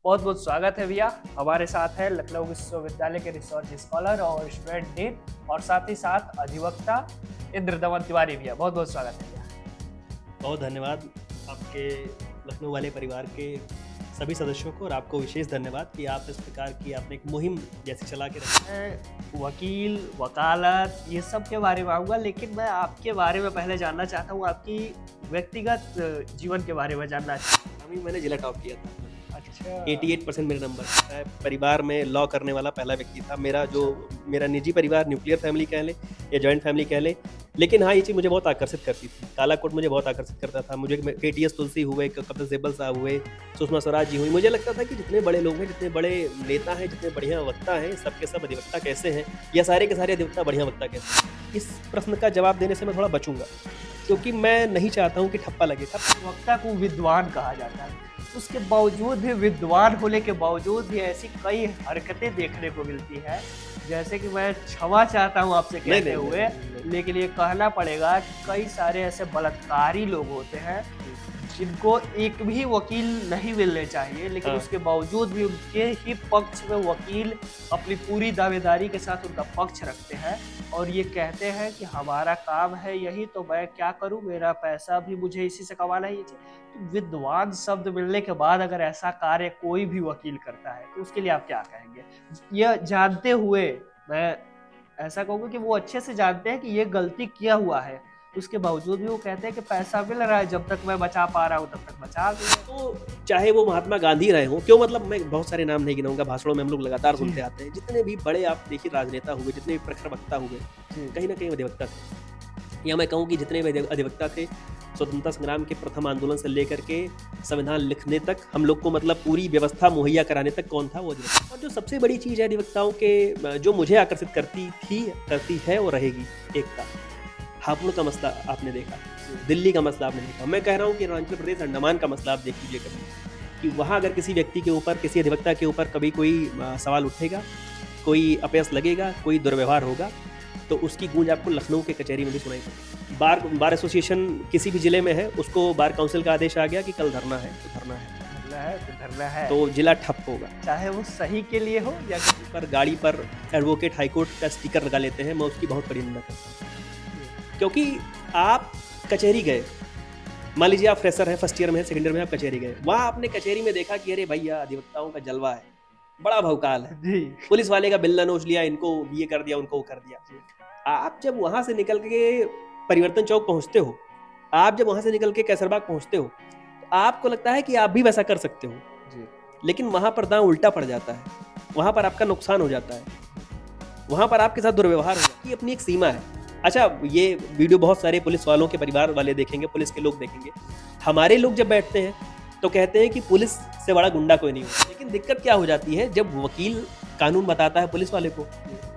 बहुत बहुत स्वागत है भैया। हमारे साथ है लखनऊ विश्वविद्यालय के रिसर्च स्कॉलर और स्टूडेंट डीन और साथ ही साथ अधिवक्ता इंद्र दमन तिवारी भैया। बहुत बहुत स्वागत है भैया। बहुत धन्यवाद आपके लखनऊ वाले परिवार के सभी सदस्यों को, और आपको विशेष धन्यवाद कि आप इस प्रकार की आपने एक मुहिम जैसी चला के रखी। मैं वकील, वकालत ये सब के बारे में आऊँगा, लेकिन मैं आपके बारे में पहले जानना चाहता हूँ, आपकी व्यक्तिगत जीवन के बारे में जानना चाहता हूँ। अभी मैंने जिला टॉप किया था। अच्छा। 88% मेरे नंबर। मैं परिवार में लॉ करने वाला पहला व्यक्ति था। मेरा निजी परिवार, न्यूक्लियर फैमिली कह लें या जॉइंट फैमिली कह लें, लेकिन हाँ, ये चीज़ मुझे बहुत आकर्षित करती थी। काला कोट मुझे बहुत आकर्षित करता था। मुझे केटीएस तुलसी हुए, कपिल सिब्बल साहब हुए, सुषमा स्वराज जी हुई, मुझे लगता था कि जितने बड़े लोग हैं, जितने बड़े नेता हैं, जितने बढ़िया वक्ता हैं, सब के सब अधिवक्ता कैसे हैं, या सारे के सारे अधिवक्ता बढ़िया वक्ता कैसे हैं? इस प्रश्न का जवाब देने से मैं थोड़ा बचूंगा, क्योंकि मैं नहीं चाहता हूँ कि ठप्पा लगे। वक्ता को विद्वान कहा जाता है, उसके बावजूद भी, विद्वान होने के बावजूद भी ऐसी कई हरकतें देखने को मिलती है, जैसे कि मैं क्षमा चाहता हूँ आपसे कहते हुए, लेकिन ये कहना पड़ेगा कि कई सारे ऐसे बलात्कारी लोग होते हैं जिनको एक भी वकील नहीं मिलने चाहिए, लेकिन हाँ। उसके बावजूद भी उनके ही पक्ष में वकील अपनी पूरी दावेदारी के साथ उनका पक्ष रखते हैं और ये कहते हैं कि हमारा काम है यही, तो मैं क्या करूं, मेरा पैसा भी मुझे इसी से कमाना है। ये तो विद्वान शब्द मिलने के बाद अगर ऐसा कार्य कोई भी वकील करता है तो उसके लिए आप क्या कहेंगे? यह जानते हुए मैं ऐसा कहूंगा कि वो अच्छे से जानते हैं कि ये गलती किया हुआ है, उसके बावजूद भी वो कहते हैं कि पैसा मिल रहा है, जब तक मैं बचा पा रहा हूँ तब तक बचा दूंगा। तो चाहे वो महात्मा गांधी रहे हों, क्यों, मतलब मैं बहुत सारे नाम नहीं गिनाऊंगा, भाषणों में हम लोग लगातार सुनते आते हैं। जितने भी बड़े आप देखिए राजनेता हुए, जितने भी प्रखर वक्ता हुए, कहीं ना कहीं अधिवक्ता थे। या मैं कहूँ कि जितने भी अधिवक्ता थे, स्वतंत्रता संग्राम के प्रथम आंदोलन से लेकर के संविधान लिखने तक, हम लोग को मतलब पूरी व्यवस्था मुहैया कराने तक कौन था? वो अधिवक्ता। और जो सबसे बड़ी चीज़ है अधिवक्ताओं के, जो मुझे आकर्षित करती है और रहेगी, एकता। हापुड़ का मसला आपने देखा, दिल्ली का मसला आपने देखा, मैं कह रहा हूँ कि अरुणाचल प्रदेश, अंडमान का मसला आप देख लीजिए कभी, कि वहाँ अगर किसी व्यक्ति के ऊपर, किसी अधिवक्ता के ऊपर कभी कोई सवाल उठेगा, कोई अपयस लगेगा, कोई दुर्व्यवहार होगा, तो उसकी गूंज आपको लखनऊ के कचहरी में भी सुनाई पड़ेगी। बार एसोसिएशन किसी भी जिले में है, उसको बार काउंसिल का आदेश आ गया कि कल धरना है, तो धरना है, धरना है तो जिला ठप होगा, चाहे वो सही के लिए हो या पर गाड़ी पर एडवोकेट हाईकोर्ट का स्टिकर लगा लेते हैं। मैं उसकी बहुत बड़ी निंदा करता हूँ, क्योंकि आप कचहरी गए, मान लीजिए आप फ्रेशर हैं, फर्स्ट ईयर में है, सेकंड ईयर में आप कचहरी गए, वहाँ आपने कचहरी में देखा कि अरे भैया अधिवक्ताओं का जलवा है, बड़ा भौकाल है, पुलिस वाले का बिल्ला नोच लिया, इनको ये कर दिया, उनको वो कर दिया। आप जब वहाँ से निकल के परिवर्तन चौक पहुँचते हो, आप जब वहाँ से निकल के कैसरबाग पहुँचते हो, तो आपको लगता है कि आप भी वैसा कर सकते हो, लेकिन वहाँ पर दांव उल्टा पड़ जाता है, वहाँ पर आपका नुकसान हो जाता है, वहाँ पर आपके साथ दुर्व्यवहार हो जाता है। अपनी एक सीमा है। अच्छा, ये वीडियो बहुत सारे पुलिस वालों के परिवार वाले देखेंगे, पुलिस के लोग देखेंगे। हमारे लोग जब बैठते हैं तो कहते हैं कि पुलिस से बड़ा गुंडा कोई नहीं होता, लेकिन दिक्कत क्या हो जाती है जब वकील कानून बताता है पुलिस वाले को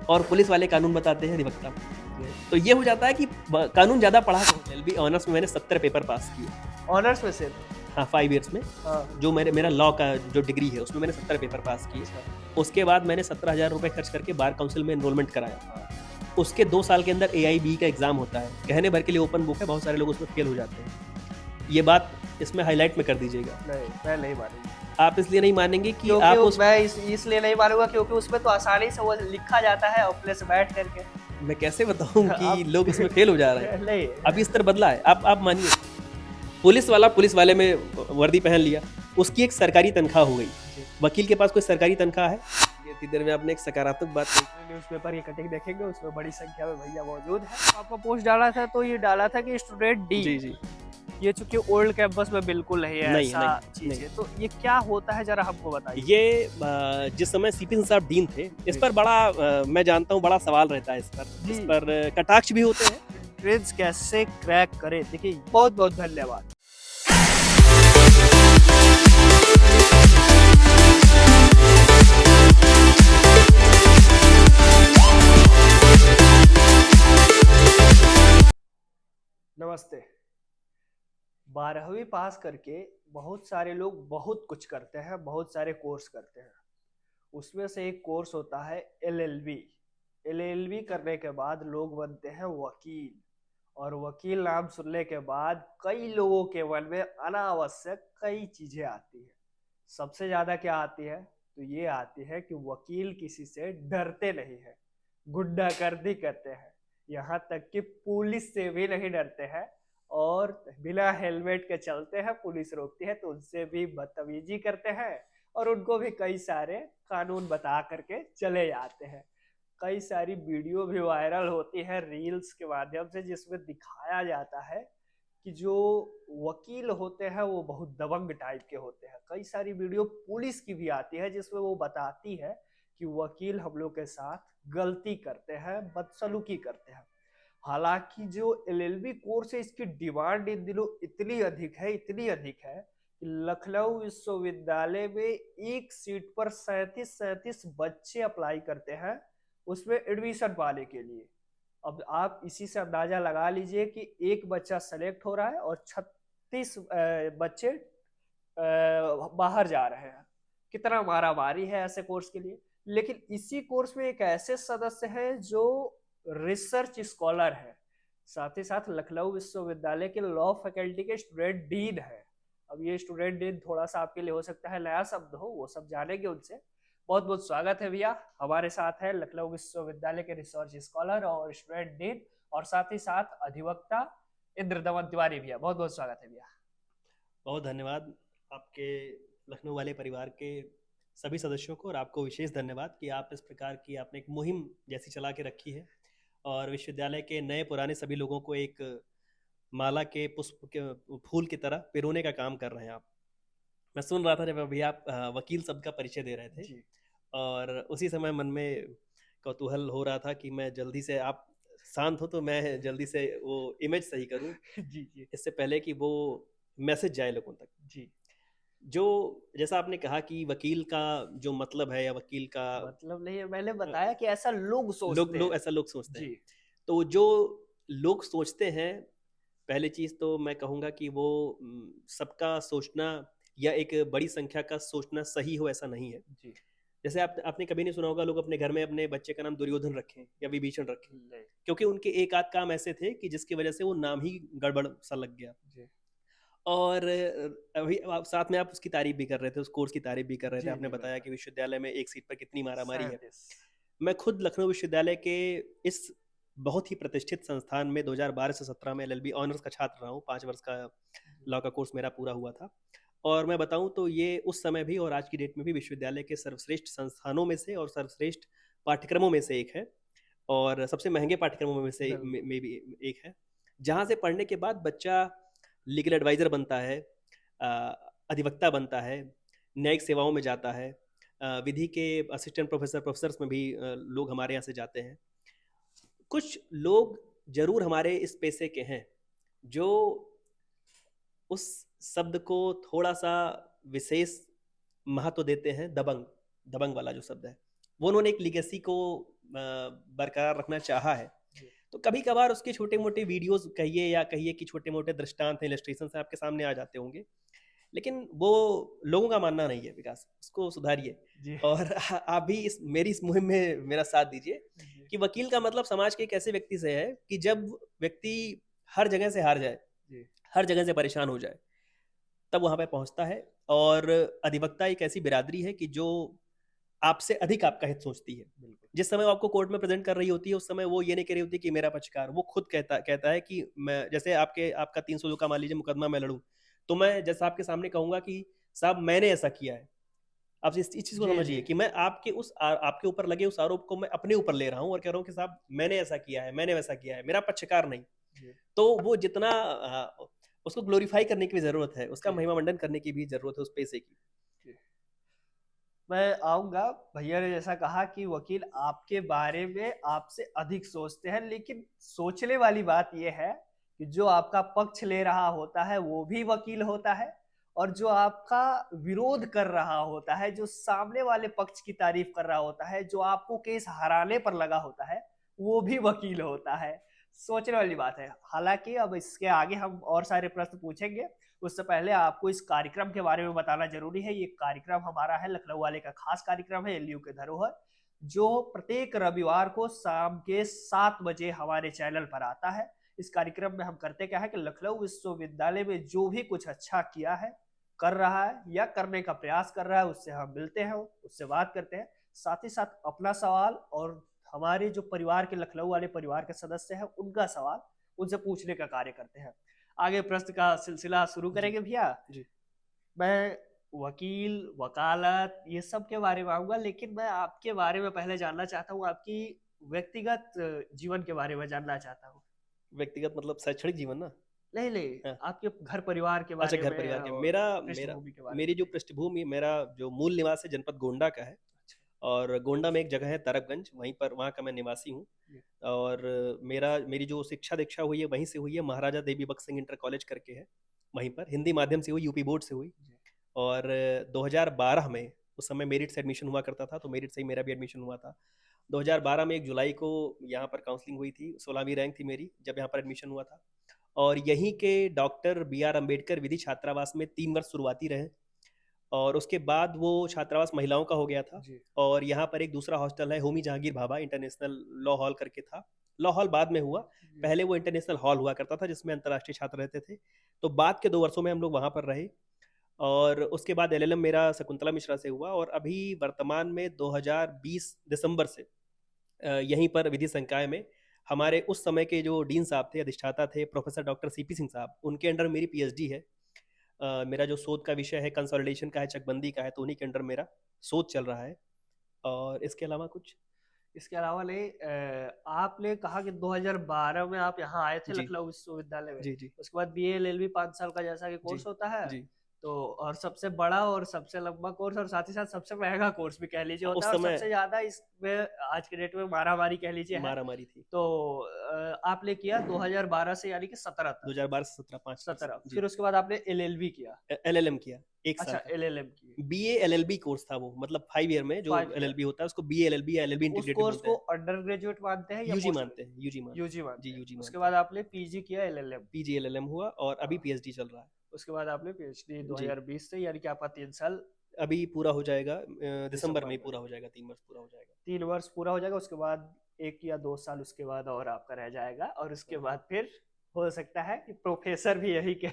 और पुलिस वाले कानून बताते हैं अधिवक्ता को, तो ये हो जाता है कि कानून ज़्यादा पढ़ा। एलबी ऑनर्स में मैंने 70 पेपर पास किए, ऑनर्स में से, हाँ 5 ईयर्स में। जो मेरा लॉ का जो डिग्री है उसमें मैंने 70 पेपर पास किए। उसके बाद मैंने 17,000 रुपये खर्च करके बार काउंसिल में एनरोलमेंट कराया। उसके 2 साल के अंदर AIB का एग्जाम होता है, कहने भर के लिए ओपन बुक है, बहुत सारे लोग उसमें फेल हो जाते हैं। ये बात इसमें हाईलाइट में कर दीजिएगा। नहीं, मैं नहीं मानूंगा। आप इसलिए नहीं मानेंगे कि आप मैं इसलिए नहीं मानूंगा क्योंकि उसमें तो आसानी से वो लिखा जाता है अपने से बैठ करके। मैं कैसे बताऊं कि लोग इसमें फेल हो जा रहे हैं? नहीं, अभी स्तर बदला है। आप मानिए, पुलिस वाले में वर्दी पहन लिया, उसकी एक सरकारी तनख्वाह हो गई। वकील के पास कोई सरकारी तनख्वाह है? इतनी देर में आपने एक सकारात्मक बात कही। न्यूज़पेपर की कटिंग देखेंगे, उसमें बड़ी संख्या में भैया मौजूद है। आपका पोस्ट डाला था तो ये डाला था कि स्टूडेंट डी, जी, ये चूंकि ओल्ड कैंपस में बिल्कुल नहीं है, ऐसा चीज है, तो ये क्या होता है जरा हमको बताइए। ये जिस समय CP साहब डीन थे, इस पर बड़ा मैं जानता हूँ बड़ा सवाल रहता है इस पर कटाक्ष भी होते हैं। ट्रेंड्स कैसे क्रैक करें, देखिए बहुत बहुत धन्यवाद। नमस्ते। 12वीं पास करके बहुत सारे लोग बहुत कुछ करते हैं, बहुत सारे कोर्स करते हैं। उसमें से एक कोर्स होता है LLB। LLB करने के बाद लोग बनते हैं वकील, और वकील नाम सुनने के बाद कई लोगों के मन में अनावश्यक कई चीजें आती हैं। सबसे ज्यादा क्या आती है? तो ये आती है कि वकील किसी से डरते नहीं है, गुंडागर्दी करते हैं, यहाँ तक कि पुलिस से भी नहीं डरते हैं, और बिना हेलमेट के चलते हैं, पुलिस रोकती है तो उनसे भी बदतमीजी करते हैं, और उनको भी कई सारे कानून बता करके चले जाते हैं। कई सारी वीडियो भी वायरल होती है रील्स के माध्यम से, जिसमें दिखाया जाता है कि जो वकील होते हैं वो बहुत दबंग टाइप के होते हैं। कई सारी वीडियो पुलिस की भी आती है जिसमें वो बताती है कि वकील हम लोग के साथ गलती करते हैं, बदसलूकी करते हैं। हालांकि जो एलएलबी कोर्स है इसकी डिमांड इन दिनों इतनी अधिक है, इतनी अधिक है कि लखनऊ विश्वविद्यालय में एक सीट पर 37 बच्चे अप्लाई करते हैं उसमें एडमिशन पाने के लिए। अब आप इसी से अंदाजा लगा लीजिए कि एक बच्चा सेलेक्ट हो रहा है और 36 बच्चे बाहर जा रहे हैं। कितना मारामारी है ऐसे कोर्स के लिए। लेकिन इसी कोर्स में एक ऐसे सदस्य हैं जो रिसर्च स्कॉलर है, साथ ही साथ लखनऊ विश्वविद्यालय के लॉ फैकल्टी के स्टूडेंट डीन है। अब ये स्टूडेंट डीन थोड़ा सा आपके लिए हो सकता है नया शब्द हो, वो सब जानेंगे उनसे। बहुत बहुत स्वागत है भैया। हमारे साथ है लखनऊ विश्वविद्यालय के रिसर्च स्कॉलर और स्टूडेंट डीन और साथ ही साथ अधिवक्ता इंद्रदमन तिवारी भैया। बहुत बहुत स्वागत है भैया। बहुत धन्यवाद आपके लखनऊ वाले परिवार के सभी सदस्यों को, और आपको विशेष धन्यवाद कि आप इस प्रकार की आपने एक मुहिम जैसी चला के रखी है और विश्वविद्यालय के नए पुराने सभी लोगों को एक माला के पुष्प के फूल की तरह पिरोने का काम कर रहे हैं आप। मैं सुन रहा था जब अभी आप वकील शब्द का परिचय दे रहे थे जी और उसी समय मन में कौतूहल हो रहा था कि मैं जल्दी से, आप शांत हो तो मैं जल्दी से वो इमेज सही करूं जी जी इससे पहले कि वो मैसेज जाए लोगों तक। जी। जो जैसा आपने कहा कि वकील का जो मतलब है या वकील का मतलब नहीं है, मैंने बताया कि ऐसा लोग सोचते लोग हैं। ऐसा लोग सोचते हैं। जी तो जो लोग सोचते हैं, पहली चीज़ तो मैं कहूँगा कि वो सबका सोचना या एक बड़ी संख्या का सोचना सही हो ऐसा नहीं है। जी। जैसे आपने कभी नहीं सुना होगा लोग अपने घर में अपने बच्चे का नाम दुर्योधन रखें या विभीषण रखें, नहीं। क्योंकि उनके एक आध काम ऐसे थे कि जिसकी वजह से वो नाम ही गड़बड़ सा लग गया। जी और अभी साथ में आप उसकी तारीफ भी कर रहे थे, उस कोर्स की तारीफ भी कर रहे थे। जी आपने जी बताया कि विश्वविद्यालय में एक सीट पर कितनी मारामारी है। 37। मैं खुद लखनऊ विश्वविद्यालय के इस बहुत ही प्रतिष्ठित संस्थान में 2012 से 17 में एलएलबी ऑनर्स का छात्र रहा हूँ। 5 वर्ष का लॉ का कोर्स मेरा पूरा हुआ था। और मैं बताऊं तो ये उस समय भी और आज की डेट में भी विश्वविद्यालय के सर्वश्रेष्ठ संस्थानों में से और सर्वश्रेष्ठ पाठ्यक्रमों में से एक है, और सबसे महंगे पाठ्यक्रमों में से में भी एक है, जहाँ से पढ़ने के बाद बच्चा लीगल एडवाइज़र बनता है, अधिवक्ता बनता है, न्यायिक सेवाओं में जाता है, विधि के असिस्टेंट प्रोफेसर्स में भी लोग हमारे यहाँ से जाते हैं। कुछ लोग जरूर हमारे इस पेशे के हैं जो उस शब्द को थोड़ा सा विशेष महत्व देते हैं। दबंग वाला जो शब्द है वो उन्होंने एक लीगेसी को बरकरार रखना चाहा है। तो कभी कभार उसके छोटे मोटे वीडियोस कहिए या कहिए कि छोटे मोटे दृष्टांत इलस्ट्रेशन से आपके सामने आ जाते होंगे, लेकिन वो लोगों का मानना नहीं है। विकास, उसको सुधारिए और आप भी मेरी इस मुहिम में मेरा साथ दीजिए कि वकील का मतलब समाज के एक ऐसे व्यक्ति से है कि जब व्यक्ति हर जगह से हार जाए, हर जगह से परेशान हो जाए, तब वहां पे पहुंचता है। और अधिवक्ता एक ऐसी बिरादरी है कि जो आपसे अधिक आपका हित सोचती है। जिस समय वो आपको कोर्ट में प्रेजेंट कर रही होती है उस समय वो ये नहीं कह रही होती कि मेरा पक्षकार, वो खुद कहता है कि मैं, जैसे आपका 302 का मान लीजिए मुकदमा मैं लड़ूं, तो मैं जैसा आपके सामने कहूंगा कि साहब मैंने ऐसा किया है। आप इस चीज को समझिए कि मैं आपके ऊपर लगे उस आरोप को मैं अपने ऊपर ले रहा हूं और कह रहा हूं कि साहब मैंने ऐसा किया है, मैंने वैसा किया है, मेरा पक्षकार नहीं। तो वो जितना उसको ग्लोरीफाई करने की भी जरूरत है, उसका महिमा मंडन करने की भी जरूरत है उस पेशे की। मैं आऊंगा। भैया ने जैसा कहा कि वकील आपके बारे में आपसे अधिक सोचते हैं, लेकिन सोचने वाली बात यह है कि जो आपका पक्ष ले रहा होता है वो भी वकील होता है, और जो आपका विरोध कर रहा होता है, जो सामने वाले पक्ष की तारीफ कर रहा होता है, जो आपको केस हराने पर लगा होता है, वो भी वकील होता है। सोचने वाली बात है। हालांकि अब इसके आगे हम और सारे प्रश्न पूछेंगे, उससे पहले आपको इस कार्यक्रम के बारे में बताना जरूरी है। ये कार्यक्रम हमारा है लखनऊ वाले का खास कार्यक्रम है, एलयू के धरोहर, जो प्रत्येक रविवार को शाम के 7 बजे हमारे चैनल पर आता है। इस कार्यक्रम में हम करते क्या है कि लखनऊ विश्वविद्यालय में जो भी कुछ अच्छा किया है कर रहा है या करने का प्रयास कर रहा है, उससे हम मिलते हैं, उससे बात करते हैं, साथ ही साथ अपना सवाल और हमारे जो परिवार के लखनऊ वाले परिवार के सदस्य हैं उनका सवाल उनसे पूछने का कार्य करते हैं। आगे प्रश्न का सिलसिला शुरू जी करेंगे भैया। जी मैं वकील, वकालत ये सब के बारे में आऊंगा, लेकिन मैं आपके बारे में पहले जानना चाहता हूँ, आपकी व्यक्तिगत जीवन के बारे में जानना चाहता हूँ। व्यक्तिगत मतलब शैक्षणिक जीवन ना। नहीं नहीं, हाँ। आपके घर परिवार के अच्छा, बारे घर में परिवार के और मेरा मेरा पृष्ठभूमि के बारे में मेरी जो बताइए। पृष्ठभूमि, मेरा जो मूल निवास है जनपद गोंडा का है। अच्छा। और गोंडा में एक जगह है तरबगंज, वहीं पर वहाँ का मैं निवासी हूँ। जी। और मेरी जो शिक्षा दीक्षा हुई है वहीं से हुई है, महाराजा देवी बख्श सिंह इंटर कॉलेज करके है, वहीं पर हिंदी माध्यम से हुई, यूपी बोर्ड से हुई। जी। और 2012 में, उस समय मेरिट से एडमिशन हुआ करता था, तो मेरिट से ही मेरा भी एडमिशन हुआ था। 2012 में 1 जुलाई को यहाँ पर काउंसलिंग हुई थी, 16वीं रैंक थी मेरी जब यहाँ पर एडमिशन हुआ था। और यहीं के डॉक्टर B.R. अम्बेडकर विधि छात्रावास में 3 वर्ष शुरुआती रहे, और उसके बाद वो छात्रावास महिलाओं का हो गया था। जी। और यहाँ पर एक दूसरा हॉस्टल है, Homi Jahangir Bhabha international law hall करके था। लॉ हॉल बाद में हुआ, जी। पहले वो इंटरनेशनल हॉल हुआ करता था जिसमें अंतर्राष्ट्रीय छात्र रहते थे। तो बाद के 2 वर्षों में हम लोग वहाँ पर रहे। और उसके बाद LLM मेरा शकुंतला मिश्रा से हुआ, और अभी वर्तमान में 2020 दिसंबर से यहीं पर विधि संकाय में हमारे उस समय के जो डीन साहब थे, अधिष्ठाता थे, प्रोफेसर डॉक्टर CP सिंह साहब, उनके अंडर मेरी PhD है। मेरा जो शोध का विषय है कंसोलिडेशन का है, चकबंदी का है, तो उन्हीं के अंडर मेरा शोध चल रहा है। और इसके अलावा कुछ। इसके अलावा नहीं, आपने कहा कि 2012 में आप यहाँ आए थे जी लखनऊ विश्वविद्यालय में। जी जी उसके बाद BA LLB 5 साल का जैसा कि जी कोर्स होता है। जी। तो और सबसे बड़ा और सबसे लंबा कोर्स और साथ ही साथ सबसे महंगा कोर्स भी कह लीजिए होता उस है, और समय सबसे ज्यादा इसमें आज के डेट में मारामारी कह लीजिए है। मारा मारी थी। तो आपने किया 2012 से यानी कि 17 तक। 2012 से 17, 5 वर्ष। 17 जी। फिर उसके बाद आपने LLB किया। LLM किया 1 साल अच्छा, का। LLM की। BA LLB कोर्स था वो, मतलब 5 ईयर में जो 5 ईयर। LLB होता है उसको BA LLB या LLB उस इंटीग्रेटेड कोर्स बोलते को हैं। अंडर ग्रेजुएट मानते हैं या यूजी पोस्ट मानते हैं, यूजी मानते यूजी हैं जी, मानते हैं। यूजी उसके मानते बाद हैं। आपने PG किया LLM। PG LLM हुआ, और अभी हाँ। PhD चल रहा है। उसके बाद आपने PhD जी। 2020 से, यानी कि आपका 3 साल अभी पूरा हो जाएगा, दिसंबर में दिसंबर ही में। पूरा हो जाएगा, 3 वर्ष पूरा हो जाएगा। 3 वर्ष पूरा हो जाएगा, उसके बाद 1 या 2 साल उसके बाद और आपका रह जाएगा, और उसके बाद फिर हो सकता है कि प्रोफेसर भी यही के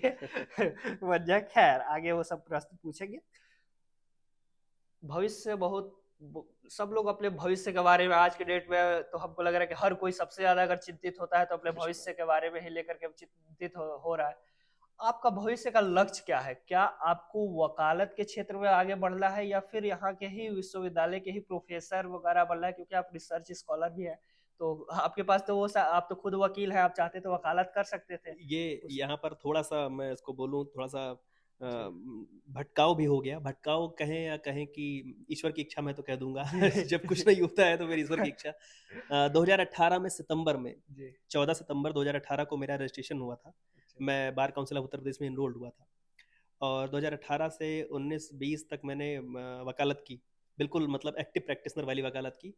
बन जाए। खैर, आगे वो सब प्रश्न पूछेंगे। भविष्य बहुत सब लोग अपने भविष्य के बारे में आज के डेट में, तो हमको लग रहा है कि हर कोई सबसे ज्यादा अगर चिंतित होता है तो अपने भविष्य के बारे में ही लेकर के चिंतित हो रहा है। आपका भविष्य का लक्ष्य क्या है? क्या आपको वकालत के क्षेत्र में आगे बढ़ना है, या फिर यहाँ के ही विश्वविद्यालय के ही प्रोफेसर वगैरह बनना है, क्योंकि आप रिसर्च स्कॉलर भी हैं, तो आपके पास तो आप तो खुद वकील हैं, आप चाहते तो वकालत कर सकते थे ये उस। यहाँ पर थोड़ा सा मैं इसको बोलूँ, थोड़ा सा जी। भटकाव भी हो गया। भटकाव कहें या कहें कि ईश्वर की इच्छा, मैं तो कह दूंगा। जी। जब कुछ नहीं होता है तो फिर ईश्वर की इच्छा। 2018 में सितंबर में, जी। 14 सितंबर 2018 को मेरा रजिस्ट्रेशन हुआ था। अच्छा। मैं bar council of Uttar Pradesh में इनरोल्ड हुआ था। और 2018 से 19-20 तक मैंने वकालत की, बिल्कुल मतलब एक्टिव प्रैक्टिशनर वाली वकालत की।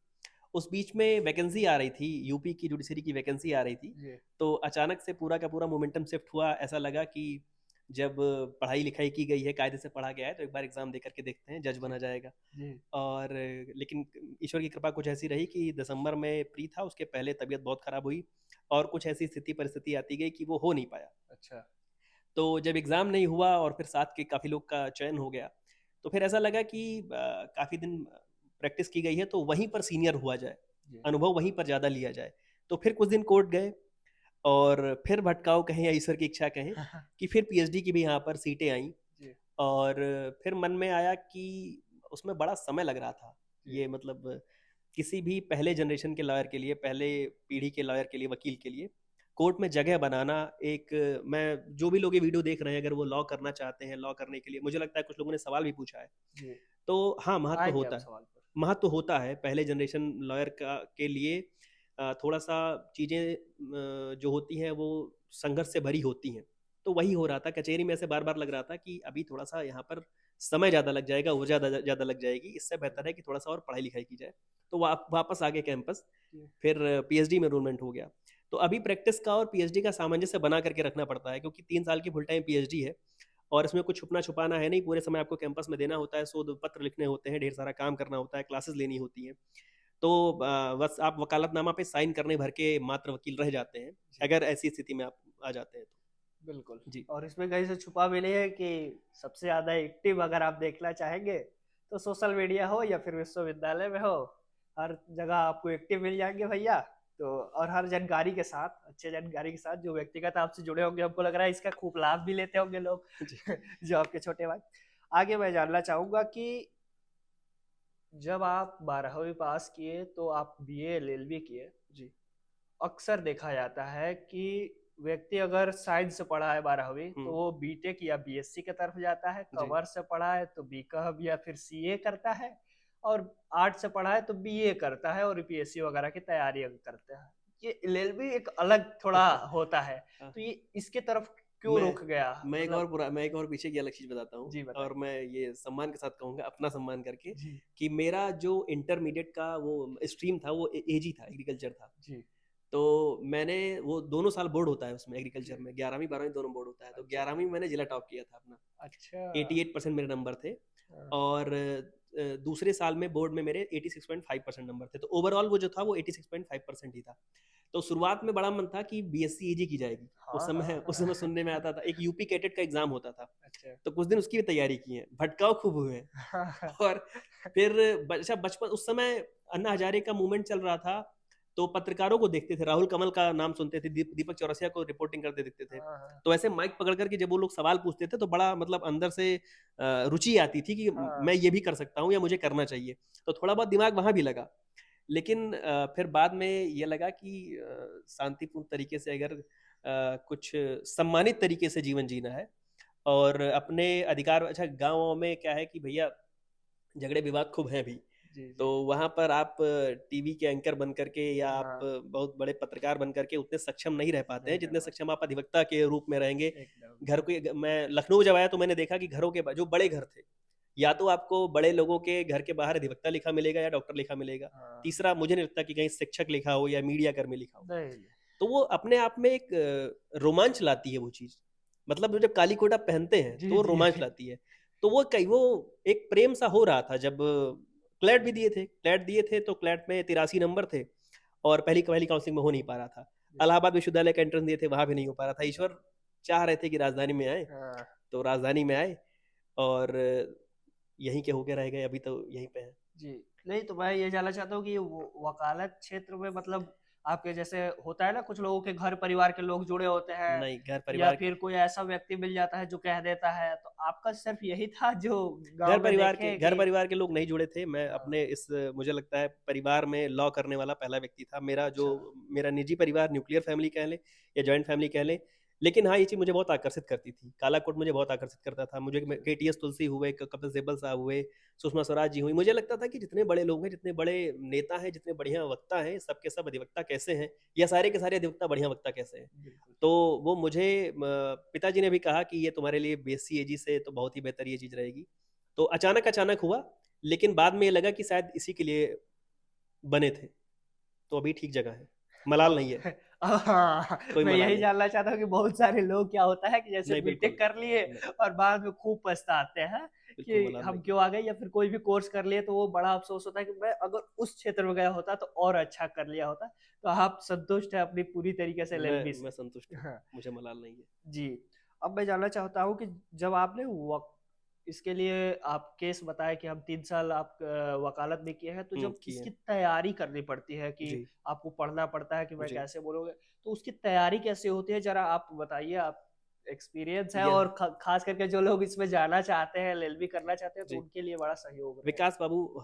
उस बीच में वैकेंसी आ रही थी, यूपी की जुडिशरी की वैकेंसी आ रही थी। जी। तो अचानक से पूरा का पूरा मोमेंटम शिफ्ट हुआ। ऐसा लगा कि जब पढ़ाई लिखाई की गई है, कायदे से पढ़ा गया है, तो एक बार एग्जाम दे करके देखते हैं, जज बना जाएगा। जी। और लेकिन ईश्वर की कृपा कुछ ऐसी रही कि दिसंबर में प्री था, उसके पहले तबीयत बहुत खराब हुई, और कुछ ऐसी स्थिति परिस्थिति आती गई कि वो हो नहीं पाया। अच्छा। तो जब एग्ज़ाम नहीं हुआ और फिर साथ के काफ़ी लोग का चयन हो गया, तो फिर ऐसा लगा कि काफ़ी दिन प्रैक्टिस की गई है तो वहीं पर सीनियर हुआ जाए, जी। अनुभव वहीं पर ज़्यादा लिया जाए। तो फिर कुछ दिन कोर्ट गए, और फिर भटकाव कहें या ईश्वर की इच्छा कहें कि फिर PhD की भी यहाँ पर सीटें आईं। जी। और फिर मन में आया कि उसमें बड़ा समय लग रहा था। जी। ये मतलब किसी भी पहले जनरेशन के लॉयर के लिए, पहले पीढ़ी के लॉयर के लिए, वकील के लिए कोर्ट में जगह बनाना एक, मैं जो भी लोग ये वीडियो देख रहे हैं अगर वो लॉ करना चाहते हैं, लॉ करने के लिए, मुझे लगता है कुछ लोगों ने सवाल भी पूछा है, जी। तो हाँ, महत्व आएंगे होता आप है। सवाल पर। महत्व होता है पहले जनरेशन लॉयर का के लिए। थोड़ा सा चीज़ें जो होती हैं वो संघर्ष से भरी होती हैं। तो वही हो रहा था, कचहरी में ऐसे बार बार लग रहा था कि अभी थोड़ा सा यहाँ पर समय ज़्यादा लग जाएगा, वो ज़्यादा लग जाएगी, इससे बेहतर है कि थोड़ा सा और पढ़ाई लिखाई की जाए। तो वापस आ गए कैंपस, फिर PhD में एनरोलमेंट हो गया। तो अभी प्रैक्टिस का और PhD का सामंजस्य बना करके रखना पड़ता है, क्योंकि 3 साल की फुल टाइम PhD है, और इसमें कुछ छुपना छुपाना है नहीं। पूरे समय आपको कैंपस में देना होता है, शोध पत्र लिखने होते हैं, ढेर सारा काम करना होता है, क्लासेस लेनी होती हैं। तो बस आप वकालतनामा पे साइन करने भर के मात्र वकील रह जाते हैं, अगर ऐसी स्थिति में आप आ जाते हैं तो। बिल्कुल। जी। और इसमें कहीं से छुपा भी नहीं है कि सबसे ज़्यादा एक्टिव अगर आप देखना चाहेंगे, तो सोशल मीडिया हो या फिर विश्वविद्यालय में हो, हर जगह आपको एक्टिव मिल जाएँगे भैया। तो और हर जानकारी के साथ, अच्छे जानकारी के साथ जो व्यक्तिगत आपसे जुड़े होंगे, हमको लग रहा है इसका खूब लाभ भी लेते होंगे लोग, जी। जो आपके छोटे भाई। आगे मैं जानना चाहूँगा कि जब आप 12वीं पास किए तो आप बीए एलएलबी किए। जी। अक्सर देखा जाता है कि व्यक्ति अगर साइंस से पढ़ा है 12वीं तो हुँ। वो बीटेक या बीएससी की तरफ जाता है, जी। कॉमर्स से पढ़ा है तो बीकॉम या फिर सीए करता है, और आर्ट्स से पढ़ा है तो बीए करता है और यूपीएससी वगैरह की तैयारी करता है। ये एलएलबी एक अलग थोड़ा होता है, हाँ। तो ये इसके तरफ क्यों मैं रुक गया, मतलब? मैं एक और पीछे की अलग चीज़ बताता हूँ जी और बताइए। मैं ये सम्मान के साथ कहूँगा, अपना सम्मान करके, जी। कि मेरा जो इंटरमीडिएट का वो स्ट्रीम था, वो एजी था, एग्रीकल्चर था। जी। तो मैंने वो दोनों साल बोर्ड होता है उसमें एग्रीकल्चर जी। में, 11वीं 12वीं दोनों बोर्ड होता है। तो अच्छा। 11वीं में मैंने जिला टॉप किया था अपना, अच्छा। 88% मेरे नंबर थे। हाँ। और दूसरे साल में बोर्ड में मेरे 86.5% नंबर थे। तो ओवरऑल वो जो था वो 86.5% ही था। तो शुरुआत में बड़ा मन था कि बीएससी ईजी की जाएगी। हाँ हाँ उस समय हाँ। सुनने में आता था, एक यूपी कैडेट का एग्ज़ाम होता था। अच्छा। तो कुछ दिन उसकी भी तैयारी की है, भटकाव खूब हुए हैं। हाँ हाँ। और फिर अच्छा बचपन उस समय अन्ना हजारे का मूवमेंट चल रहा था, तो पत्रकारों को देखते थे, राहुल कमल का नाम सुनते थे, दीपक चौरसिया को रिपोर्टिंग करते देखते थे। हाँ हाँ। तो ऐसे माइक पकड़ कर के जब वो लोग सवाल पूछते थे तो बड़ा मतलब अंदर से रुचि आती थी कि हाँ। मैं ये भी कर सकता हूँ या मुझे करना चाहिए। तो थोड़ा बहुत दिमाग वहाँ भी लगा। लेकिन फिर बाद में ये लगा कि शांतिपूर्ण तरीके से अगर कुछ सम्मानित तरीके से जीवन जीना है और अपने अधिकार, अच्छा गाँव में क्या है कि भैया झगड़े विवाद खूब हैं भी। जी तो जी। वहाँ पर आप टीवी के एंकर बन करके या आप हाँ। बहुत बड़े पत्रकार बन करके उतने सक्षम नहीं रह पाते नहीं हैं रह जितने पाते। सक्षम आप अधिवक्ता के रूप में रहेंगे। एकदम। घर को मैं लखनऊ जब आया तो मैंने देखा कि घरों के जो बड़े घर थे, या तो आपको बड़े लोगों के घर के बाहर अधिवक्ता लिखा मिलेगा या डॉक्टर लिखा मिलेगा। हाँ। तीसरा मुझे नहीं लगता कि कहीं शिक्षक लिखा हो या मीडिया कर्मी लिखा हो। नहीं। तो वो अपने आप में एक रोमांच लाती है वो चीज़। मतलब वो जब काली कोटा पहनते हैं जी तो वो जी रोमांच जी। लाती है। तो वो एक प्रेम सा हो रहा था जब क्लैट भी दिए थे। क्लैट दिए थे तो क्लैट में 83 नंबर थे और पहली पहली काउंसलिंग में हो नहीं पा रहा था। जी। इलाहाबाद विश्वविद्यालय का एंट्रेंस दिए थे, वहाँ भी नहीं हो पा रहा था। ईश्वर चाह रहे थे कि राजधानी में आए, हाँ। तो राजधानी में आए और यहीं के होके रह गए, अभी तो यहीं पे हैं। जी। नहीं, तो मैं ये जानना चाहता हूँ कि वकालत क्षेत्र में, मतलब आपके जैसे होता है ना, कुछ लोगों के घर परिवार के लोग जुड़े होते हैं, नहीं, घर या परिवार फिर कोई ऐसा व्यक्ति मिल जाता है जो कह देता है, तो आपका सिर्फ यही था जो घर गांव में परिवार के देखे घर कि? परिवार के लोग नहीं जुड़े थे। मैं हाँ। अपने इस मुझे लगता है परिवार में लॉ करने वाला पहला व्यक्ति था। अच्छा। मेरा निजी परिवार न्यूक्लियर फैमिली कह लें या जॉइंट फैमिली कह लें। लेकिन हाँ, ये चीज़ मुझे बहुत आकर्षित करती थी। काला कोट मुझे बहुत आकर्षित करता था। मुझे अच्छा। केटीएस तुलसी हुए, कपिल सिब्बल साहब हुए, सुषमा स्वराज जी हुई। मुझे लगता था कि जितने बड़े लोग हैं, जितने बड़े नेता हैं, जितने बढ़िया वक्ता हैं, सब के सब अधिवक्ता कैसे हैं, या सारे के सारे अधिवक्ता बढ़िया वक्ता कैसे हैं। बिल्कुल। तो वो मुझे पिताजी ने भी कहा कि ये तुम्हारे लिए बीएससी एजी से तो बहुत ही बेहतर ये चीज़ रहेगी। तो अचानक अचानक हुआ, लेकिन बाद में ये लगा कि शायद इसी के लिए बने थे। तो अभी ठीक जगह है। मलाल नहीं है, हाँ, कोई मैं मलाल यही नहीं। जानना चाहता हूँ कि बहुत सारे लोग क्या होता है कि जैसे नहीं, बीटेक बिल्कुल, कर लिए नहीं, और बाद में खूब पछताते हैं बिल्कुल कि मलाल हम नहीं। क्यों आ गए, या फिर कोई भी कोर्स कर लिए तो वो बड़ा अफसोस होता है कि मैं अगर उस क्षेत्र में गया होता तो और अच्छा कर लिया होता। तो आप संतुष्ट हैं अपनी पूरी तरीके से एलएलबी मैं से? संतुष्ट हूँ, हाँ। मुझे मलाल नहीं है। जी। अब मैं जानना चाहता हूँ कि जब आपने इसके लिए आप केस बताए कि हम 3 साल आप वकालत भी किए हैं, तो जब किए इसकी हैं। तैयारी करनी पड़ती है कि जी, आपको पढ़ना पड़ता है कि मैं जी। कैसे बोलोगे, तो उसकी तैयारी कैसे होती है, जरा आप बताइए। आप एक्सपीरियंस है, यह और खास करके जो लोग इसमें जाना चाहते हैं, एलएलबी करना चाहते हैं, तो जी। उनके लिए बड़ा सहयोग रहेगा। विकास बाबू,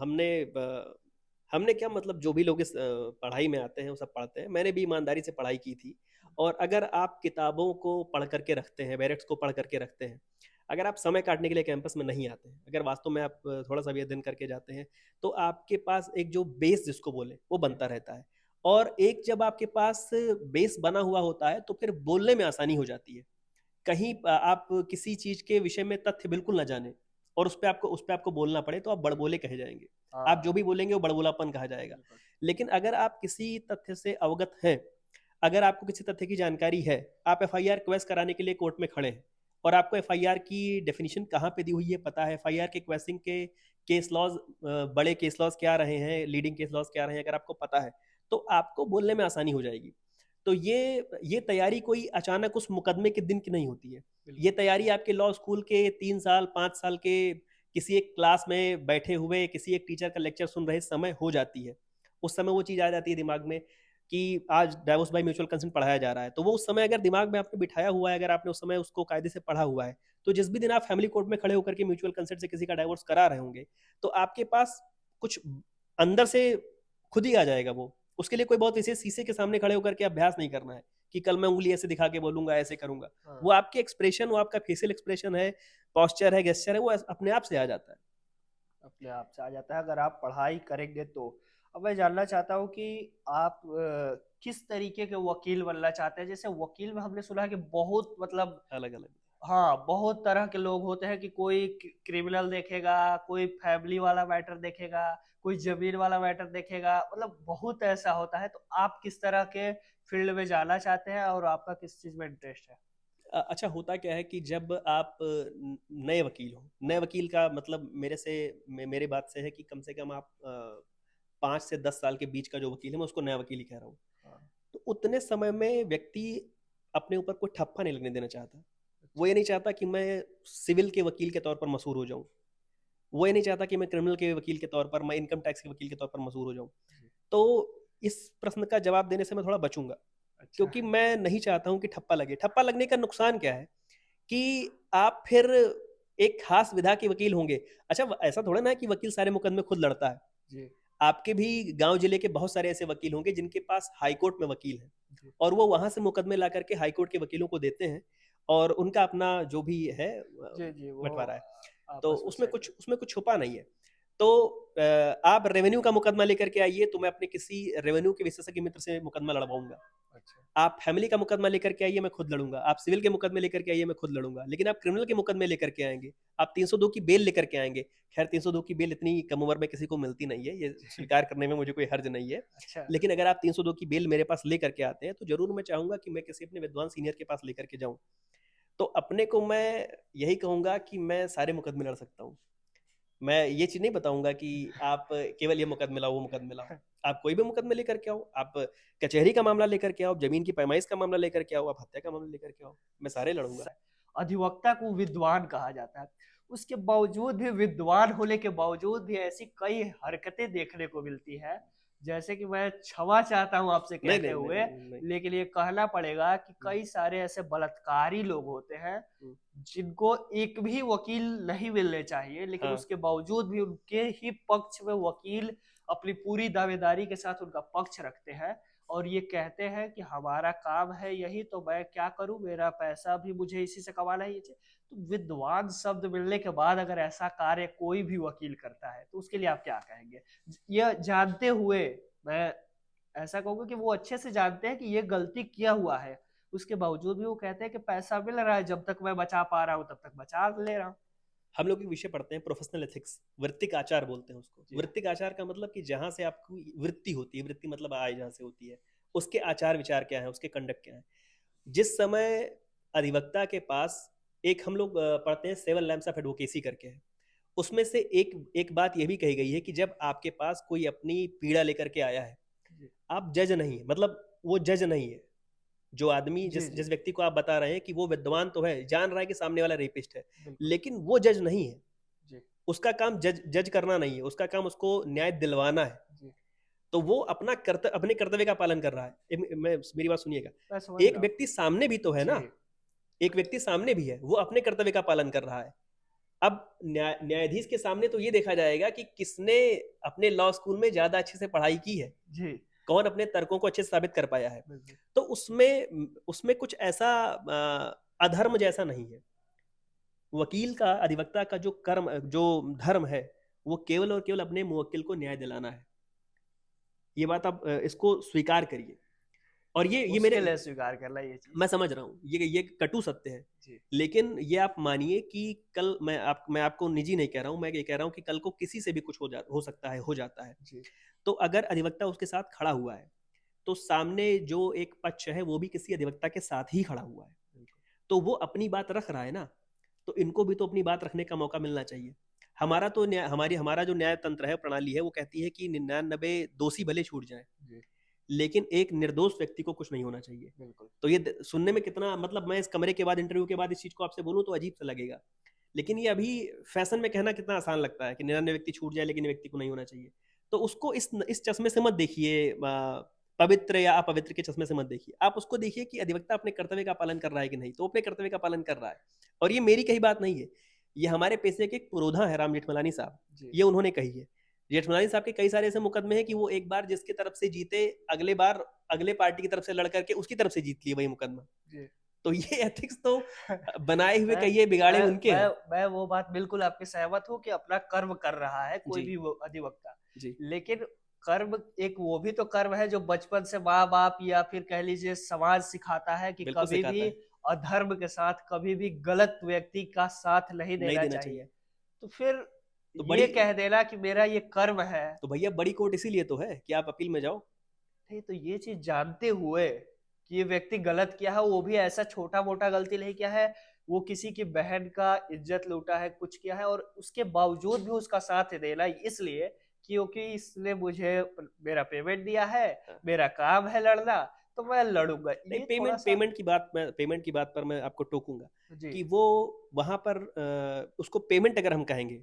हमने क्या मतलब जो भी लोग इस पढ़ाई में आते हैं वो सब पढ़ते हैं। मैंने भी ईमानदारी से पढ़ाई की थी। और अगर आप किताबों को पढ़ करके रखते हैं, बैरेक्स को पढ़ करके रखते हैं, अगर आप समय काटने के लिए कैंपस में नहीं आते हैं, अगर वास्तव में आप थोड़ा सा भी अध्ययन करके जाते हैं, तो आपके पास एक जो बेस जिसको बोले वो बनता रहता है। और एक जब आपके पास बेस बना हुआ होता है तो फिर बोलने में आसानी हो जाती है। कहीं आप किसी चीज के विषय में तथ्य बिल्कुल ना जाने और उस पे आपको बोलना पड़े तो आप बड़बोले कहे जाएंगे। आप जो हाँ। भी बोलेंगे वो बड़बोलापन कहा जाएगा। बिल्कुल। लेकिन अगर आप किसी तथ्य से अवगत हैं, अगर आपको किसी तथ्य की जानकारी है, आप एफआईआर क्वेश्चन कराने के लिए कोर्ट में खड़े हैं और आपको एफआईआर की डेफिनेशन कहाँ पे दी हुई है पता है, एफआईआर के क्वेश्चन के केस लॉज, बड़े केस लॉज क्या रहे हैं, लीडिंग केस लॉज क्या रहे हैं, अगर आपको पता है तो आपको बोलने में आसानी हो जाएगी। तो ये तैयारी कोई अचानक उस मुकदमे के दिन की नहीं होती है। बिल्कुल। ये तैयारी आपके लॉ स्कूल के 3 साल 5 साल के किसी एक क्लास में बैठे हुए किसी एक टीचर का लेक्चर सुन रहे समय हो जाती है। उस समय वो चीज़ आ जाती है दिमाग में कि आज डाइवोर्स बाय म्यूचुअल कंसेंट पढ़ाया जा रहा है, तो वो उस समय अगर दिमाग में आपने बिठाया हुआ है, अगर आपने उस समय उसको कायदे से पढ़ा हुआ है, तो जिस भी दिन आप फैमिली कोर्ट में खड़े होकर के म्यूचुअल कंसेंट से किसी का डाइवोर्स करा रहे होंगे, तो आपके पास कुछ अंदर से खुद ही आ जाएगा वो। उसके लिए कोई बहुत विशेष शीशे के सामने खड़े होकर के अभ्यास नहीं करना है कि कल मैं उंगली ऐसे दिखा के बोलूंगा, ऐसे करूंगा। हाँ। वो आपके एक्सप्रेशन, वो आपका फेशियल एक्सप्रेशन है, पॉस्चर है, गेस्चर है, वो अपने आप से आ जाता है। अपने आप से आ जाता है अगर आप पढ़ाई करेंगे तो। अब मैं जानना चाहता हूँ कि आप किस तरीके के वकील बनना चाहते हैं। जैसे वकील में हमने सुना है कि बहुत मतलब अलग अलग। हाँ, बहुत तरह के लोग होते हैं कि कोई क्रिमिनल देखेगा, कोई फैमिली वाला मैटर देखेगा, कोई जमीन वाला मैटर देखेगा, मतलब बहुत ऐसा होता है। तो आप किस तरह के फील्ड में जाना चाहते हैं और आपका किस चीज में इंटरेस्ट है? अच्छा, होता क्या है कि जब आप नए वकील हो, नए वकील का मतलब मेरे बात से है कि कम से कम आप 5 से 10 साल के बीच का जो वकील है, मैं उसको नया वकील ही कह रहा हूँ। हाँ। तो उतने समय में व्यक्ति अपने ऊपर कोई ठप्पा नहीं लगने देना चाहता। वो ये नहीं चाहता कि मैं सिविल के वकील के तौर पर मशहूर हो जाऊं। वो ये नहीं चाहता कि मैं क्रिमिनल के वकील के तौर पर, मैं इनकम टैक्स के वकील के तौर पर मशहूर हो जाऊं। तो इस प्रश्न का जवाब देने से मैं थोड़ा बचूंगा, अच्छा। क्योंकि मैं नहीं चाहता हूं कि ठप्पा लगे। ठप्पा लगने का नुकसान क्या है कि आप फिर एक खास विधा के वकील होंगे। अच्छा, ऐसा थोड़ा ना है कि वकील सारे मुकदमे खुद लड़ता है। जी। आपके भी गांव जिले के बहुत सारे ऐसे वकील होंगे जिनके पास हाई कोर्ट में वकील हैं, जी। और वो वहां से मुकदमे ला करके हाई कोर्ट के वकीलों को देते हैं, और उनका अपना जो भी है जी जी, वो बंटवारा है। तो आपस में उसमें सेट। कुछ छुपा नहीं है। तो आप रेवेन्यू का मुकदमा लेकर के आइए तो मैं अपने किसी रेवेन्यू के विशेषज्ञ मित्र से मुकदमा लड़वाऊंगा। अच्छा। आप फैमिली का मुकदमा लेकर के आइए, मैं खुद लड़ूंगा। आप सिविल के मुकदमे लेकर के आइए, मैं खुद लड़ूंगा। लेकिन आप क्रिमिनल के मुकदमे लेकर के आएंगे, आप 302 की बेल लेकर के आएंगे। खैर, 302 की बेल इतनी कम उम्र में किसी को मिलती नहीं है, ये स्वीकार करने में मुझे कोई हर्ज नहीं है। अच्छा। लेकिन अगर आप 302 की बेल मेरे पास लेकर के आते हैं, तो जरूर मैं चाहूंगा कि मैं किसी अपने विद्वान सीनियर के पास लेकर के जाऊं। तो अपने को मैं यही कहूंगा कि मैं सारे मुकदमे लड़ सकता हूँ। मैं ये चीज नहीं बताऊंगा कि आप केवल ये मुकदमे लाओ, वो मुकदमे लाओ। आप कोई भी मुकदमे लेकर के आओ, आप कचहरी का मामला लेकर के आओ, जमीन की पैमाइश का मामला लेकर के आओ, आप हत्या का मामला लेकर के आओ, मैं सारे लड़ूंगा। अधिवक्ता को विद्वान कहा जाता है, उसके बावजूद भी, विद्वान होने के बावजूद भी ऐसी कई हरकतें देखने को मिलती है। जैसे कि मैं क्षमा चाहता हूं आपसे नहीं कहते नहीं नहीं हुए, नहीं, नहीं। लेकिन ये कहना पड़ेगा कि कई सारे ऐसे बलात्कारी लोग होते हैं हम्म, जिनको एक भी वकील नहीं मिलने चाहिए, लेकिन हाँ। उसके बावजूद भी उनके ही पक्ष में वकील अपनी पूरी दावेदारी के साथ उनका पक्ष रखते हैं और ये कहते हैं कि हमारा काम है यही, तो मैं क्या करूं, मेरा पैसा भी मुझे इसी से कमाना है। ये तो विद्वान शब्द मिलने के बाद अगर ऐसा कार्य कोई भी वकील करता है तो उसके लिए आप क्या कहेंगे? यह जानते हुए, मैं ऐसा कहूंगा कि वो अच्छे से जानते हैं कि ये गलती किया हुआ है, उसके बावजूद भी वो कहते हैं कि पैसा मिल रहा है, जब तक मैं बचा पा रहा हूँ तब तक बचा ले रहा हूँ। हम लोग एक विषय पढ़ते हैं, प्रोफेशनल एथिक्स, वृत्तिक आचार बोलते हैं उसको। जी। वृत्तिक आचार का मतलब कि जहां से आपकी वृत्ति होती है, वृत्ति मतलब आय जहां से होती है, उसके आचार विचार क्या है, उसके कंडक्ट क्या है। जिस समय अधिवक्ता के पास एक, हम लोग पढ़ते हैं 7 लैम्प्स ऑफ एडवोकेसी करके है, उसमें से एक एक बात यह भी कही गई है कि जब आपके पास कोई अपनी पीड़ा लेकर के आया है, जी। आप जज नहीं है, मतलब वो जज नहीं है। जो आदमी, जी। जिस जी। जिस व्यक्ति को आप बता रहे हैं कि वो विद्वान तो है, जान रहा है कि सामने वाला रेपिस्ट है, बिल्कुल। लेकिन वो जज नहीं है। जी। उसका काम जज जज करना नहीं है, उसका काम उसको न्याय दिलवाना है। जी। तो वो अपने कर्तव्य का पालन कर रहा है। मेरी बात सुनिएगा। मैं समझ एक रहा हूँ। व्यक्ति सामने भी तो है जी। ना, एक व्यक्ति सामने भी है, वो अपने कर्तव्य का पालन कर रहा है। अब न्यायाधीश के सामने तो ये देखा जाएगा कि किसने अपने लॉ स्कूल में ज्यादा अच्छे से पढ़ाई की है, जी। कौन अपने तर्कों को अच्छे से साबित कर पाया है। बिल्कुल। तो उसमें उसमें कुछ ऐसा अधर्म जैसा नहीं है। वकील का, अधिवक्ता का जो कर्म, जो धर्म है, वो केवल और केवल अपने मुवक्किल को न्याय दिलाना है। ये बात आप इसको स्वीकार करिए। और ये उसके मेरे, लिए स्वीकार करना ये चीज। मैं समझ रहा हूँ ये कटु सत्य है, जी। लेकिन ये आप मानिए कि कल मैं आपको निजी नहीं कह रहा हूँ, मैं ये कह रहा हूँ कि कल को किसी से भी कुछ हो सकता है, हो जाता है। जी। तो अगर अधिवक्ता उसके साथ खड़ा हुआ है, तो सामने जो एक पक्ष है वो भी किसी अधिवक्ता के साथ ही खड़ा हुआ है, तो वो अपनी बात रख रहा है ना, तो इनको भी तो अपनी बात रखने का मौका मिलना चाहिए। हमारा तो हमारा जो न्याय तंत्र है, प्रणाली है, वो कहती है कि 99 दोषी भले छूट जाए, जी। लेकिन एक निर्दोष व्यक्ति को कुछ नहीं होना चाहिए। बिल्कुल। तो ये सुनने में कितना, मतलब मैं इस कमरे के बाद, इंटरव्यू के बाद इस चीज को आपसे बोलूं तो अजीब सा लगेगा, लेकिन ये अभी फैशन में कहना कितना आसान लगता है कि 99 व्यक्ति छूट जाए लेकिन व्यक्ति को नहीं होना चाहिए। तो उसको इस चश्मे से मत देखिए, पवित्र या अपवित्र के चश्मे से मत देखिए। आप उसको देखिए कि अधिवक्ता अपने कर्तव्य का पालन कर रहा है कि नहीं। तो अपने कर्तव्य का पालन कर रहा है, और ये मेरी कही बात नहीं है, ये हमारे पेशे के एक पुरोधा है राम जेठमलानी साहब, ये उन्होंने कही है। जेठमलानी साहब के कई सारे ऐसे मुकदमे हैं कि वो एक बार जिसकी तरफ से जीते, अगले बार अगले पार्टी की तरफ से लड़ करके उसकी तरफ से जीत लिए वही मुकदमा। तो ये एथिक्स तो बनाए हुए कहिए, बिगाड़े उनके हैं। मैं वो बात बिल्कुल आपके सहमत हूँ कि अपना कर्म कर रहा है कोई भी अधिवक्ता, लेकिन कर्म एक वो भी तो कर्म है जो बचपन से माँ बाप या फिर कह लीजिए समाज सिखाता है कि कभी भी अधर्म के साथ, कभी भी गलत व्यक्ति का साथ नहीं देना चाहिए। तो फिर तो ये कह देना कि मेरा ये कर्म है, तो भैया बड़ी कोर्ट इसीलिए तो है कि आप अपील में जाओ। नहीं तो ये चीज जानते हुए कि ये व्यक्ति गलत किया है, वो भी ऐसा छोटा मोटा गलती नहीं किया है, वो किसी की बहन का इज्जत लूटा है, कुछ किया है, और उसके बावजूद भी उसका साथ देना इसलिए क्योंकि इसने मुझे मेरा पेमेंट दिया है, मेरा काम है लड़ना, तो मैं लड़ूंगा। नहीं, पेमेंट की बात पर मैं आपको टोकूंगा कि वो वहां पर उसको पेमेंट अगर हम कहेंगे,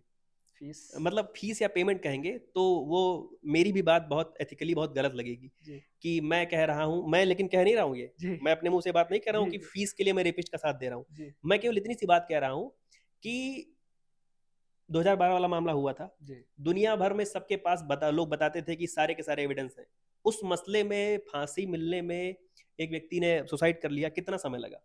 फीस, मतलब फीस या पेमेंट कहेंगे, तो वो मेरी भी बात बहुत एथिकली बहुत गलत लगेगी कि मैं कह रहा हूं, मैं लेकिन कह नहीं रहा हूं ये, मैं अपने मुंह से बात नहीं कह रहा हूं कि फीस के लिए मैं रेपिस्ट का साथ दे रहा हूं। मैं केवल इतनी सी बात कह रहा हूं कि 2012 वाला मामला हुआ था, दुनिया भर में सबके पास लोग बताते थे कि सारे के सारे एविडेंस हैं। उस मसले में फांसी मिलने में एक व्यक्ति ने सुसाइड कर लिया, कितना समय लगा,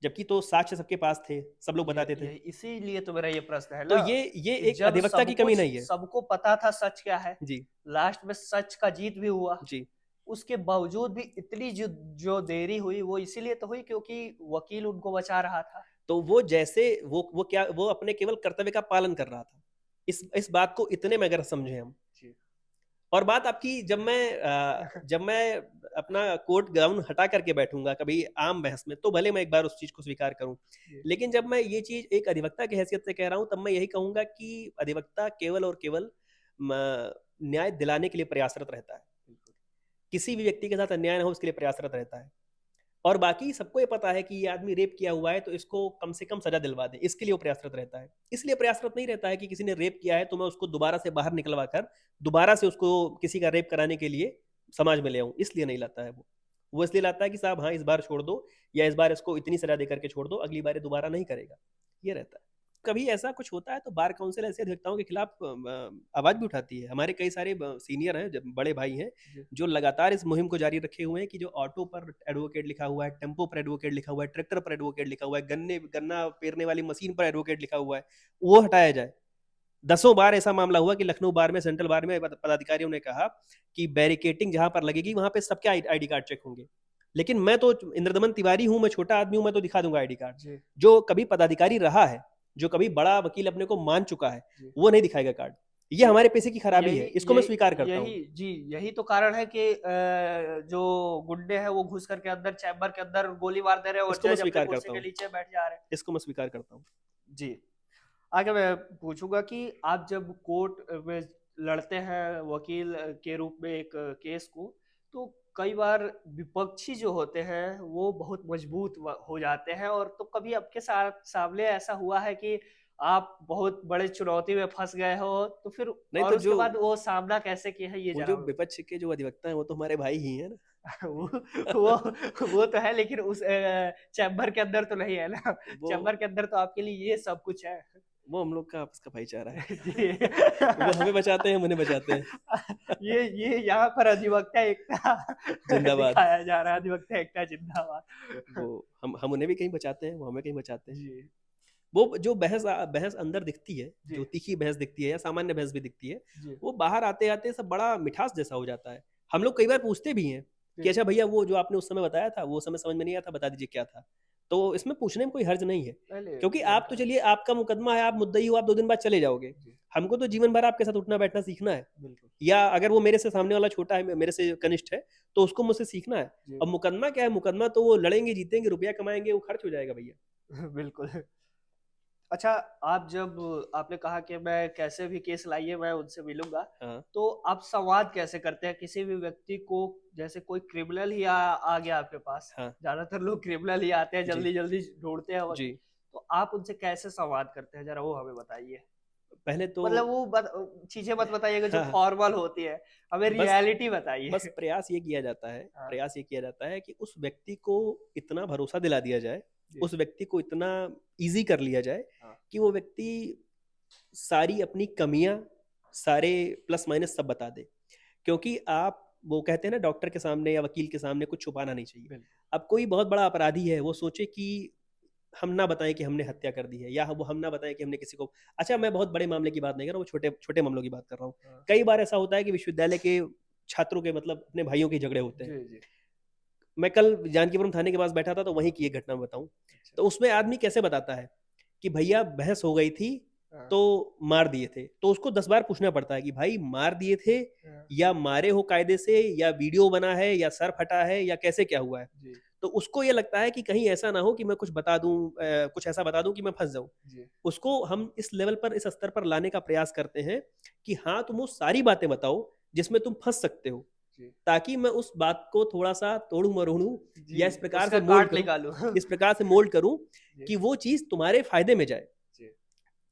जबकि तो साक्ष्य सबके पास थे, सब लोग बताते थे। इसीलिए तो मेरा ये प्रश्न है तो ये एक अधिवक्ता की कमी नहीं है। सबको पता था सच क्या है जी, लास्ट में सच का जीत भी हुआ जी, उसके बावजूद भी इतनी जो देरी हुई वो इसीलिए तो हुई क्योंकि वकील उनको बचा रहा था। तो वो जैसे वो अपने केवल कर्तव्य का पालन कर रहा था, इस बात को इतने में अगर समझे हम। और बात आपकी, जब मैं अपना कोट गाउन हटा करके बैठूंगा कभी आम बहस में, तो भले मैं एक बार उस चीज को स्वीकार करूं, लेकिन जब मैं ये चीज एक अधिवक्ता की हैसियत से कह रहा हूं, तब मैं यही कहूंगा कि अधिवक्ता केवल और केवल न्याय दिलाने के लिए प्रयासरत रहता है, किसी भी व्यक्ति के साथ अन्याय न हो उसके लिए प्रयासरत रहता है। और बाकी सबको ये पता है कि ये आदमी रेप किया हुआ है तो इसको कम से कम सजा दिलवा दे, इसके लिए वो प्रयासरत रहता है। इसलिए प्रयासरत नहीं रहता है कि किसी ने रेप किया है तो मैं उसको दोबारा से बाहर निकलवा कर दोबारा से उसको किसी का रेप कराने के लिए समाज में ले आऊं, इसलिए नहीं लाता है वो इसलिए लाता है कि साहब हाँ इस बार छोड़ दो, या इस बार इसको इतनी सजा दे करके छोड़ दो, अगली बार दोबारा नहीं करेगा, ये रहता है। कभी ऐसा कुछ होता है तो बार काउंसिल ऐसे अधिवक्ताओं के खिलाफ आवाज भी उठाती है। हमारे कई सारे सीनियर हैं, बड़े भाई हैं, जो लगातार इस मुहिम को जारी रखे हुए हैं कि जो ऑटो पर एडवोकेट लिखा हुआ है, टेम्पो पर एडवोकेट लिखा हुआ है, ट्रैक्टर पर एडवोकेट लिखा हुआ है, गन्ना पेरने वाली मशीन पर एडवोकेट लिखा हुआ है, वो हटाया जाए। 10 बार ऐसा मामला हुआ कि लखनऊ बार में, सेंट्रल बार में पदाधिकारियों ने कहा कि बैरिकेटिंग जहां पर लगेगी वहां पे सबके आईडी कार्ड चेक होंगे, लेकिन मैं तो इंद्रदमन तिवारी हूं, मैं छोटा आदमी हूं, मैं तो दिखा दूंगा आईडी कार्ड। जो कभी पदाधिकारी रहा है, जो कभी बड़ा वकील अपने को मान चुका है, वो नहीं दिखाएगा कार्ड। ये हमारे पेशे की खराबी है, इसको मैं स्वीकार करता हूँ। यही तो कारण है कि जो गुंडे हैं वो घुस करके अंदर चैम्बर के अंदर गोली मार दे रहे हैं और जज अपने कुर्सी के नीचे बैठ जा रहे हैं। इसको मैं स्वीकार करता हूँ। जी, आगे मैं पूछूंगा कि आप जब कोर्ट में लड़ते हैं वकील के रूप में एक केस को, तो कई बार विपक्षी जो होते हैं वो बहुत मजबूत हो जाते हैं, और तो कभी आपके सामने ऐसा हुआ है कि आप बहुत बड़े चुनौती में फंस गए हो, तो फिर नहीं, और तो उसके बाद वो सामना कैसे किया है, ये जो विपक्ष के जो अधिवक्ता हैं वो तो हमारे भाई ही हैं ना। वो तो है, लेकिन उस चैम्बर के अंदर तो नहीं है ना। चैम्बर के अंदर तो आपके लिए ये सब कुछ है। वो हम लोग का आपस का भाईचारा है। वो हमें बचाते हैं, हम उन्हें बचाते हैं। ये यहाँ पर अधिवक्ता एकता जिंदाबाद दिखाया जा रहा है, अधिवक्ता एकता जिंदाबाद। वो हम उन्हें भी कहीं बचाते हैं, वो हमें कहीं बचाते हैं। वो जो बहस अंदर दिखती है, जो तीखी बहस दिखती है या सामान्य बहस भी दिखती है, वो बाहर आते आते सब बड़ा मिठास जैसा हो जाता है। हम लोग कई बार पूछते भी हैं कि अच्छा भैया वो जो आपने उस समय बताया था वो समय समझ में नहीं आया था, बता दीजिए क्या था। तो इसमें पूछने में कोई हर्ज नहीं है, क्योंकि आप तो चलिए आपका मुकदमा है, आप मुद्दई हो, आप 2 दिन बाद चले जाओगे। हमको तो जीवन भर आपके साथ उठना बैठना सीखना है, या अगर वो मेरे से सामने वाला छोटा है, मेरे से कनिष्ठ है, तो उसको मुझसे सीखना है। अब मुकदमा क्या है, मुकदमा तो वो लड़ेंगे जीतेंगे रुपया कमाएंगे, वो खर्च हो जाएगा भैया। बिल्कुल। अच्छा, आप जब आपने कहा कि मैं कैसे भी केस लाइए मैं उनसे मिलूंगा, हाँ तो आप संवाद कैसे करते हैं किसी भी व्यक्ति को? जैसे कोई क्रिमिनल ही आ गया आपके पास, हाँ ज्यादातर लोग क्रिमिनल ही आते हैं, जी जल्दी जल्दी ढूंढते हैं जी। वकील। तो आप उनसे कैसे संवाद करते हैं, जरा वो हमें बताइए। पहले तो मतलब वो चीजें मत बताइएगा जो हाँ, फॉर्मल होती है, हमें बस रियलिटी बस बताइए। हाँ। प्रयास ये किया जाता है कि उस व्यक्ति को इतना भरोसा दिला दिया जाए, जी। उस व्यक्ति को इतना ईज़ी कर लिया जाए हाँ। कि वो व्यक्ति सारी अपनी कमियाँ, सारे प्लस माइनस सब बता दे। क्योंकि आप वो कहते हैं ना डॉक्टर के सामने या वकील के सामने कुछ छुपाना नहीं चाहिए। बिल्कुल। अब कोई बहुत बड़ा अपराधी है, वो सोचे कि हम ना बताएँ कि हमने हत्या कर दी है या वो हम ना बताएँ कि हमने किसी को अच्छा मैं बहुत बड़े मामले की बात नहीं कर रहा हूँ, छोटे छोटे मामलों की बात कर रहा हूँ। हाँ। कई बार ऐसा होता है कि विश्वविद्यालय के छात्रों के मतलब अपने भाइयों के झगड़े होते हैं। जी जी। मैं कल जानकीपुरम थाने के पास बैठा था तो वहीं की एक घटना मैं बताऊँ। अच्छा। तो उसमें आदमी कैसे बताता है कि भैया बहस हो गई थी हाँ। तो मार दिए थे। तो उसको 10 बार पूछना पड़ता है कि भाई मार दिए थे हाँ। या मारे हो कायदे से या वीडियो बना है या सर फटा है या कैसे क्या हुआ है? जी तो उसको ये लगता है कि कहीं ऐसा ना हो कि मैं कुछ बता दूँ कुछ ऐसा बता दूँ कि मैं फँस जाऊँ। जी। उसको हम इस लेवल पर, इस स्तर पर लाने का प्रयास करते हैं कि हाँ, तुम वो सारी बातें बताओ जिसमें तुम फँस सकते हो। जी। ताकि मैं उस बात को थोड़ा-सा तोड़ूँ-मरोड़ूँ जी, या उसका काट निकालूँ। इस प्रकार से मोल्ड करूँ जी। कि वो चीज़ तुम्हारे फ़ायदे में जाए। जी।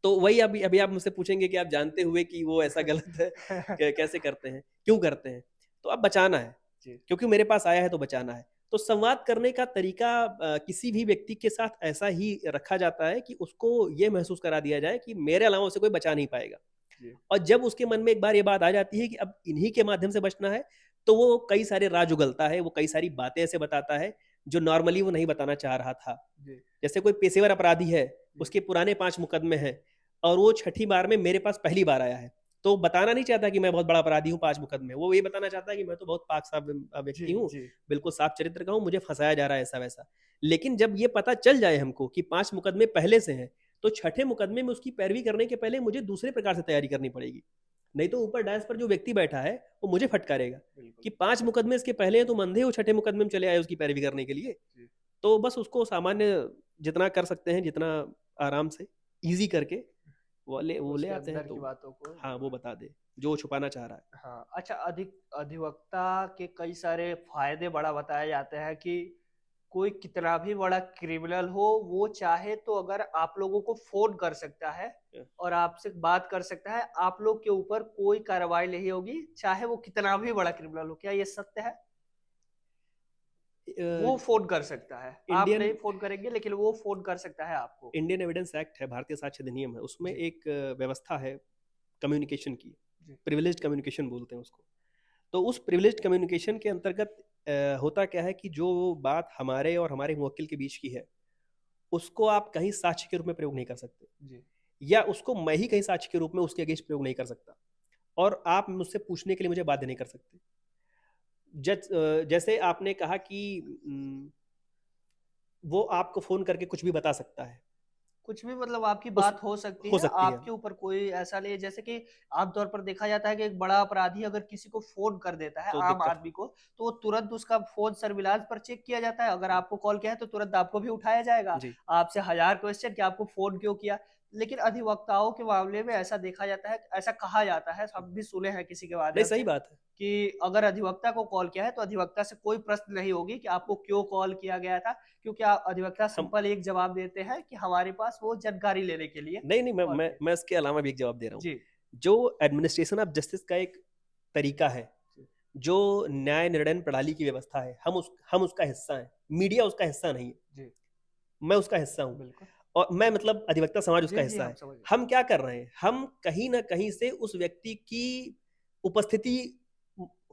तो वही अभी अभी आप मुझसे पूछेंगे कि आप जानते हुए कि वो ऐसा गलत है, कैसे करते हैं? क्यों करते हैं? तो अब बचाना है, जी। क्योंकि मेरे पास आया है तो बचाना है। तो संवाद करने का तरीका किसी भी व्यक्ति के साथ ऐसा ही रखा जाता है कि उसको ये महसूस करा दिया जाए कि मेरे अलावा उसे कोई बचा नहीं पाएगा। जी। और जब उसके मन में एक बार ये बात आ जाती है कि अब इन्हीं के माध्यम से बचना है, तो वो कई सारे राज उगलता है, वो कई सारी बातें ऐसे बताता है, जो नॉर्मली वो नहीं बताना चाह रहा था। जी। जैसे कोई पेशेवर अपराधी है, जी। उसके पुराने 5 मुकदमे हैं और वो छठी बार में मेरे पास पहली बार आया है। तो बताना नहीं चाहता कि मैं बहुत बड़ा अपराधी हूँ 5 मुकदमे, वो ये बताना चाहता है कि मैं तो बहुत पाक-साफ जी। व्यक्ति हूँ, जी। बिल्कुल साफ चरित्र का हूँ, मुझे फँसाया जा रहा है ऐसा-वैसा। लेकिन जब ये पता चल जाए हमको कि 5 मुकदमे पहले से हैं, तो छठे मुकदमे में उसकी पैरवी करने के पहले मुझे दूसरे प्रकार से तैयारी करनी पड़ेगी। नहीं तो ऊपर डायस पर जो व्यक्ति बैठा है, वो मुझे फटकारेगा बिल्कुल। कि 5 मुकदमे इसके पहले हैं, तुम अंधे हो छठे मुकदमे में चले आए उसकी पैरवी करने के लिए। जी। तो बस उसको सामान्य जितना कर सकते हैं, जितना आराम से ईज़ी करके वो ले उसके आते हैं अंदर की तो बातों को हाँ, वो बता दे, जो वो छुपाना चाह रहा है। हाँ, अच्छा, अधिवक्ता के कई सारे फायदे बड़ा बताए जाते हैं कि कोई कितना भी बड़ा क्रिमिनल हो, वो चाहे तो अगर आप लोगों को फ़ोन कर सकता है अ, और आपसे बात कर सकता है, आप लोग के ऊपर कोई कार्रवाई नहीं होगी, चाहे वो कितना भी बड़ा क्रिमिनल हो। क्या ये सत्य है? वो फ़ोन कर सकता है, आप इंडियन नहीं फ़ोन करेंगे लेकिन वो फ़ोन कर सकता है आपको। इंडियन एविडेंस एक्ट है, भारतीय साक्ष्य अधिनियम है, उसमें जी। एक व्यवस्था है कम्युनिकेशन की, जी। प्रिविलेज्ड कम्युनिकेशन बोलते हैं उसको। तो उस प्रिविलेज्ड कम्युनिकेशन के अंतर्गत होता क्या है कि जो बात हमारे और हमारे मुवक्किल के बीच की है, उसको आप कहीं साक्ष्य के रूप में प्रयोग नहीं कर सकते जी। या उसको मैं ही कहीं साक्ष्य के रूप में उसके अगेंस्ट प्रयोग नहीं कर सकता और आप मुझसे पूछने के लिए मुझे बाध्य नहीं कर सकते। जैसे आपने कहा कि वो आपको फ़ोन करके कुछ भी बता सकता है। कुछ भी मतलब आपकी उस बात हो सकती हो है, सकती है। आपके ऊपर कोई ऐसा नहीं है, जैसे कि आम तौर पर देखा जाता है कि एक बड़ा अपराधी अगर किसी को फ़ोन कर देता है, तो आम दिक्कत आदमी को, तो वो तुरंत उसका फ़ोन सर्विलांस पर चेक किया जाता है, अगर हुँ, आपको कॉल किया है तो तुरंत आपको भी उठाया जाएगा, जी। आपसे हज़ार क्वेश्चन कि आपको फ़ोन क्यों किया? लेकिन अधिवक्ताओं के मामले में ऐसा देखा जाता है, ऐसा कहा जाता है, हम भी सुने हैं किसी के नहीं माध्यम सही से बात है। कि अगर अधिवक्ता को कॉल किया है, तो अधिवक्ता से कोई प्रश्न नहीं होगी कि आपको क्यों कॉल किया गया था, क्योंकि अधिवक्ता हम सिंपल एक जवाब देते हैं कि हमारे पास वो जानकारी लेने के लिए नहीं, नहीं कॉल किया। मैं इसके अलावा भी एक जवाब दे रहा हूँ। जी। जो एडमिनिस्ट्रेशन ऑफ जस्टिस का एक तरीका है, जी। जो न्याय निर्णय प्रणाली की व्यवस्था है, हम उसका हिस्सा हैं। मीडिया उसका हिस्सा नहीं है, जी। मैं उसका हिस्सा हूँ बिल्कुल। और मैं मतलब अधिवक्ता समाज उसका जी, जी, हिस्सा हम है। समझ गए। हम क्या कर रहे हैं? हम कहीं न कहीं से उस व्यक्ति की उपस्थिति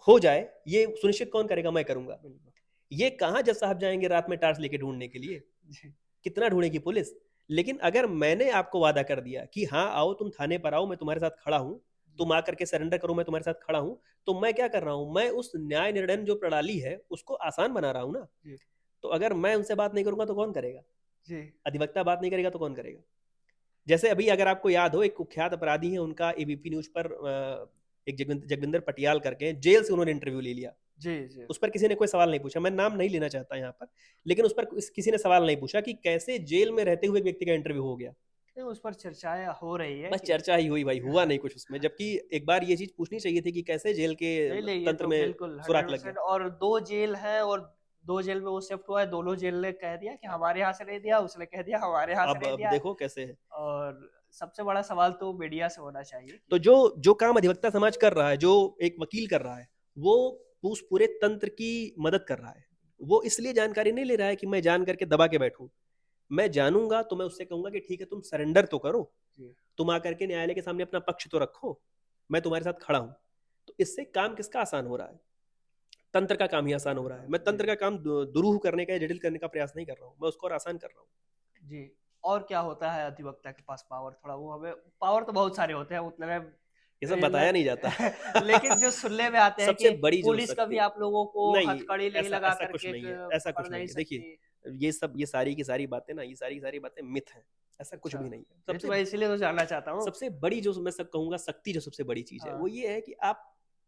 हो जाए, ये सुनिश्चित कौन करेगा? मैं करूँगा। बिल्कुल। ये कहाँ जज साहब जाएँगे रात में टॉर्च लेके ढूँढने के लिए? जी। कितना ढूँढेगी पुलिस? लेकिन अगर मैंने आपको वादा कर दिया कि हाँ, आओ तुम थाने पर आओ, मैं तुम्हारे साथ खड़ा हूँ, जी। तुम आकर के सरेंडर करो, मैं तुम्हारे साथ खड़ा हूँ, तो मैं क्या कर रहा हूँ? मैं उस न्याय निर्णय जो प्रणाली है, उसको आसान बना रहा हूँ ना। जी। तो अगर मैं उनसे बात नहीं करूँगा तो कौन करेगा? जी। अधिवक्ता बात नहीं करेगा तो कौन करेगा? जैसे अभी अगर आपको याद हो एक कुख्यात अपराधी हैं, उनका एबीपी न्यूज़ पर एक जगविंदर पटियाल करके हैं, जेल से उन्होंने इंटरव्यू ले लिया। जी, जी। उस पर किसी ने कोई सवाल नहीं पूछा, मैं नाम नहीं लेना चाहता यहाँ पर, लेकिन उस पर किसी ने सवाल नहीं पूछा कि कैसे जेल में रहते हुए एक व्यक्ति का इंटरव्यू हो गया। नहीं, उस पर चर्चाएं हो रही है बस कि चर्चा ही हुई भाई, हुआ नहीं कुछ उसमें। जबकि एक बार ये चीज पूछनी चाहिए थी कि कैसे जेल के नहीं नहीं, ये तंत्र तो में बिल्कुल सुराख लग गया। 100%। और 2 जेल है, और 2 जेल में वो शिफ्ट हुआ है, दोनों जेल ने कह दिया कि हमारे यहाँ से नहीं दिया, उसने कह दिया हमारे यहाँ से नहीं अब दिया। देखो कैसे है। और सबसे बड़ा सवाल तो मीडिया से होना चाहिए तो कि जो जो काम अधिवक्ता समाज कर रहा है, जो एक वकील कर रहा है, वो उस पूरे तंत्र की मदद कर रहा है। वो इसलिए जानकारी नहीं ले रहा है कि मैं जान करके दबा के बैठूं। मैं जानूंगा तो मैं उससे कहूंगा कि ठीक है, तुम सरेंडर तो करो, जी, तुम आकर के न्यायालय के सामने अपना पक्ष तो रखो, मैं तुम्हारे साथ खड़ा हूं। तो इससे काम किसका आसान हो रहा है? तंत्र का काम ही आसान हो रहा है। मैं जी, तंत्र का काम दुरूह करने का या जटिल करने का प्रयास नहीं कर रहा हूँ, मैं उसको और आसान कर रहा हूँ। जी। और क्या होता है अधिवक्ता के पास पावर? थोड़ा वो हमें, पावर तो बहुत सारे होते हैं उतने में ये सब बताया नहीं जाता। लेकिन जो सुनने में आते हैं सबसे कि बड़ी जो पुलिस शक्ति, कभी आप लोगों को नहीं, हथकड़ी नहीं ऐसा लगा ऐसा कुछ करके नहीं है, ऐसा पकड़ कुछ नहीं नहीं है। देखिए, सकती। ये सारी की सारी बातें ना, ये सारी की सारी बातें मिथ हैं। ऐसा कुछ अच्छा, भी नहीं है। नहीं तो सबसे मैं इसीलिए तो जानना चाहता हूँ। सबसे बड़ी जो मैं सब कहूंगा शक्ति, जो सबसे बड़ी चीज है हाँ, वो ये है कि आप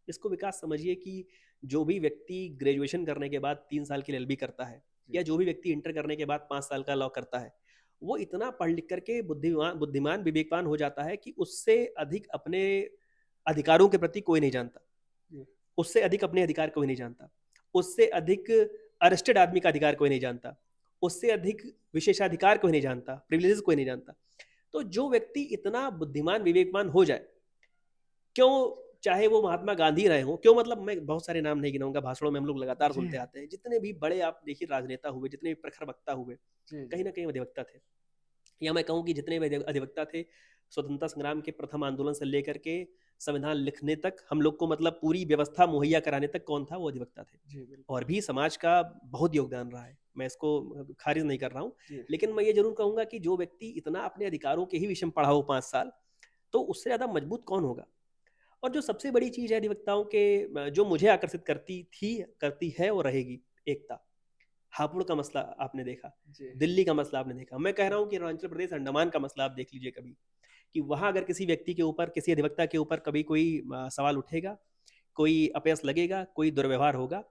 इसको विकास समझिए कि जो भी व्यक्ति ग्रेजुएशन करने के बाद 3 साल की एलएलबी करता है, जी, या जो भी व्यक्ति इंटर करने के बाद 5 साल का लॉ करता है, वो इतना पढ़ लिख करके बुद्धिमान बुद्धिमान विवेकवान हो जाता है कि उससे अधिक अपने अधिकारों के प्रति कोई नहीं जानता। जी, उससे अधिक अपने अधिकार कोई नहीं जानता। उससे अधिक अरेस्टेड आदमी का अधिकार कोई नहीं जानता। उससे अधिक विशेषाधिकार कोई नहीं जानता, प्रिविलेजेस कोई नहीं जानता। तो जो व्यक्ति इतना बुद्धिमान विवेकवान हो जाए, क्यों, चाहे वो महात्मा गांधी रहे हों, क्यों, मतलब मैं बहुत सारे नाम नहीं गिनाऊंगा, भाषणों में हम लोग लगातार जी, सुनते आते हैं, जितने भी बड़े आप देखिए राजनेता हुए, जितने भी प्रखर वक्ता हुए, जी, कहीं जी, ना कहीं अधिवक्ता थे। या मैं कहूँ कि जितने भी अधिवक्ता थे, स्वतंत्रता संग्राम के प्रथम आंदोलन से लेकर के संविधान लिखने तक, हम लोग को मतलब पूरी व्यवस्था मुहैया कराने तक कौन था? वो अधिवक्ता थे। जी, बिल्कुल, और भी समाज का बहुत योगदान रहा है, मैं इसको खारिज नहीं कर रहा हूँ। जी, लेकिन मैं ये जरूर कहूंगा कि जो व्यक्ति इतना अपने अधिकारों के ही विषय में पढ़ा हो 5 साल, तो उससे ज्यादा मजबूत कौन होगा? और जो सबसे बड़ी चीज है अधिवक्ताओं के, जो मुझे आकर्षित करती थी, करती है और रहेगी, एकता। हापुड़ का मसला आपने देखा, जी, दिल्ली का मसला आपने देखा, मैं कह रहा हूँ कि अरुणाचल प्रदेश, अंडमान का मसला आप देख लीजिए कभी, कि वहां अगर किसी व्यक्ति के ऊपर, किसी अधिवक्ता के ऊपर कभी कोई सवाल उठेगा, कोई अपयस लगेगा, कोई दुर्व्यवहार होगा,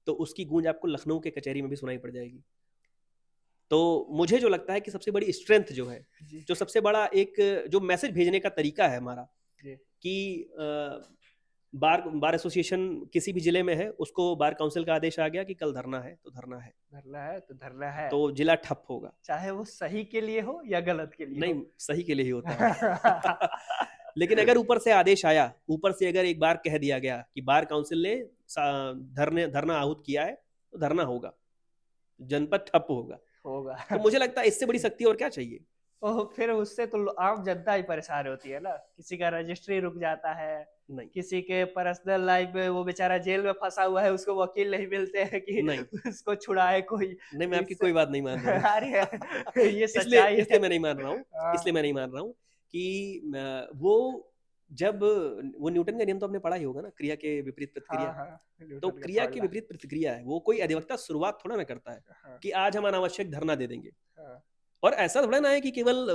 तो उसकी गूंज आपको लखनऊ के कचहरी में भी सुनाई पड़ जाएगी। तो मुझे जो लगता है कि सबसे बड़ी स्ट्रेंथ जो है, जी, जो सबसे बड़ा एक जो मैसेज भेजने का तरीका है हमारा, जी, कि बार बार एसोसिएशन किसी भी जिले में है, उसको बार काउंसिल का आदेश आ गया कि कल धरना है, तो धरना है, धरना है तो धरना है, तो जिला ठप होगा। चाहे वो सही के लिए हो या गलत के लिए हो। नहीं, सही के लिए ही होता है। लेकिन अगर ऊपर से आदेश आया, ऊपर से अगर एक बार कह दिया गया कि बार काउंसिल ने धरना आहूत किया है, तो धरना होगा, जनपद ठप होगा। होगा। तो मुझे लगता है इससे बड़ी शक्ति और क्या चाहिए? ओह, फिर उससे तो आम जनता ही परेशान होती है ना। किसी का रजिस्ट्री रुक जाता है, नहीं, किसी के पर्सनल लाइफ में वो बेचारा जेल में फंसा हुआ है, उसको वकील नहीं मिलते हैं कि नहीं, उसको छुड़ाए कोई। नहीं, मैं आपकी इससे कोई बात नहीं मान रहा हूँ। अरे ये इसलिए सच्चाई इसलिए है। मैं नहीं मान रहा हूँ, हाँ, इसलिए मैं नहीं मान रहा हूँ कि वो, जब वो न्यूटन का नियम तो आपने पढ़ा ही होगा ना, क्रिया के विपरीत हाँ, प्रतिक्रिया। हाँ, तो न्यूटन का क्रिया की थर्ड लॉ। विपरीत प्रतिक्रिया है, वो कोई अधिवक्ता शुरुआत थोड़ा ना करता है हाँ, कि आज हम अनावश्यक धरना दे देंगे। हाँ, और ऐसा थोड़ा ना है कि केवल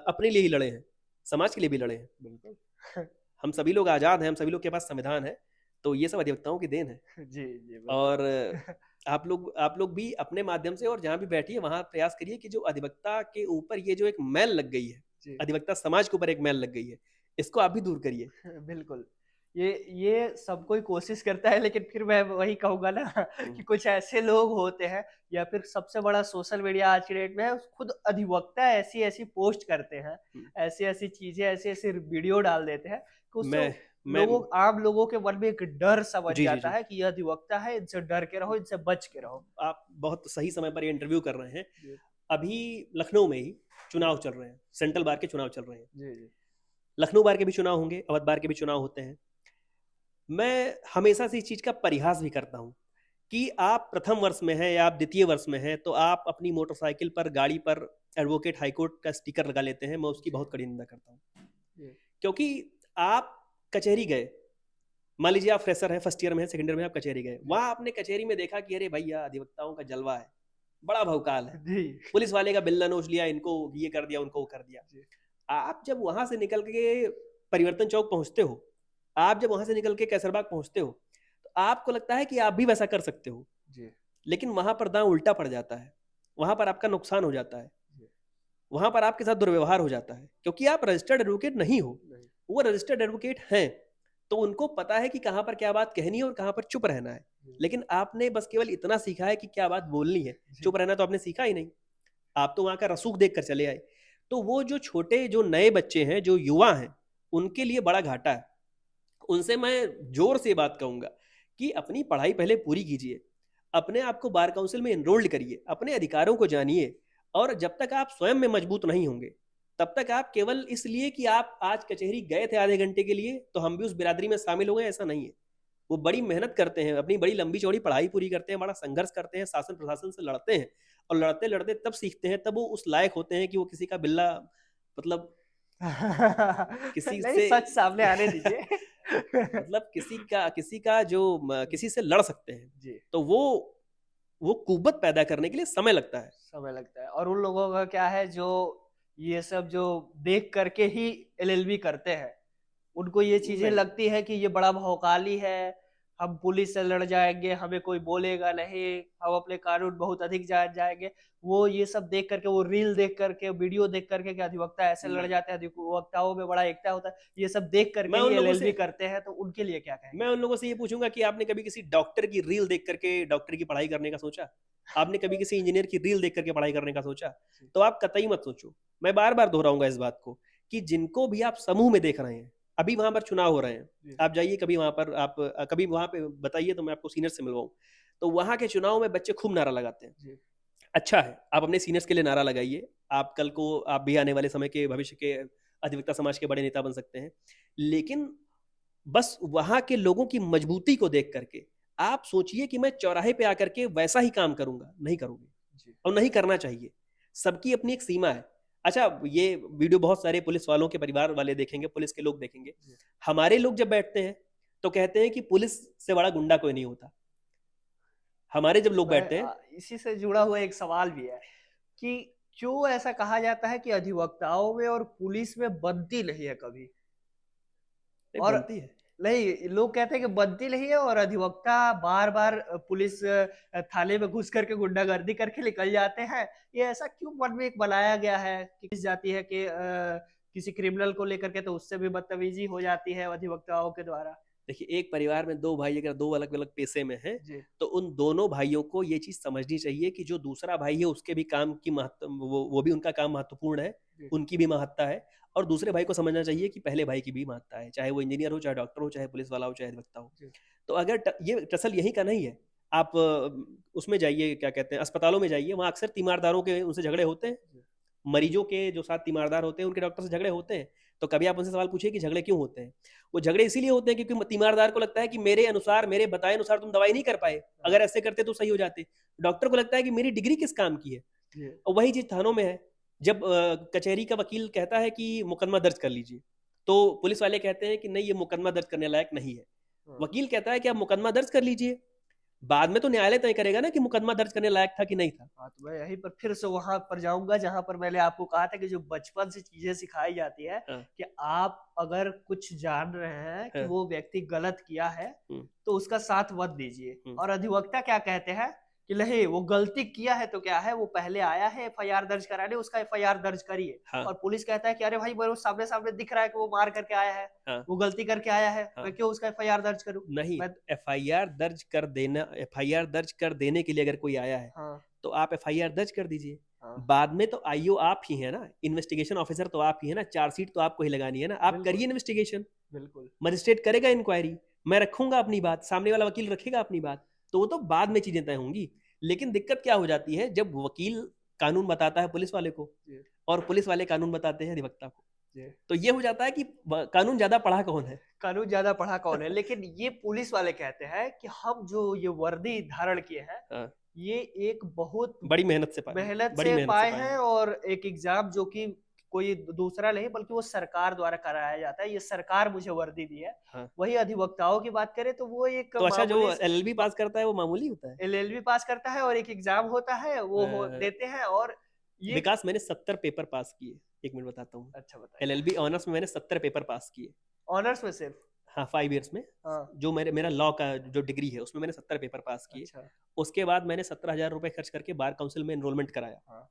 अपने लिए ही लड़े हैं, समाज के लिए भी लड़े हैं। बिल्कुल। हम सभी लोग आजाद हैं, हम सभी लोग के पास संविधान है, तो ये सब अधिवक्ताओं की देन है। जी, जी, और बिल्कुल। आप लोग भी अपने माध्यम से और जहां भी बैठिए वहां प्रयास करिए कि जो अधिवक्ता के ऊपर ये जो एक मैल लग गई है, जी, अधिवक्ता समाज के ऊपर एक मैल लग गई है, इसको आप भी दूर करिए। बिल्कुल। ये सब कोई कोशिश करता है, लेकिन फिर मैं वही कहूँगा ना कि कुछ ऐसे लोग होते हैं, या फिर सबसे बड़ा सोशल मीडिया आज की डेट में है, खुद अधिवक्ता ऐसी-ऐसी पोस्ट करते हैं, ऐसी-ऐसी चीज़ें, ऐसी-ऐसी वीडियो डाल देते हैं कि उससे मैं मैं आम लोगों के मन में एक डर सा बन जी, जी, जाता जी। है कि ये अधिवक्ता है, इनसे डर के रहो, इनसे बच के रहो। आप बहुत सही समय पर ये इंटरव्यू कर रहे हैं। जी, अभी लखनऊ में ही चुनाव चल रहे हैं, सेंट्रल बार के चुनाव चल रहे हैं। जी, जी, लखनऊ बार के भी चुनाव होंगे, अवध बार के भी चुनाव होते हैं। मैं हमेशा से इस चीज का परिहास भी करता हूँ कि आप प्रथम वर्ष में हैं या आप द्वितीय वर्ष में हैं, तो आप अपनी मोटरसाइकिल पर, गाड़ी पर एडवोकेट हाईकोर्ट का स्टिकर लगा लेते हैं। मैं उसकी बहुत कड़ी निंदा करता हूँ, जी, क्योंकि आप कचहरी गए, मान लीजिए आप फ्रेशर हैं, फर्स्ट ईयर में है, सेकंड ईयर में आप कचहरी गए, वहां आपने कचहरी में देखा कि अरे भैया अधिवक्ताओं का जलवा है, बड़ा भौकाल है, जी, पुलिस वाले का बिल्ला नोच लिया, इनको ये कर दिया, उनको वो कर दिया। जी, आप जब वहां से निकल के परिवर्तन चौक पहुंचते हो, आप जब वहां से निकल के कैसरबाग पहुंचते हो, तो आपको लगता है कि आप भी वैसा कर सकते हो, जी, लेकिन वहां पर दांव उल्टा पड़ जाता है, वहां पर आपका नुकसान हो जाता है। जी, वहां पर आपके साथ दुर्व्यवहार हो जाता है, क्योंकि आप रजिस्टर्ड एडवोकेट नहीं हो। वो रजिस्टर्ड एडवोकेट हैं, तो उनको पता है कि कहाँ पर क्या बात कहनी है और कहाँ पर चुप रहना है। लेकिन आपने बस केवल इतना सीखा है कि क्या बात बोलनी है, चुप रहना तो आपने सीखा ही नहीं। आप तो वहां का रसूख देख कर चले आए। तो वो जो छोटे जो नए बच्चे हैं, जो युवा हैं, उनके लिए बड़ा घाटा है। उनसे मैं जोर से बात कहूंगा कि अपनी पढ़ाई पहले पूरी कीजिए, अपने आप को बार काउंसिल में एनरोल्ड करिए, अपने अधिकारों को जानिए। और जब तक आप स्वयं में मजबूत नहीं होंगे, तब तक आप केवल इसलिए कि आप आज कचहरी गए थे आधे घंटे के लिए तो हम भी उस बिरादरी में शामिल हो गए, ऐसा नहीं है। वो बड़ी मेहनत करते हैं, अपनी बड़ी लंबी चौड़ी पढ़ाई पूरी करते हैं, बड़ा संघर्ष करते हैं, शासन प्रशासन से लड़ते हैं, और लड़ते लड़ते तब सीखते हैं, तब वो उस लायक होते हैं कि वो किसी का बिल्ला, मतलब किसी नहीं, से सच सामने आने दीजिए। मतलब किसी का जो किसी से लड़ सकते हैं। जी, तो वो कुव्वत पैदा करने के लिए समय लगता है। समय लगता है। और उन लोगों का क्या है जो ये सब जो देख करके ही एलएलबी करते हैं, उनको ये चीजें नहीं, लगती है कि ये बड़ा भौकाली है, हम पुलिस से लड़ जाएंगे, हमें कोई बोलेगा नहीं, हम अपने कानून बहुत अधिक जान जाएंगे। वो ये सब देख करके, वो रील देख करके, वीडियो देख करके कि अधिवक्ता ऐसे लड़ नहीं। जाते हैं, अधिवक्ताओं में बड़ा एकता होता है, ये सब देख करके मैं ही उन लोगों एलएलबी से करते हैं। तो उनके लिए क्या कहेंगे? मैं उन लोगों से ये पूछूंगा कि आपने कभी किसी डॉक्टर की रील देख करके डॉक्टर की पढ़ाई करने का सोचा? आपने कभी किसी इंजीनियर की रील देख करके पढ़ाई करने का सोचा? तो आप कतई मत सोचो। मैं बार बार दोहराऊंगा इस बात को कि जिनको भी आप समूह में देख रहे हैं, अभी वहां पर चुनाव हो रहे हैं, आप जाइए कभी वहां पर, आप कभी वहां पे बताइए तो मैं आपको सीनियर से मिलवाऊं। तो वहां के चुनाव में बच्चे खूब नारा लगाते हैं। अच्छा है, आप अपने सीनियर्स के लिए नारा लगाइए। आप कल को आप भी आने वाले समय के भविष्य के अधिवक्ता समाज के बड़े नेता बन सकते हैं। लेकिन बस वहां के लोगों की मजबूती को देख करके आप सोचिए कि मैं चौराहे पे आकर के वैसा ही काम करूंगा, नहीं करूंगी, और नहीं करना चाहिए। सबकी अपनी एक सीमा है। अच्छा, ये वीडियो बहुत सारे पुलिस वालों के परिवार वाले देखेंगे, पुलिस के लोग देखेंगे। हमारे लोग जब बैठते हैं तो कहते हैं कि पुलिस से बड़ा गुंडा कोई नहीं होता। हमारे जब लोग बैठते हैं, इसी से जुड़ा हुआ एक सवाल भी है कि क्यों ऐसा कहा जाता है कि अधिवक्ताओं में और पुलिस में बनती नहीं है कभी? और बनती है। नहीं, लोग कहते हैं कि बनती नहीं है, और अधिवक्ता बार बार पुलिस थाने में घुस करके गुंडागर्दी करके निकल जाते हैं। ये ऐसा क्यों मन में एक बनाया गया है कि किस जाती है कि किसी क्रिमिनल को लेकर के तो उससे भी बदतमीजी हो जाती है अधिवक्ताओं के द्वारा? देखिए, एक परिवार में दो भाई अगर दो अलग अलग पेशे में हैं, जी, तो उन दोनों भाइयों को ये चीज समझनी चाहिए कि जो दूसरा भाई है उसके भी काम की महत्व, वो भी उनका काम महत्वपूर्ण है, जी, उनकी भी महत्ता है। और दूसरे भाई को समझना चाहिए कि पहले भाई की भी महत्ता है, चाहे वो इंजीनियर हो, चाहे डॉक्टर हो, चाहे पुलिस वाला हो, चाहे अधिवक्ता हो। जी, तो अगर ये टसल यही का नहीं है, आप उसमें जाइए, क्या कहते हैं, अस्पतालों में जाइए, वहाँ अक्सर तीमारदारों के उनसे झगड़े होते हैं। जी, मरीजों के जो साथ तीमारदार होते हैं उनके डॉक्टर से झगड़े होते हैं। तो कभी आप उनसे सवाल पूछिए कि झगड़े क्यों होते हैं? वो झगड़े इसीलिए होते हैं क्योंकि तीमारदार को लगता है कि मेरे अनुसार, मेरे बताए अनुसार तुम दवाई नहीं कर पाए, अगर ऐसे करते तो सही हो जाते। डॉक्टर को लगता है कि मेरी डिग्री किस काम की है। जी, और वही चीज थानों में है। जब कचहरी का वकील कहता है कि मुकदमा दर्ज कर लीजिए, तो पुलिस वाले कहते हैं कि नहीं, ये मुकदमा दर्ज करने लायक नहीं है। हाँ। वकील कहता है कि आप मुकदमा दर्ज कर लीजिए, बाद में तो न्यायालय तय करेगा ना कि मुकदमा दर्ज करने लायक था कि नहीं था। हाँ, तो मैं यहीं पर फिर से वहां पर जाऊंगा जहां पर मैंने आपको कहा था कि जो बचपन से चीजें सिखाई जाती है हाँ, कि आप अगर कुछ जान रहे हैं कि हाँ, वो व्यक्ति गलत किया है हम्म, तो उसका साथ मत दीजिए। हम्म, और अधिवक्ता क्या कहते हैं कि नहीं, वो गलती किया है तो क्या है, वो पहले आया है एफआईआर दर्ज कराने, उसका एफआईआर दर्ज करिए। हाँ, और पुलिस कहता है कि अरे भाई, मेरे सामने सामने दिख रहा है कि वो मार करके आया है, हाँ, वो गलती करके आया है, हाँ। मैं क्यों उसका एफआईआर दर्ज करूं? नहीं, मैं एफआईआर दर्ज कर देने के लिए अगर कोई आया है, हाँ, तो आप एफआईआर दर्ज कर दीजिए। हाँ, बाद में तो आईओ आप ही है ना, इन्वेस्टिगेशन ऑफिसर तो आप ही है ना, चार्जशीट तो आपको ही लगानी है ना, आप बिल्कुल, करिए इन्वेस्टिगेशन। बिल्कुल, मजिस्ट्रेट करेगा इंक्वायरी, मैं रखूंगा अपनी बात, सामने वाला वकील रखेगा अपनी बात, तो वो तो बाद में चीजें तय होंगी। लेकिन दिक्कत क्या हो जाती है, जब वकील कानून बताता है पुलिस वाले को, जी, और पुलिस वाले कानून बताते हैं अधिवक्ता को, जी। तो ये हो जाता है कि कानून ज्यादा पढ़ा कौन है। कानून ज्यादा पढ़ा कौन है? लेकिन ये पुलिस वाले कहते हैं कि हम जो ये वर्दी धारण किए हैं, हाँ, ये एक बहुत बड़ी मेहनत से पाए, मेहनत बड़ी से मेहनत से पाए पाए हैं, हैं। और एक एग्जाम जो कि कोई दूसरा नहीं बल्कि वो सरकार द्वारा कराया जाता है, ये सरकार मुझे वर्दी दी है। हाँ, वही अधिवक्ताओं की बात करें तो वो एक तो अच्छा, जो मामूली एलएलबी पास करता है वो मामूली होता है। एलएलबी पास करता है, और एक एग्जाम होता है वो अ, देते हैं। और ये विकास, मैंने 70 पेपर पास किए, एक मिनट बताता हूँ। अच्छा, बताइए। एलएलबी ऑनर्स में मैंने 70 पेपर पास किए। ऑनर्स में सिर्फ? हाँ, 5 ईयर्स में। हाँ, जो मेरा लॉ का जो डिग्री है उसमें मैंने 70 पेपर पास किए। अच्छा, उसके बाद मैंने 17,000 रुपये खर्च करके बार काउंसिल में एनरोलमेंट कराया। हाँ,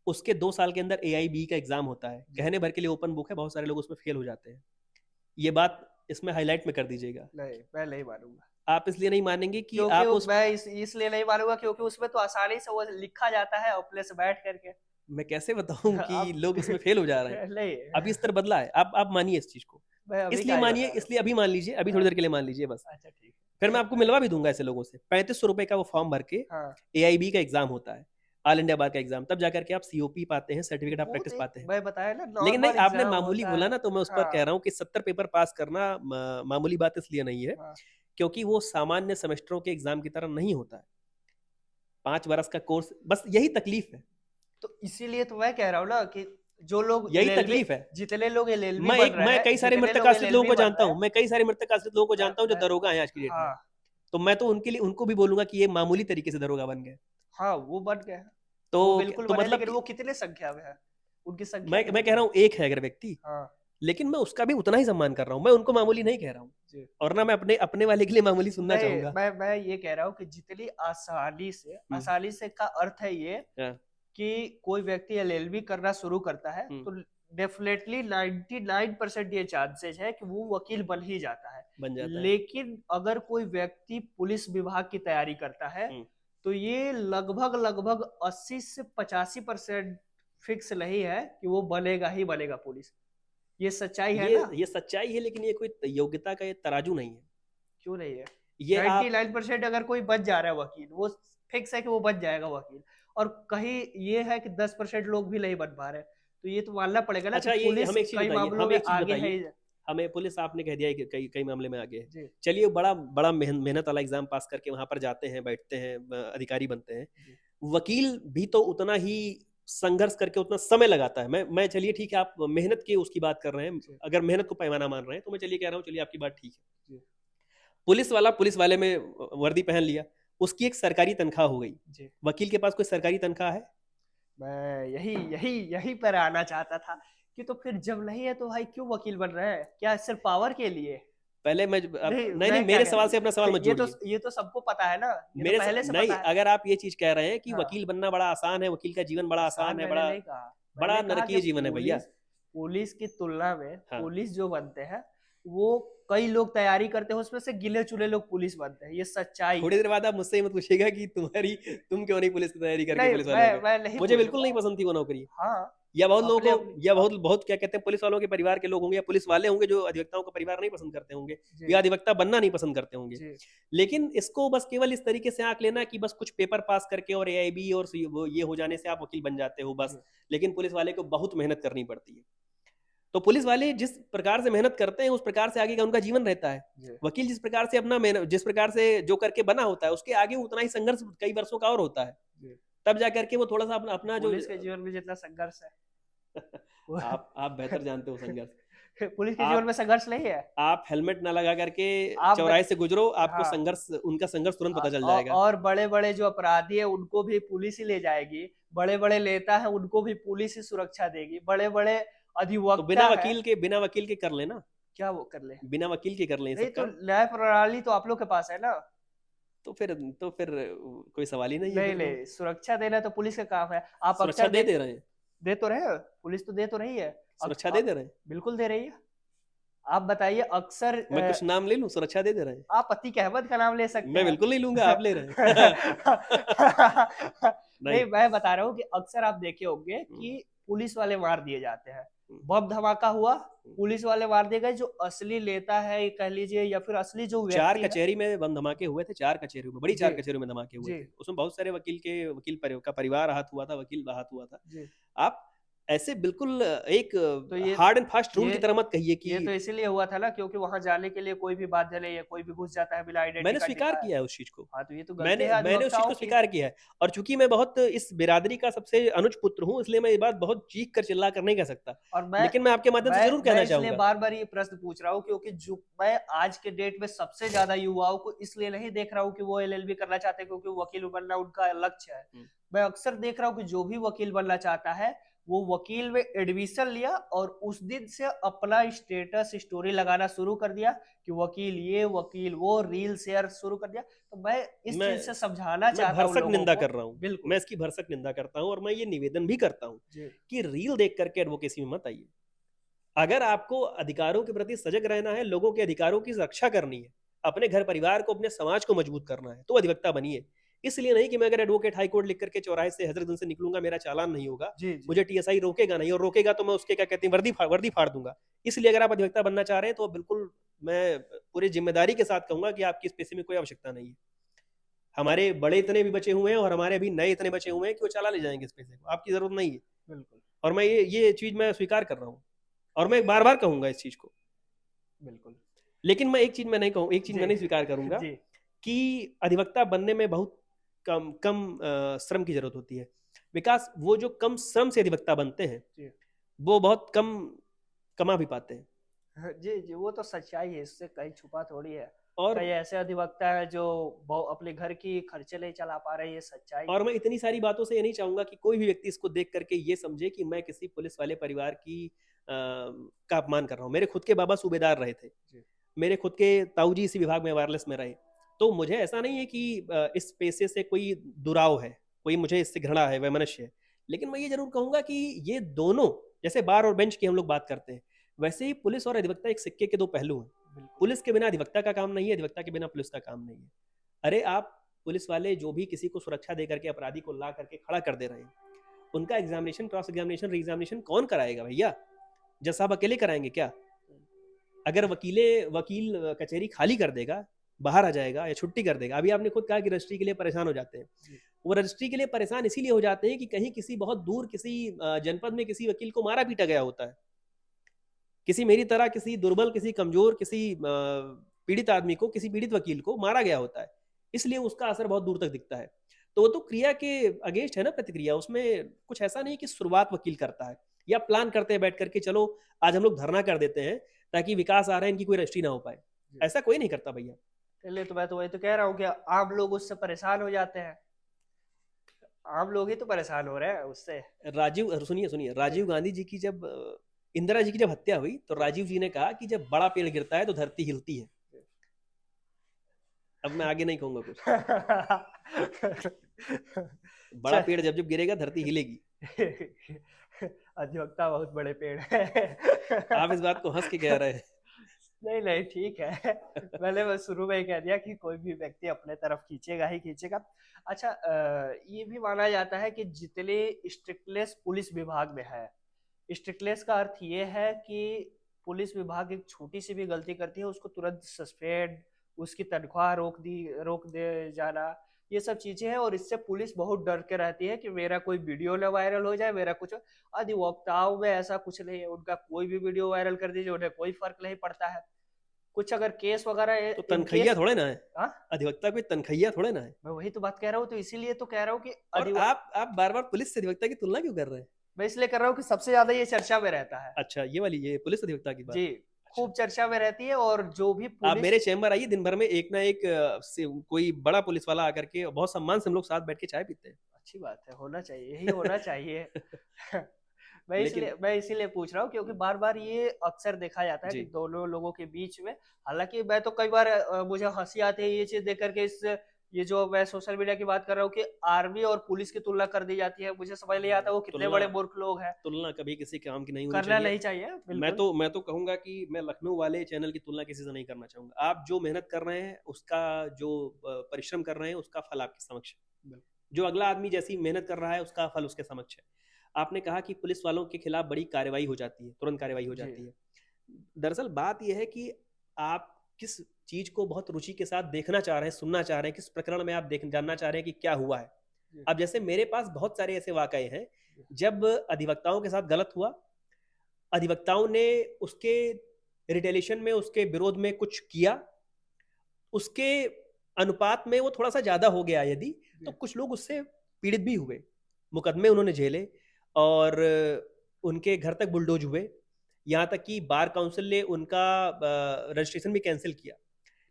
उसके 2 साल के अंदर AIB का एग्जाम होता है, कहने भर के लिए ओपन बुक है, बहुत सारे लोग उसमें फेल हो जाते हैं। ये बात इसमें हाईलाइट में कर दीजिएगा। नहीं, मैं नहीं मानूंगा, आप इसलिए नहीं मानेंगे कि क्योंकि आप उस मैं इसलिए नहीं मानूंगा क्योंकि उसमें तो आसानी से वो लिखा जाता है अपने से बैठ करके। मैं कैसे बताऊं कि आप लोग उसमें फेल हो जा रहे हैं। नहीं, अभी स्तर बदला है, आप मानिए इस चीज को, मैं अभी इसलिए का ही मानिए, बता रहा इसलिए अभी मान लीजिए, अभी थोड़ी देर के लिए मान लीजिए बस। हूँ। अच्छा ठीक फिर मैं आपको मिलवा भी दूंगा ऐसे लोगों से। 3500 रुपए का वो फॉर्म भर के हाँ, AIB का एग्जाम होता है, ऑल इंडिया बार का एग्जाम, तब जाकर के आप COP पाते हैं, सर्टिफिकेट ऑफ वो प्रैक्टिस तो पाते हैं। मैं बताया ना, लेकिन नहीं, नॉर्मल आपने एग्जाम मामूली होता बोला है। ना, तो मैं उस पर कह हाँ रहा हूँ कि 70 पेपर पास करना मामूली बात इसलिए नहीं है हाँ, क्योंकि वो सामान्य सेमेस्टरों के एग्जाम की तरह नहीं होता है। 5 वर्ष का कोर्स, बस यही तकलीफ है, तो इसीलिए तो मैं कह रहा हूँ ना कि जो लोग यही एलएलबी, तकलीफ है। जितने लोग एलएलबी मैं बन एक रहे मैं हैं, कई सारे जितने मृतक लोग आश्रित लोगों एलएलबी को बन जानता रहे हूँ, हैं, मैं कई सारे मृतक आश्रित लोगों को मैं जानता हूँ जो मैं दरोगा हैं आज की डेट में। हाँ तो मैं तो उनके लिए उनको भी बोलूंगा कि ये मामूली तरीके से दरोगा बन गए। हाँ, वो बन गए हैं, तो वो बिल्कुल तो बने, मतलब लेकिन कि वो कितने संख्या में है, उनकी संख्या मैं कितनी कह रहा है? हूँ एक है अगर व्यक्ति, हाँ लेकिन मैं उसका भी उतना ही सम्मान कर रहा हूँ, मैं उनको मामूली नहीं कह रहा हूँ, जी, और ना मैं अपने अपने वाले के लिए मामूली सुनना नहीं, चाहूंगा। मैं ये कह रहा हूँ कि जितनी आसानी से का अर्थ है ये हाँ, कि कोई व्यक्ति एलएलबी करना शुरू करता है तो डेफिनेटली 99% ये चांसेस है कि वो वकील बन ही जाता है। बन जाता है। लेकिन अगर कोई व्यक्ति पुलिस विभाग की तैयारी करता है तो ये लगभग लगभग 80 से 85% फिक्स नहीं है कि वो बनेगा ही बनेगा पुलिस। ये सच्चाई है ना? ये सच्चाई है, लेकिन ये कोई योग्यता का ये तराजू नहीं है। क्यों नहीं है? ये आप 99% अगर कोई बच जा रहा है वकील, वो फिक्स है कि वो बच जाएगा वकील, और कहीं ये है कि 10% लोग भी नहीं बन पा रहे, तो ये तो मानना पड़ेगा ना कि अच्छा, ये पुलिस हमें एक चीज कई बताइए, मामलों हमें में एक चीज आगे है। बताइए, हमें पुलिस आपने कह दिया है कि कई कई मामले में आगे है। जी चलिए, बड़ा बड़ा मेहनत वाला एग्जाम पास करके वहां पर जाते हैं, बैठते हैं, अधिकारी बनते हैं। जी वकील भी तो उतना ही संघर्ष करके उतना समय लगाता है। मैं चलिए ठीक है, आप मेहनत की उसकी बात कर रहे हैं, जी अगर मेहनत को पैमाना मान रहे हैं तो मैं चलिए कह रहा हूँ, चलिए आपकी बात ठीक है। जी पुलिस वाले में वर्दी पहन लिया, उसकी एक सरकारी तनख्वाह हो गई। जी, वकील के पास कोई सरकारी तनख्वाह है? मैं यही यही यही पर आना चाहता था कि तो फिर जब नहीं है तो भाई क्यों वकील बन रहे हैं? क्या सिर्फ पावर के लिए? पहले मैं नहीं, नहीं नहीं, मैं क्या मेरे कह सवाल से अपना सवाल मत जोड़िए। ये तो सबको पता है ना, ये तो मेरे पहले से नहीं, पता है। अगर आप ये चीज कह रहे हैं कि हाँ, वकील बनना बड़ा आसान है, वकील का जीवन बड़ा आसान है, मैंने बड़ा नहीं कहा, बड़ा मैंने कहा नरकीय कि जीवन है भैया। पुलिस की तुलना में हाँ, पुलिस जो बनते हैं वो कई लोग तैयारी करते हैं, उसमें से गिने चुने लोग पुलिस बनते हैं, ये सच्चाई थोड़ी है। देर बाद आप मुझसे मत पूछिएगा कि तुम क्यों नहीं पुलिस की तैयारी करके नहीं, पुलिस वाले हो गए। मैं नहीं मुझे बिल्कुल पूछूंगा। नहीं पसंद थी वो नौकरी। हाँ, या बहुत लोगों अपने को, या बहुत क्या कहते हैं, पुलिस वालों के परिवार के लोग होंगे या पुलिस वाले होंगे जो अधिवक्ताओं का परिवार नहीं पसंद करते होंगे, जी या अधिवक्ता बनना नहीं पसंद करते होंगे। जी लेकिन इसको बस केवल इस तरीके से आंक लेना कि बस कुछ पेपर पास करके और AIB और वो ये हो जाने से आप वकील बन जाते हो बस। जी लेकिन पुलिस वाले को बहुत मेहनत करनी पड़ती है। तो पुलिस वाले जिस प्रकार से मेहनत करते हैं उस प्रकार से आगे का उनका जीवन रहता है। जी वकील जिस प्रकार से अपना जिस प्रकार से जो करके बना होता है उसके आगे उतना ही संघर्ष कई वर्षों का और होता है, जी। तब जा करके वो थोड़ा सा अपना जो पुलिस के जीवन में जितना संघर्ष है वो आप बेहतर जानते हो संघर्ष। पुलिस के जीवन में संघर्ष नहीं है। आप हेलमेट ना लगा करके आप चौराहे से गुजरो, आपको हाँ, संघर्ष, उनका संघर्ष तुरंत पता चल जाएगा। और बड़े बड़े जो अपराधी है उनको भी पुलिस ही ले जाएगी, बड़े बड़े नेता है उनको भी पुलिस ही सुरक्षा देगी, बड़े बड़े तो अधिवक्ता बिना वकील के कर लेना, क्या वो कर ले? बिना वकील के कर लें नहीं सब तो काम। न्याय प्रणाली तो आप लोग के पास है ना। तो फिर कोई सवाल ही नहीं है। नहीं फिर तो नहीं, सुरक्षा देना तो पुलिस का काम है। आप सुरक्षा अक्सर दे रहे हैं, दे तो रहे हैं, पुलिस तो दे तो रही है। सुरक्षा दे रहे हैं। बिल्कुल दे रही है। आप बताइए, अक्सर मैं कुछ नाम ले लूं, सुरक्षा दे रहे हैं। आप अतीक अहमद का नाम ले सकते मैं हैं। बिल्कुल नहीं लूंगा, आप ले रहे हैं। नहीं, मैं बता रहा हूँ कि अक्सर आप देखे होंगे कि पुलिस वाले मार दिए जाते हैं। बम धमाका हुआ, पुलिस वाले मार दिए गए, जो असली नेता है कह लीजिए या फिर असली जो 4 व्यक्ति है। कचहरी में बम धमाके हुए थे, 4 कचहरियों में, बड़ी 4 जी कचहरियों में धमाके हुए जी थे। उसमें बहुत सारे वकील का परिवार आहत हुआ था, वकील आहत हुआ था। जी, आप ऐसे बिल्कुल एक तो ये हार्ड एंड फास्ट रूल की तरह मत कहिए ये कि तो इसीलिए हुआ था ना, क्योंकि वहां जाने के लिए कोई भी बाध्य नहीं है, कोई भी घुस जाता है बिना आइडेंटिटी मैंने कार्ड स्वीकार दिखाए। किया है उस चीज को। हाँ, तो ये तो गलती है मैंने उस चीज अधिवक्ताओं को की। स्वीकार किया है, और चूंकि मैं बहुत इस बिरादरी का सबसे अनुज पुत्र हूँ, इसलिए मैं ये बात बहुत चीख कर चिल्ला कर नहीं कह सकता। और लेकिन मैं आपके माध्यम से जरूर कहना इसलिए चाहूंगा। बार बार ये प्रश्न पूछ रहा हूँ क्योंकि जो मैं आज के डेट में सबसे ज्यादा युवाओं को इसलिए नहीं देख रहा हूँ कि वो एलएलबी करना चाहते हैं क्योंकि वकील बनना उनका लक्ष्य है। मैं अक्सर देख रहा हूँ कि जो भी वकील बनना चाहता है वो वकील में एडमिशन लिया और उस दिन से अपना स्टेटस स्टोरी लगाना शुरू कर दिया कि वकील ये वकील वो, रील शेयर शुरू कर दिया। तो मैं इस मैं चीज से समझाना मैं चाहता हूँ भरसक लोगों निंदा को। कर रहा हूँ, बिल्कुल मैं इसकी भरसक निंदा करता हूँ और मैं ये निवेदन भी करता हूँ जी कि रील देख करके एडवोकेसी में मत आइए। अगर आपको अधिकारों के प्रति सजग रहना है, लोगों के अधिकारों की रक्षा करनी है, अपने घर परिवार को, अपने समाज को मजबूत करना है, तो अधिवक्ता बनिए। इसलिए नहीं कि मैं अगर एडवोकेट हाई कोर्ट लिख करके चौराहे से हजरतगंज से निकलूंगा मेरा चालान नहीं होगा, जी जी मुझे टीएसआई रोकेगा नहीं, और रोकेगा तो मैं उसके क्या कहते हैं वर्दी फाड़ दूंगा। इसलिए अगर आप अधिवक्ता बनना चाह रहे हैं तो बिल्कुल मैं पूरी जिम्मेदारी के साथ कहूंगा कि आपकी इस पेशे में कोई आवश्यकता नहीं है। हमारे बड़े इतने भी बचे हुए हैं और हमारे अभी नए इतने बचे हुए हैं कि वो चला ले जाएंगे इस पेशे को, आपकी जरूरत नहीं है। बिल्कुल और मैं ये चीज मैं स्वीकार कर रहा हूँ और मैं बार बार कहूंगा इस चीज को। बिल्कुल लेकिन मैं एक चीज मैं नहीं कहूँ, एक चीज जी मैं नहीं स्वीकार करूंगा जी कि अधिवक्ता बनने में बहुत कम कम श्रम की जरूरत होती है। विकास, वो जो कम श्रम से अधिवक्ता बनते हैं जी वो बहुत कम कमा भी पाते हैं। जी जी, वो तो सच्चाई है, इससे कहीं छुपा थोड़ी है। और कई ऐसे अधिवक्ता है जो अपने घर की खर्चे नहीं चला पा रहे, ये सच्चाई और है। मैं इतनी सारी बातों से ये नहीं चाहूंगा कि कोई भी व्यक्ति इसको देख करके ये समझे कि मैं किसी पुलिस वाले परिवार की का अपमान कर रहा हूँ। मेरे खुद के बाबा सूबेदार रहे थे, जी मेरे खुद के ताऊजी इसी विभाग में वायरलेस में रहे। तो मुझे ऐसा नहीं है कि इस पेशे से कोई दुराव है, कोई मुझे इससे घृणा है, वैमनस्य है। लेकिन मैं ये जरूर कहूंगा कि ये दोनों, जैसे बार और बेंच की हम लोग बात करते हैं, वैसे ही पुलिस और अधिवक्ता एक सिक्के के दो पहलू हैं। बिल्कुल पुलिस के बिना अधिवक्ता का काम नहीं है, अधिवक्ता के बिना पुलिस का काम नहीं है। अरे आप पुलिस वाले जो भी किसी को सुरक्षा दे करके अपराधी को ला करके खड़ा कर दे रहे हैं, उनका examination, cross examination, re examination कौन कराएगा भैया? जज साहब अकेले कराएंगे क्या? अगर वकील कचहरी खाली कर देगा, बाहर आ जाएगा या छुट्टी कर देगा। अभी आपने खुद कहा कि रजिस्ट्री के लिए परेशान हो जाते हैं। जी वो रजिस्ट्री के लिए परेशान इसीलिए हो जाते हैं कि कहीं किसी बहुत दूर किसी जनपद में किसी वकील को मारा पीटा गया होता है, किसी मेरी तरह किसी दुर्बल, किसी कमजोर, किसी पीड़ित आदमी को, किसी पीड़ित वकील को मारा गया होता है, इसलिए उसका असर बहुत दूर तक दिखता है। तो वो तो क्रिया के अगेंस्ट है ना प्रतिक्रिया, उसमें कुछ ऐसा नहीं कि शुरुआत वकील करता है या प्लान करते हैं बैठ करके चलो आज हम लोग धरना कर देते हैं ताकि विकास आ रहा है इनकी कोई रजिस्ट्री ना हो पाए। जी। ऐसा कोई नहीं करता भैया। चलिए, तो मैं तो वही तो कह रहा हूँ कि आम लोग उससे परेशान हो जाते हैं, आम लोग ही तो परेशान हो रहे हैं उससे। राजीव, सुनिए सुनिए, जी राजीव गांधी जी की जब इंदिरा जी की जब हत्या हुई तो राजीव जी ने कहा कि जब बड़ा पेड़ गिरता है तो धरती हिलती है। अब मैं आगे नहीं कहूंगा कुछ। बड़ा पेड़ जब जब गिरेगा धरती हिलेगी। अधिवक्ता बहुत बड़े पेड़ है। आप इस बात को हंस के कह रहे हैं। नहीं नहीं, ठीक है। मैंने बस शुरू में ही कह दिया कि कोई भी व्यक्ति अपने तरफ खींचेगा ही खींचेगा। अच्छा, ये भी माना जाता है कि जितने स्ट्रिक्टनेस पुलिस विभाग में है, स्ट्रिक्टनेस का अर्थ ये है कि पुलिस विभाग एक छोटी सी भी गलती करती है उसको तुरंत सस्पेंड, उसकी तनख्वाह रोक दे जाना, ये सब चीजें हैं। और इससे पुलिस बहुत डर के रहती है कि मेरा कोई वीडियो ना वायरल हो जाए, मेरा कुछ। अधिवक्ताओं में ऐसा कुछ नहीं है, उनका कोई भी वीडियो वायरल कर दीजिए उन्हें कोई फर्क नहीं पड़ता है। कुछ अगर केस वगैरह तो इन तनखैया केस। थोड़े ना है, हाँ, अधिवक्ता कोई तनखैया थोड़े ना है। मैं वही तो बात कह रहा हूँ, तो इसीलिए तो कह रहा हूँ कि और आप बार बार पुलिस से अधिवक्ता की तुलना क्यों कर रहे हैं? मैं इसलिए कर रहा हूँ कि सबसे ज्यादा ये चर्चा में रहता है। अच्छा, ये वाली, ये पुलिस अधिवक्ता की बात। जी, अच्छा, खूब चर्चा में रहती है। और जो भी आप पुलिस। मेरे चैम्बर आइए, दिन भर में एक ना एक कोई बड़ा पुलिस वाला आकर के बहुत सम्मान से हम लोग साथ बैठ के चाय पीते हैं। अच्छी बात है, होना चाहिए, यही होना चाहिए। लेकिन मैं इसीलिए पूछ रहा हूँ क्योंकि बार बार ये अक्सर देखा जाता है कि जी, दोनों लोगों के बीच में। हालांकि मैं तो कई बार मुझे हंसी आती है ये चीज देख करके, इस ये जो मैं सोशल मीडिया की बात कर रहा हूँ कि आर्मी और पुलिस की तुलना कर दी जाती है, मुझे समझ नहीं आता वो कितने तुलना बड़े मूर्ख लोग हैं। तुलना कभी किसी काम की नहीं होनी करना चाहिए। नहीं चाहिए, मैं बिल्कुल। तो मैं तो कहूंगा कि मैं लखनऊ वाले चैनल की तुलना किसी से नहीं करना चाहूंगा। आप जो मेहनत कर रहे हैं उसका, जो परिश्रम कर रहे हैं उसका फल आपके समक्ष है। बिल्कुल जो अगला आदमी जैसी मेहनत कर रहा है उसका फल उसके समक्ष है। आपने कहा कि पुलिस वालों के खिलाफ बड़ी कार्रवाई हो जाती है, तुरंत कार्रवाई हो जी जाती है। दरअसल बात यह है कि आप किस चीज को बहुत रुचि के साथ देखना चाह रहे हैं, सुनना चाह रहे हैं, किस प्रकरण में आप जानना चाह रहे हैं कि क्या हुआ है। जी अब जैसे मेरे पास बहुत सारे ऐसे वाकये हैं जी जब अधिवक्ताओं के साथ गलत हुआ, अधिवक्ताओं ने उसके रिटेलिएशन में, उसके विरोध में कुछ किया, उसके अनुपात में वो थोड़ा सा ज्यादा हो गया यदि, तो जी कुछ लोग उससे पीड़ित भी हुए, मुकदमे उन्होंने झेले और उनके घर तक बुलडोज हुए। यहाँ तक कि बार काउंसिल ने उनका रजिस्ट्रेशन भी कैंसिल किया।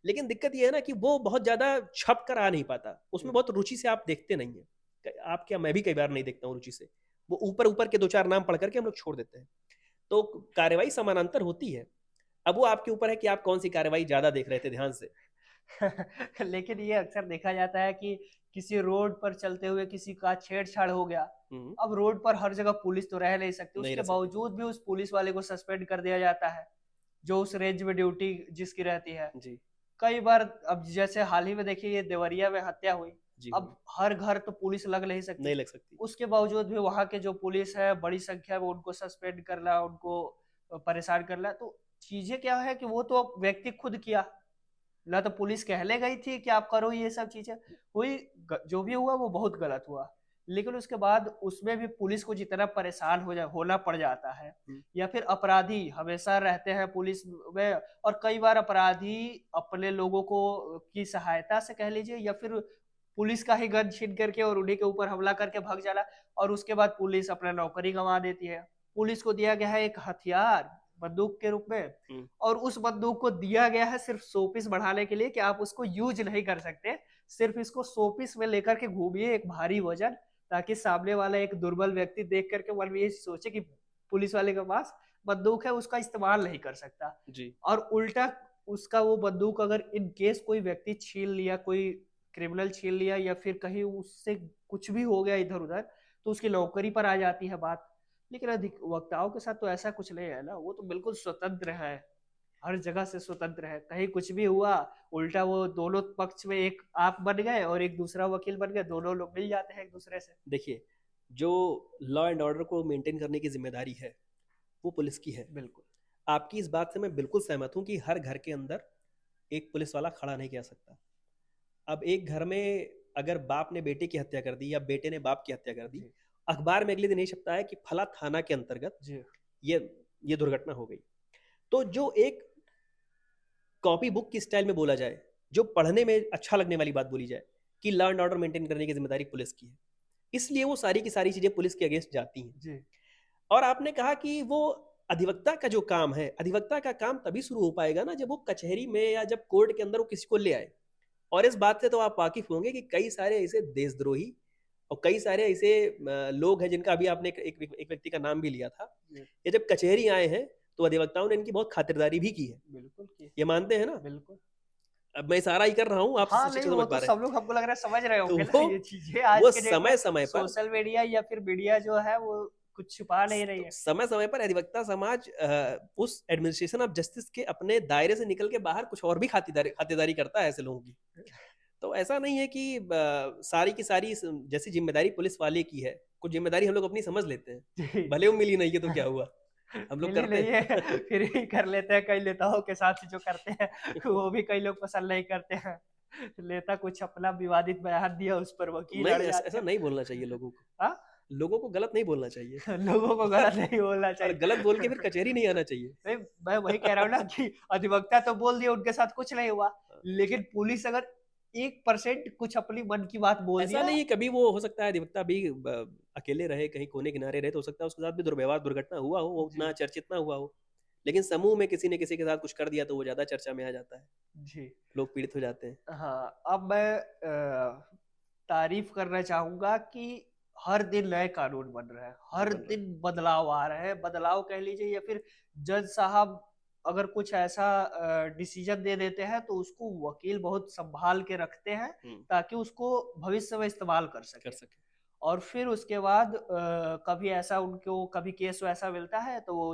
लेकिन दिक्कत यह है ना कि वो बहुत ज्यादा छप कर आ नहीं पाता, उसमें बहुत रुचि से आप देखते नहीं है। आप क्या, मैं भी कई बार नहीं देखता हूँ रुचि से। वो ऊपर ऊपर के 2-4 नाम पढ़ करके हम लोग छोड़ देते हैं। तो कार्रवाई समानांतर होती है। अब वो आपके ऊपर है कि आप कौन सी कार्रवाई ज्यादा देख रहे थे ध्यान से। लेकिन ये अक्सर देखा जाता है कि किसी रोड पर चलते हुए किसी का छेड़छाड़ हो गया। अब रोड पर हर जगह पुलिस तो रह नहीं सकती, नहीं उसके रह सकती। बावजूद भी उस पुलिस वाले को सस्पेंड कर दिया जाता है जो उस रेंज में ड्यूटी जिसकी रहती है। जी कई बार अब जैसे हाल ही में देखिए ये देवरिया में हत्या हुई। जी अब हर घर तो पुलिस लग नहीं सकती, नहीं लग सकती। उसके बावजूद भी वहां के जो पुलिस है बड़ी संख्या में उनको सस्पेंड करना, उनको परेशान करना। तो चीजें क्या है कि वो तो व्यक्ति खुद किया ना, तो पुलिस कहले गई थी कि आप करो ये सब चीजें हुई। जो भी हुआ वो बहुत गलत हुआ, लेकिन उसके बाद उसमें भी पुलिस को जितना परेशान होना पड़ जाता है, या फिर अपराधी हमेशा रहते हैं पुलिस में, और कई बार अपराधी अपने लोगों को की सहायता से कह लीजिए या फिर पुलिस का ही गन छीन करके और उन्हीं के ऊपर हमला करके भाग जाना, और उसके बाद पुलिस अपना नौकरी गंवा देती है। पुलिस को दिया गया है एक हथियार बंदूक के रूप में, और उस बंदूक को दिया गया है सिर्फ शोपीस बढ़ाने के लिए कि आप उसको यूज नहीं कर सकते, सिर्फ इसको शोपीस में लेकर के घूमिए एक भारी वजन, ताकि सामने वाला एक दुर्बल व्यक्ति देख करके मन में ये सोचे कि पुलिस वाले के पास बंदूक है, उसका इस्तेमाल नहीं कर सकता। जी और उल्टा उसका वो बंदूक अगर इन केस कोई व्यक्ति छीन लिया, कोई क्रिमिनल छीन लिया या फिर कहीं उससे कुछ भी हो गया इधर उधर, तो उसकी नौकरी पर आ जाती है बात। लेकिन अधिवक्ताओं के साथ तो ऐसा कुछ नहीं है ना, वो तो बिल्कुल स्वतंत्र है, हर जगह से स्वतंत्र है। कहीं कुछ भी हुआ उल्टा वो दोनों पक्ष में एक आप बन गए और एक दूसरा वकील बन गए, दोनों लोग मिल जाते हैं एक दूसरे से। देखिए, जो लॉ एंड ऑर्डर को मेंटेन करने की जिम्मेदारी है वो पुलिस की है। बिल्कुल आपकी इस बात से मैं बिल्कुल सहमत हूं कि हर घर के अंदर एक पुलिस वाला खड़ा नहीं किया सकता। अब एक घर में अगर बाप ने बेटे की हत्या कर दी या बेटे ने बाप की हत्या कर दी, अखबार में अगले दिन यही छपता है कि फला थाना के अंतर्गत जी ये दुर्घटना हो गई। तो जो एक कॉपी बुक की स्टाइल में बोला जाए, जो पढ़ने में अच्छा लगने वाली बात बोली जाए कि लॉ एंड ऑर्डर मेंटेन करने की जिम्मेदारी पुलिस की है, इसलिए वो सारी की सारी चीजें पुलिस के अगेंस्ट जाती हैं। जी और आपने कहा कि वो अधिवक्ता का जो काम है, अधिवक्ता का काम तभी शुरू हो पाएगा ना जब वो कचहरी में या जब कोर्ट के अंदर वो किसी को ले आए। और इस बात से तो आप वाकिफ होंगे कि कई सारे ऐसे देशद्रोही और कई सारे ऐसे लोग हैं जिनका अभी आपने एक व्यक्ति का नाम भी लिया था, ये जब कचहरी आए हैं तो अधिवक्ताओं ने इनकी बहुत खातिरदारी भी की है। बिल्कुल की, ये मानते हैं ना? बिल्कुल। अब मैं इशारा ही कर रहा हूँ, आप हाँ अच्छे नहीं, से वो समझ तो पा रहे सब हैं। लोग हमको लग रहा है समझ रहे तो होंगे ना ये चीजें। आज वो के डेट में समय समय पर सोशल मीडिया या फिर मीडिया जो है वो कुछ छुपा नहीं रही है। समय समय पर अधिवक्ता समाज उस एडमिनिस्ट्रेशन ऑफ जस्टिस के अपने दायरे से निकल के बाहर कुछ और भी खातिरदारी करता है ऐसे लोगों की। तो ऐसा नहीं है कि सारी की सारी जैसी जिम्मेदारी पुलिस वाले की है, कुछ जिम्मेदारी हम लोग अपनी समझ लेते हैं, भले वो मिली नहीं है तो क्या हुआ, हम लोग मिली करते नहीं है हैं। फिर भी कर लेते हैं। कई नेताओं के साथ जो करते हैं वो भी कई लोग पसंद नहीं करते हैं। नेता कुछ अपना विवादित बयान दिया उस पर वकील अड़ नहीं, जाते ऐसा हैं। नहीं बोलना चाहिए लोगों को। हाँ? लोगों को गलत नहीं बोलना चाहिए। लोगों को गलत नहीं बोलना और चाहिए। गलत बोल के फिर कचहरी नहीं आना चाहिए। नहीं, मैं वही कह रहा हूँ ना कि अधिवक्ता तो बोल दिया उनके साथ कुछ नहीं हुआ, लेकिन पुलिस अगर 1% कुछ अपनी मन की बात बोल ऐसा दिया। नहीं है, कभी वो हो सकता है अधिवक्ता भी अकेले रहे, कहीं कोने किनारे रहे, तो हो सकता है उसके साथ भी दुर्व्यवहार दुर्घटना हुआ हो, वो उतना चर्चित ना हुआ हो, लेकिन समूह में किसी ने किसी के साथ कुछ कर दिया तो वो ज्यादा चर्चा में आ जाता है, जी लोग पीड़ित हो जाते हैं। हाँ, अब मैं तारीफ करना चाहूंगा कि हर दिन नए कानून बन रहे हैं, हर बन रहे दिन बदलाव आ रहे हैं। बदलाव कह लीजिए या फिर जज साहब अगर कुछ ऐसा डिसीजन दे देते हैं तो उसको वकील बहुत संभाल के रखते हैं ताकि उसको भविष्य में इस्तेमाल कर कर सके। सके। और फिर उसके बाद कभी ऐसा उनको कभी केस वैसा मिलता है तो वो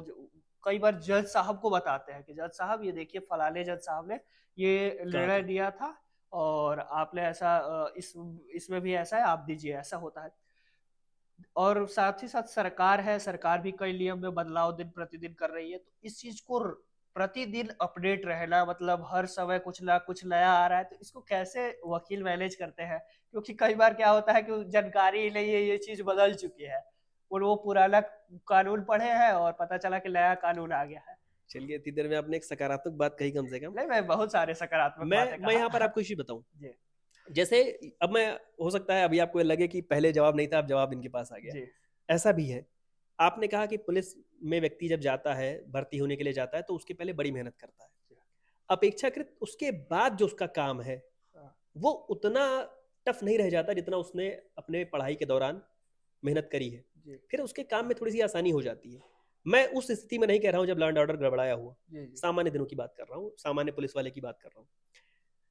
कई बार जज साहब को बताते हैं कि जज साहब ये देखिए फलाने जज साहब ने ये निर्णय दिया था और आपने ऐसा इसमें भी ऐसा है, आप दीजिए, ऐसा होता है। और साथ ही साथ सरकार है, सरकार भी कई नियम में बदलाव दिन प्रतिदिन कर रही है। तो इस चीज को प्रतिदिन अपडेट रहना, मतलब हर समय कुछ ना कुछ नया आ रहा है, तो इसको कैसे वकील मैनेज करते हैं? क्योंकि कई बार क्या होता है कि जानकारी ही नहीं है, ये चीज बदल चुकी है और वो पुराना कानून पढ़े हैं और पता चला कि नया कानून आ गया है। चलिए, इतनी देर में आपने एक सकारात्मक बात कही कम से कम। नहीं, मैं बहुत सारे सकारात्मक बातें मैं यहाँ पर कहा। आपको इश्यू बताऊं, जी जैसे अब मैं, हो सकता है अभी आपको लगे कि पहले जवाब नहीं था, अब जवाब इनके पास आ गया, जी ऐसा भी है। आपने कहा कि पुलिस में व्यक्ति जब जाता है, भर्ती होने के लिए जाता है, तो उसके पहले बड़ी मेहनत करता है, अपेक्षाकृत उसके बाद जो उसका काम है वो उतना टफ नहीं रह जाता जितना उसने अपने पढ़ाई के दौरान मेहनत करी है। जी फिर उसके काम में थोड़ी सी आसानी हो जाती है। मैं उस स्थिति में नहीं कह रहा हूँ जब लॉ एंड ऑर्डर गड़बड़ाया हुआ, जी जी सामान्य दिनों की बात कर रहा हूँ, सामान्य पुलिस वाले की बात कर रहा हूँ।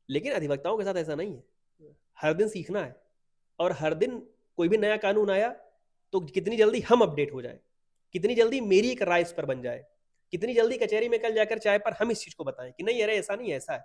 लेकिन अधिवक्ताओं के साथ ऐसा नहीं है। हर दिन सीखना है, और हर दिन कोई भी नया कानून आया तो कितनी जल्दी हम अपडेट हो जाए, कितनी जल्दी मेरी एक राय इस पर बन जाए, कितनी जल्दी कचहरी में कल जाकर चाय पर हम इस चीज को बताएं कि नहीं अरे ऐसा नहीं है, ऐसा है।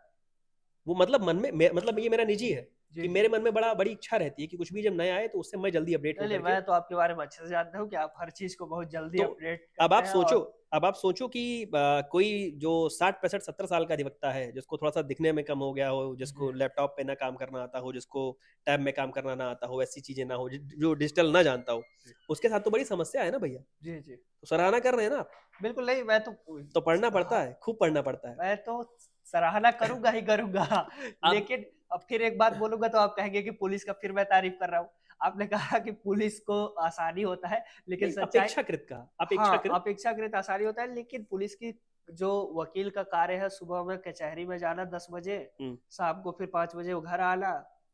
वो मतलब मन में मतलब ये मेरा निजी है जी कि जी। मेरे मन में बड़ी इच्छा रहती है कि कुछ भी जब नया आए तो उससे मैं जल्दी अपडेट चलिए, होकर के। मैं तो आपके बारे में अच्छे से जानता हूँ कि आप हर चीज को बहुत जल्दी तो अपडेट अब करते आप हैं। सोचो, और अब आप सोचो कि कोई जो 60 65 70 साल का अधिवक्ता है, जिसको थोड़ा सा दिखने में कम हो गया हो, जिसको जी लैपटॉप पे ना काम करना आता हो, जिसको टैब में काम करना ना आता हो, ऐसी चीजें ना हो, जो डिजिटल ना जानता हो, जी उसके साथ तो बड़ी समस्या है ना भैया। जी जी। तो सराहना कर रहे हैं ना आप। बिल्कुल नहीं, मैं तो तो पढ़ना पड़ता है, खूब पढ़ना पड़ता है। मैं तो सराहना करूंगा ही करूंगा। अब लेकिन अब फिर एक बात बोलूंगा तो आप कहेंगे कि पुलिस का फिर मैं तारीफ कर रहा हूँ। आपने कहा कि पुलिस को आसानी होता है, लेकिन नहीं, सच्चाई, अपेक्षाकृत का हाँ, अपेक्षाकृत। अपेक्षाकृत आसानी होता है। लेकिन पुलिस की जो वकील का कार्य है, सुबह में कचहरी में जाना 10 बजे, हम्म शाम को फिर 5 बजे वो घर आना।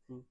हम्म।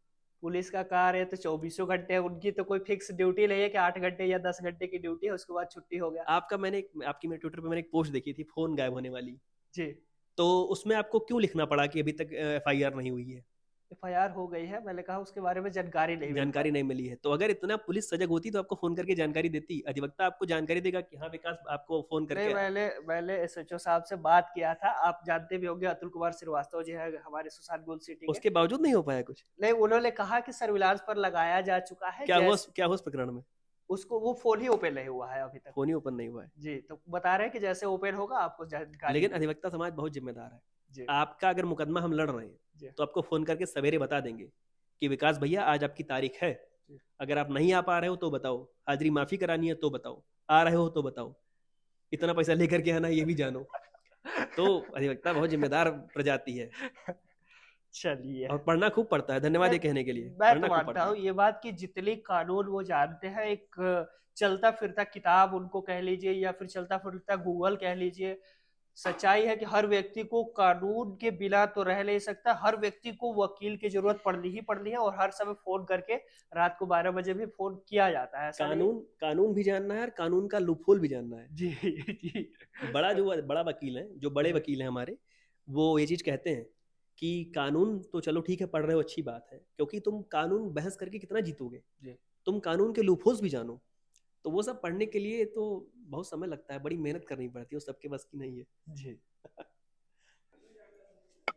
पुलिस का कार्य है तो 24 घंटे, उनकी तो कोई फिक्स ड्यूटी नहीं है कि 8 घंटे या 10 घंटे की ड्यूटी है, उसके बाद छुट्टी हो गया। आपकी मेरे ट्विटर पे मैंने एक पोस्ट देखी थी, फोन गायब होने वाली। जी। तो उसमें आपको क्यों लिखना पड़ा कि अभी तक एफआईआर नहीं हुई है, एफआईआर हो गई है, मैंने कहा उसके बारे में जानकारी नहीं मिल जानकारी पाई। नहीं मिली है? तो अगर इतना पुलिस सजग होती तो आपको फोन करके जानकारी देती। अधिवक्ता आपको जानकारी देगा कि हाँ विकास, आपको फोन नहीं, करके। मैंने एसएचओ साहब से बात किया था, आप जानते भी होंगे, अतुल कुमार श्रीवास्तव जी है हमारे सुशांत गोल्ड सिटी के। उसके बावजूद नहीं हो पाया कुछ? नहीं, उन्होंने कहा कि सर्विलांस पर लगाया जा चुका है, जैसे क्या हुआ उस प्रकरण में? उसको वो फोन ही ओपन नहीं हुआ है अभी तक। फोन ही ओपन नहीं हुआ है। जी, तो बता रहे हैं कि जैसे ओपन होगा आपको जानकारी लेकिन मिलेगी। अधिवक्ता समाज बहुत जिम्मेदार है। जी आपका अगर मुकदमा हम लड़ रहे हैं जी तो आपको फोन करके सवेरे बता देंगे कि विकास भैया आज आपकी तारीख है, जी। अगर आप नहीं आ पा रहे हो तो बताओ, हाजिरी माफी करानी है तो बताओ, आ रहे हो तो बताओ, इतना पैसा लेकर के आना ये भी जानो। तो अधिवक्ता बहुत जिम्मेदार प्रजाति है, चलिए। और पढ़ना खूब पड़ता है। धन्यवाद मैं ये कहने के लिए, मैं तो पढ़ना खूब मानता पड़ता हूँ है। ये बात कि जितने कानून वो जानते हैं, एक चलता फिरता किताब उनको कह लीजिए या फिर चलता फिरता गूगल कह लीजिए। सच्चाई है कि हर व्यक्ति को कानून के बिना तो रह नहीं सकता, हर व्यक्ति को वकील की जरूरत पड़नी है, और हर समय फोन करके रात को 12 बजे भी फोन किया जाता है, ऐसा नहीं। कानून भी जानना है और कानून का लूपहोल भी जानना है। जी जी बड़ा वकील है, जो बड़े जी वकील हैं हमारे, वो ये चीज कहते हैं कि कानून तो चलो ठीक है पढ़ रहे हो, अच्छी बात है, क्योंकि तुम कानून बहस करके कितना जीतोगे, जी तुम कानून के लूपहोल्स भी जानो। तो वो सब पढ़ने के लिए तो बहुत समय लगता है, बड़ी मेहनत करनी पड़ती है, वो सबके बस की नहीं है। जी।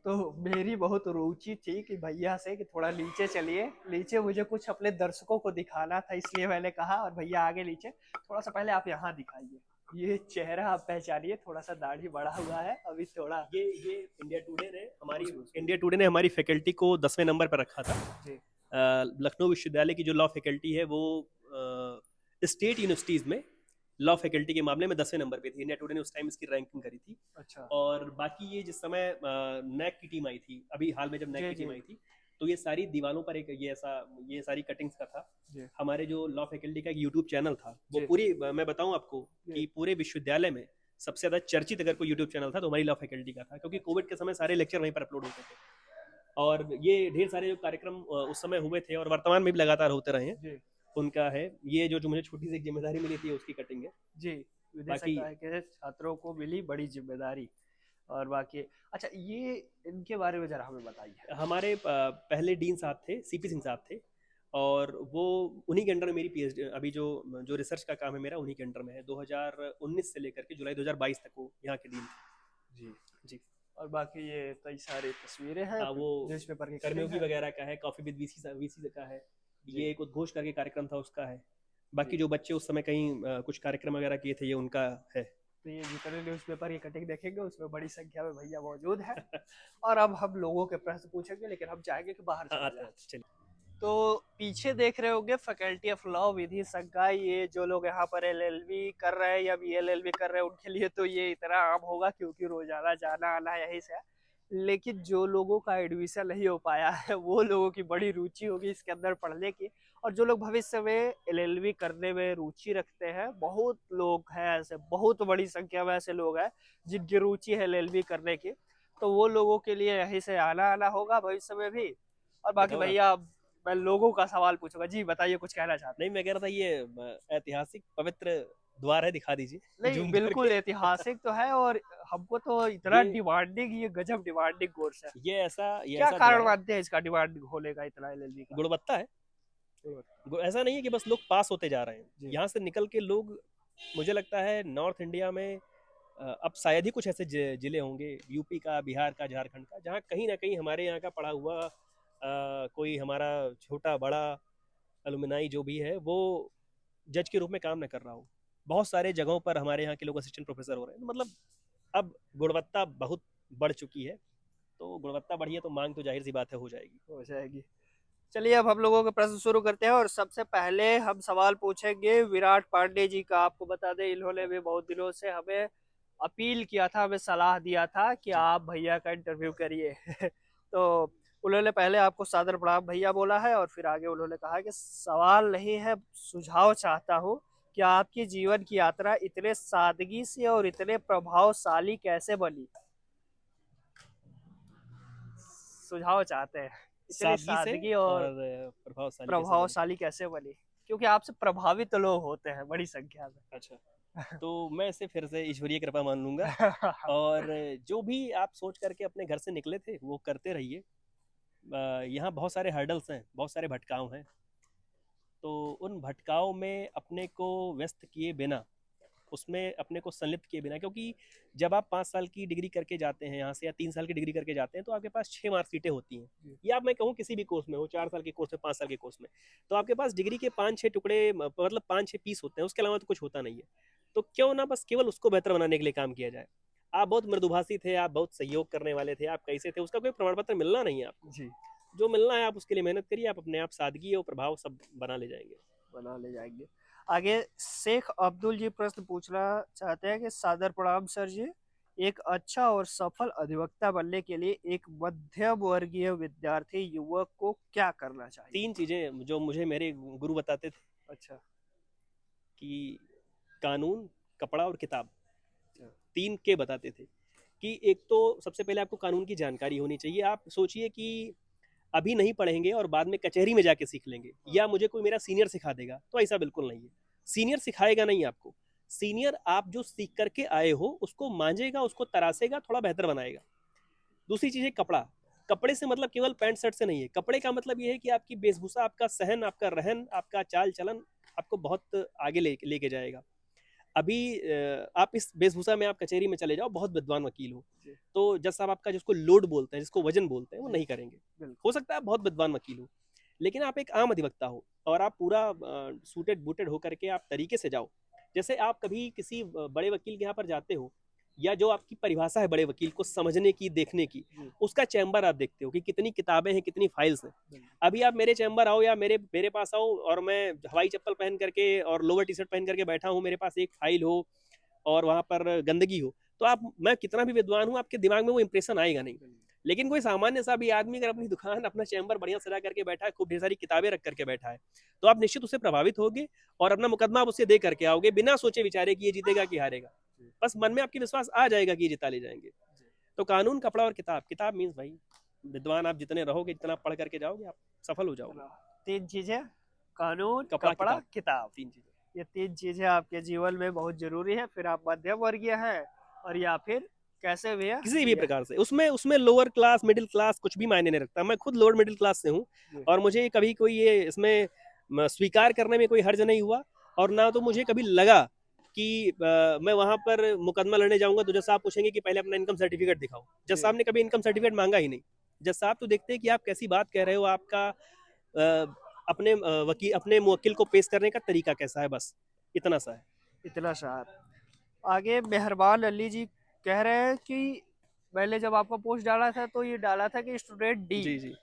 तो मेरी बहुत रुचि थी कि भैया से कि थोड़ा नीचे चलिए, नीचे मुझे कुछ अपने दर्शकों को दिखाना था, इसलिए मैंने कहा। और भैया आगे नीचे थोड़ा सा, पहले आप यहाँ दिखाइए, ये चेहरा आप पहचानिए, थोड़ा सा दाढ़ी बढ़ा हुआ है अभी थोड़ा। ये उस- उस- इंडिया टुडे ने हमारी फैकल्टी को 10वें नंबर पर रखा था। जी लखनऊ विश्वविद्यालय की जो लॉ फैकल्टी है वो स्टेट यूनिवर्सिटीज़ में लॉ फैकल्टी के मामले में 10वें नंबर पे थी। इंडिया टुडे ने उस टाइम इसकी रैंकिंग करी थी। अच्छा। और बाकी ये जिस समय नैक की टीम आई थी, अभी हाल में जब नैक जी की जी टीम आई थी, तो ये सारी दीवारों पर एक ये सारी कटिंग्स का था। जी हमारे जो लॉ फैकल्टी का एक यूट्यूब चैनल था, वो जी पूरी मैं बताऊं आपको जी। कि पूरे विश्वविद्यालय में सबसे ज़्यादा चर्चित अगर कोई यूट्यूब चैनल था तो हमारी लॉ फैकल्टी का था, क्योंकि कोविड के समय सारे लेक्चर वहीं पर अपलोड होते थे। और ये ढेर सारे जो कार्यक्रम उस समय हुए थे और वर्तमान में भी लगातार होते रहे हैं, जी उनका है। ये जो मुझे छोटी सी एक जिम्मेदारी मिली थी उसकी कटिंग है। जी। विदेश बाकी के छात्रों को मिली बड़ी जिम्मेदारी। और बाकी, अच्छा, ये इनके बारे में जरा हमें बताइए। हमारे पहले डीन साहब थे, सीपी सिंह साहब थे, और वो उन्हीं के अंडर में मेरी पीएचडी, अभी जो जो रिसर्च का काम है मेरा उन्हीं के अंडर में है। 2019 से लेकर के जुलाई 2022 तक वो यहाँ के डीन थे। जी। जी। और बाकी ये कई सारी तस्वीरें हैं, हाँ, वो न्यूज़पेपर की कर्मियों कटिंग की है। वगैरह का है, कॉफी विद वीसी का है। जी ये एक उद्घोष करके कार्यक्रम था उसका है। बाकी जी। जो बच्चे उस समय कहीं कुछ कार्यक्रम वगैरह किए थे, ये उनका है। तो ये जितने न्यूज़पेपर की कटिंग देखेंगे उसमें बड़ी संख्या में भैया मौजूद है। और अब हम लोगों के प्रश्न पूछेंगे, लेकिन हम चाहेंगे कि बाहर हाँ, चला आते जाए। हैं, चलिए। तो पीछे देख रहे होंगे फैकल्टी ऑफ लॉ विधि संकाय, ये जो लोग यहाँ पर एलएलबी कर रहे हैं या बीएलएलबी कर रहे हैं उनके लिए तो ये इतना आम होगा, क्योंकि रोजाना जाना आना यहीं से है। लेकिन जो लोगों का एडमिशन नहीं हो पाया है, वो लोगों की बड़ी रुचि होगी इसके अंदर पढ़ने की। और जो लोग भविष्य में एलएलबी करने में रुचि रखते हैं, बहुत लोग हैं ऐसे, बहुत बड़ी संख्या में ऐसे लोग हैं जिनकी रुचि है एलएलबी करने की। तो वो लोगों के लिए यहीं से आना आना होगा भविष्य में भी। और बाकी बताओ ना। भैया मैं लोगों का सवाल पूछूंगा। जी बताइए, कुछ कहना चाहते नहीं, मैं कह रहा था ये ऐतिहासिक पवित्र द्वार है, दिखा दीजिए हैं? नहीं जूम बिल्कुल करके। ऐतिहासिक तो है, और हमको तो इतना ये डिमांडिंग, ये गजब डिमांडिंग कोर्स है। ये क्या ऐसा कारण द्वार, मानते हैं इसका डिमांडिंग होने का इतना एलएलबी का? गुणवत्ता है। ऐसा नहीं है कि बस लोग पास होते जा रहे हैं, जी। यहाँ से निकल के लोग, मुझे लगता है नॉर्थ इंडिया में अब शायद ही कुछ ऐसे जिले होंगे, यूपी का, बिहार का, झारखंड का, जहाँ कहीं ना कहीं हमारे यहाँ का पढ़ा हुआ कोई हमारा छोटा बड़ा अलुमनाई जो भी है वो जज के रूप में काम न कर रहा हो। बहुत सारे जगहों पर हमारे यहाँ के लोग असिस्टेंट प्रोफेसर हो रहे हैं। तो मतलब अब गुणवत्ता बहुत बढ़ चुकी है, तो गुणवत्ता बढ़ी है तो मांग तो जाहिर सी बात है हो जाएगी। हो जाएगी। चलिए अब हम लोगों के प्रश्न शुरू करते हैं, और सबसे पहले हम सवाल पूछेंगे विराट पांडे जी का। आपको बता दें, इन्होंने भी बहुत दिनों से हमें अपील किया था, हमें सलाह दिया था कि आप भैया का इंटरव्यू करिए। तो उन्होंने पहले आपको सादर प्रणाम भैया बोला है, और फिर आगे उन्होंने कहा कि सवाल नहीं है, सुझाव चाहता हूँ कि आपकी जीवन की यात्रा इतने सादगी से और इतने प्रभावशाली कैसे बनी। सुझाव चाहते हैं, इतनी सादगी से सादगी और प्रभावशाली कैसे बनी? प्रभावशाली कैसे बनी, क्योंकि आपसे प्रभावित लोग होते हैं बड़ी संख्या में। अच्छा, तो मैं इसे फिर से ईश्वरीय कृपा मान लूंगा। और जो भी आप सोच करके अपने घर से निकले थे वो करते रहिए। यहाँ बहुत सारे हर्डल्स हैं, बहुत सारे भटकाव हैं, तो उन भटकाव में अपने को व्यस्त किए बिना, उसमें अपने को संलिप्त किए बिना, क्योंकि जब आप 5 साल की डिग्री करके जाते हैं यहाँ से, या 3 साल की डिग्री करके जाते हैं, तो आपके पास 6 मार्कशीटें होती हैं, या मैं कहूँ किसी भी कोर्स में हो, 4 साल के कोर्स में, 5 साल के कोर्स में, तो आपके पास डिग्री के 5-6 टुकड़े, मतलब 5-6 पीस होते हैं, उसके अलावा तो कुछ होता नहीं है। तो क्यों ना बस केवल उसको बेहतर बनाने के लिए काम किया जाए। आप बहुत मृदुभाषी थे, आप बहुत सहयोग करने वाले थे, आप कैसे थे, उसका कोई प्रमाण पत्र मिलना नहीं है आपको। जी, जो मिलना है आप उसके लिए मेहनत करिए, आप अपने आप सादगी और प्रभाव सब बना ले जाएंगे। बना ले जाएंगे। आगे शेख अब्दुल जी प्रश्न पूछना चाहते हैं कि सादर प्रणाम सर जी, एक अच्छा और सफल अधिवक्ता बनने के लिए एक मध्यम वर्गीय विद्यार्थी युवक को क्या करना चाहिए? 3 चीजें जो मुझे मेरे गुरु बताते थे अच्छा। कि कानून, कपड़ा और किताब, अच्छा। 3 के बताते थे कि एक तो सबसे पहले आपको कानून की जानकारी होनी चाहिए। आप सोचिए कि अभी नहीं पढ़ेंगे और बाद में कचहरी में जाके सीख लेंगे, या मुझे कोई मेरा सीनियर सिखा देगा, तो ऐसा बिल्कुल नहीं है। सीनियर सिखाएगा नहीं आपको, सीनियर आप जो सीख करके आए हो उसको मांझेगा, उसको तरासेगा, थोड़ा बेहतर बनाएगा। दूसरी चीज़ है कपड़ा। कपड़े से मतलब केवल पैंट शर्ट से नहीं है, कपड़े का मतलब ये है कि आपकी वेशभूषा, आपका सहन, आपका रहन, आपका चाल चलन आपको बहुत आगे लेके जाएगा। अभी आप इस वेशभूषा में आप कचहरी में चले जाओ, बहुत विद्वान वकील हो, तो जज साहब आपका जिसको लोड बोलते हैं, जिसको वजन बोलते हैं, वो नहीं करेंगे। हो सकता है आप बहुत विद्वान वकील हो, लेकिन आप एक आम अधिवक्ता हो और आप पूरा सूटेड बूटेड होकर के आप तरीके से जाओ। जैसे आप कभी किसी बड़े वकील के यहाँ पर जाते हो, या जो आपकी परिभाषा है बड़े वकील को समझने की, देखने की, उसका चैम्बर आप देखते हो कि कितनी किताबें हैं, कितनी फाइल्स हैं। अभी आप मेरे चैम्बर आओ या मेरे पास आओ और मैं हवाई चप्पल पहन करके और लोअर टी शर्ट पहन करके बैठा हूँ, मेरे पास एक फाइल हो और वहाँ पर गंदगी हो, तो आप, मैं कितना भी विद्वान हूँ, आपके दिमाग में वो इंप्रेशन आएगा नहीं। लेकिन कोई सामान्य सा भी आदमी अगर अपनी दुकान, अपना चैम्बर बढ़िया सजा करके बैठा है, खूब ढेर सारी किताबें रख करके बैठा है, तो आप निश्चित उससे प्रभावित होगे और अपना मुकदमा आप उससे दे करके आओगे, बिना सोचे विचारे कि ये जीतेगा कि हारेगा। बस मन में आपकी विश्वास आ जाएगा कि ये जिता ले जाएंगे। तो कानून, कपड़ा और किताब। किताब मीन्स भाई विद्वान आप जितने रहोगे, जितना पढ़ करके जाओगे, आप सफल हो जाओगे। 3 चीजें, कानून, कपड़ा, कपड़ा, किताब। 3 चीजें। ये 3 चीजें आपके जीवन में बहुत जरूरी है। फिर आप मध्यम वर्गीय है, और या फिर कैसे भी है, किसी भी प्रकार से उसमें लोअर क्लास, मिडिल क्लास कुछ भी मायने नहीं रखता। मैं खुद लोअर मिडिल क्लास से हूँ और मुझे कभी कोई ये इसमें स्वीकार करने में कोई हर्ज नहीं हुआ, और ना तो मुझे कभी लगा कि मैं वहां पर मुकदमा लड़ने जाऊंगा तो जज साहब पूछेंगे कि पहले अपना इनकम सर्टिफिकेट दिखाओ। जज साहब ने कभी इनकम सर्टिफिकेट मांगा ही नहीं। जज साहब तो देखते हैं कि आप कैसी बात कह रहे हो, आपका अपने मुवक्किल को पेश करने का तरीका कैसा है, बस इतना सा है। इतना सा। आगे मेहरबान अली जी कह रहे हैं कि मैंने जब आपका पोस्ट डाला था तो ये डाला था कि स्टूडेंट डी। जी जी।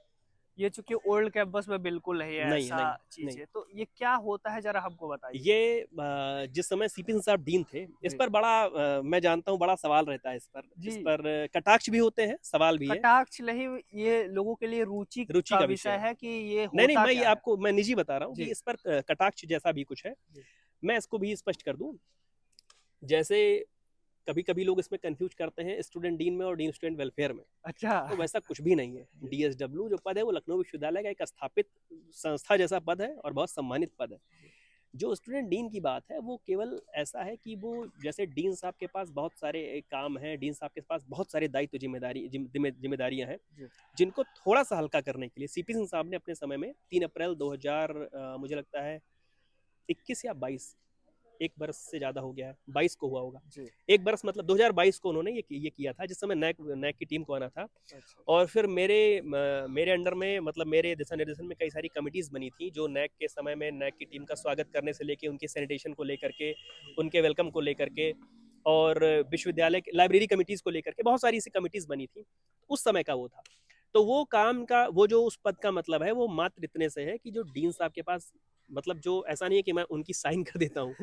ये चूंकि ओल्ड कैंपस में बिल्कुल नहीं है, नहीं ऐसा नहीं चीज नहीं। है, तो ये क्या होता है, जरा हमको बताइए। ये जिस समय सीपी साहब डीन थे, इस पर बड़ा मैं जानता हूँ बड़ा सवाल रहता है इस पर कटाक्ष भी होते हैं, सवाल भी है। कटाक्ष नहीं, ये लोगों के लिए रुचि का विषय है कि ये होता नहीं, मैं क्या आपको मैं निजी बता रहा हूँ कि इस पर कटाक्ष जैसा भी कुछ है। मैं इसको भी स्पष्ट कर दूं। जैसे कभी कभी लोग इसमें कंफ्यूज करते हैं स्टूडेंट डीन में और डीन स्टूडेंट वेलफेयर में। अच्छा। तो वैसा कुछ भी नहीं है। डीएसडब्ल्यू जो पद है वो लखनऊ विश्वविद्यालय का एक स्थापित संस्था जैसा पद है और बहुत सम्मानित पद है। जो स्टूडेंट डीन की बात है वो केवल ऐसा है कि वो जैसे डीन साहब के पास बहुत सारे काम हैं, डीन साहब के पास बहुत सारे दायित्व जिम्मेदारियां हैं जिनको थोड़ा सा हल्का करने के लिए सीपी सिंह साहब ने अपने समय में 3 अप्रैल 2000 मुझे लगता है 21 या 22, एक बरस से ज्यादा हो गया है, 22 को हुआ होगा, एक बरस मतलब 2022 को उन्होंने ये किया था, जिस समय नैक की टीम को आना था। और फिर मेरे अंडर में मतलब मेरे दिशा निर्देशन में कई सारी कमिटीज बनी थी जो नैक के समय में नैक की टीम का स्वागत करने से लेके उनके सैनिटेशन को लेकर के, उनके वेलकम को लेकर के, और विश्वविद्यालय के लाइब्रेरी कमिटीज को लेकर के बहुत सारी ऐसी कमिटीज बनी थी। उस समय का वो था। तो वो काम का वो जो उस पद का मतलब है वो मात्र इतने से है कि जो डीन साहब के पास मतलब जो ऐसा नहीं है कि मैं उनकी साइन कर देता हूँ,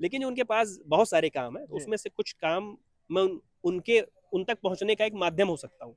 लेकिन उनके पास बहुत सारे काम है, तो उसमें से कुछ काम मैं उन तक पहुंचने का एक माध्यम हो सकता हूँ।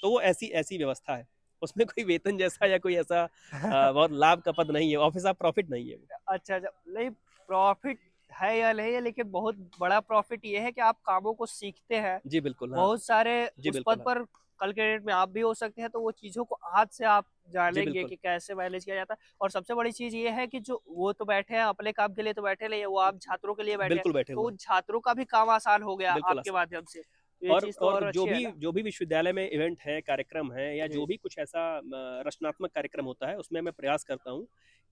तो वो ऐसी व्यवस्था है, उसमें कोई वेतन जैसा या कोई ऐसा बहुत लाभ का पद नहीं है, ऑफिस ऑफ प्रॉफिट नहीं है। अच्छा, नहीं प्रॉफिट है या नहीं है, लेकिन बहुत बड़ा प्रॉफिट ये है कि आप कामों को सीखते हैं। जी बिल्कुल। बहुत सारे उस पद हाँ। पर कल के डेट में आप भी हो सकते हैं, तो वो चीजों को आज से आप जानेंगे कि कैसे मैनेज किया जाता है। और सबसे बड़ी चीज ये है कि जो वो तो बैठे हैं अपने काम के लिए, तो बैठे नहीं है, वो आप छात्रों के लिए बैठे हैं, तो उन छात्रों का भी काम आसान हो गया आपके माध्यम से। और जो भी विश्वविद्यालय में इवेंट है, कार्यक्रम है, या जो भी कुछ ऐसा रचनात्मक कार्यक्रम होता है, उसमें मैं प्रयास करता हूँ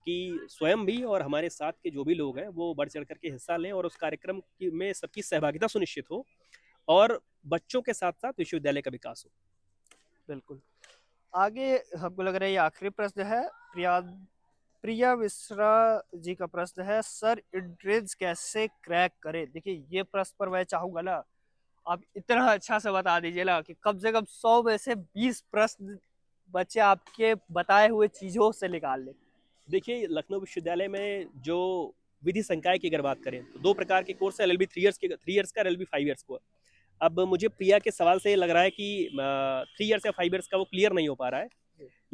कि स्वयं भी और हमारे साथ के जो भी लोग हैं वो बढ़ चढ़ करके हिस्सा लें और उस कार्यक्रम में सबकी सहभागिता सुनिश्चित हो और बच्चों के साथ साथ विश्वविद्यालय का विकास हो। बिल्कुल। आगे हमको लग रहा है ये आखिरी प्रश्न है, प्रिया मिश्रा जी का प्रश्न है, सर एंट्रेंस कैसे क्रैक करें? देखिए ये प्रश्न पर मैं चाहूंगा ना आप इतना अच्छा से बता दीजिए ना कि कम से कम 100 में से 20 प्रश्न बच्चे आपके बताए हुए चीजों से निकाल ले। देखिए लखनऊ विश्वविद्यालय में जो विधि संकाय की अगर बात करें तो 2 प्रकार के कोर्स है, LLB 3 इयर्स का, LLB 5 इयर्स का। अब मुझे प्रिया के सवाल से लग रहा है कि 3 इयर्स या 5 इयर्स का वो क्लियर नहीं हो पा रहा है,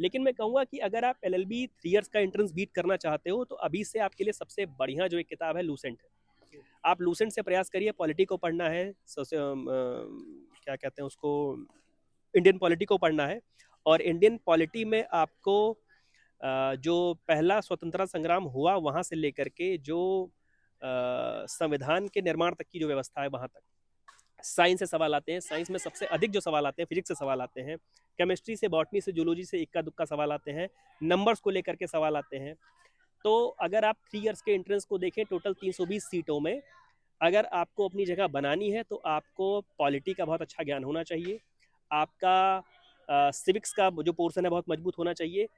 लेकिन मैं कहूँगा कि अगर आप LLB 3 इयर्स का एंट्रेंस बीट करना चाहते हो तो अभी से आपके लिए सबसे बढ़िया जो एक किताब है लूसेंट है। आप लूसेंट से प्रयास करिए, पॉलिटी को पढ़ना है, क्या कहते हैं उसको, इंडियन पॉलिटी को पढ़ना है। और इंडियन पॉलिटी में आपको जो पहला स्वतंत्रता संग्राम हुआ वहाँ से लेकर के जो संविधान के निर्माण तक की जो व्यवस्था है वहाँ तक साइंस से सवाल आते हैं। साइंस में सबसे अधिक जो सवाल आते हैं फिजिक्स से सवाल आते हैं, केमिस्ट्री से, बॉटनी से, जूलॉजी से इक्का दुक्का सवाल आते हैं, नंबर्स को लेकर के सवाल आते हैं। तो अगर आप 3 इयर्स के एंट्रेंस को देखें, टोटल 320 सीटों में अगर आपको अपनी जगह बनानी है तो आपको पॉलिटी का बहुत अच्छा ज्ञान होना चाहिए, आपका सिविक्स का जो पोर्शन है बहुत मजबूत होना चाहिए,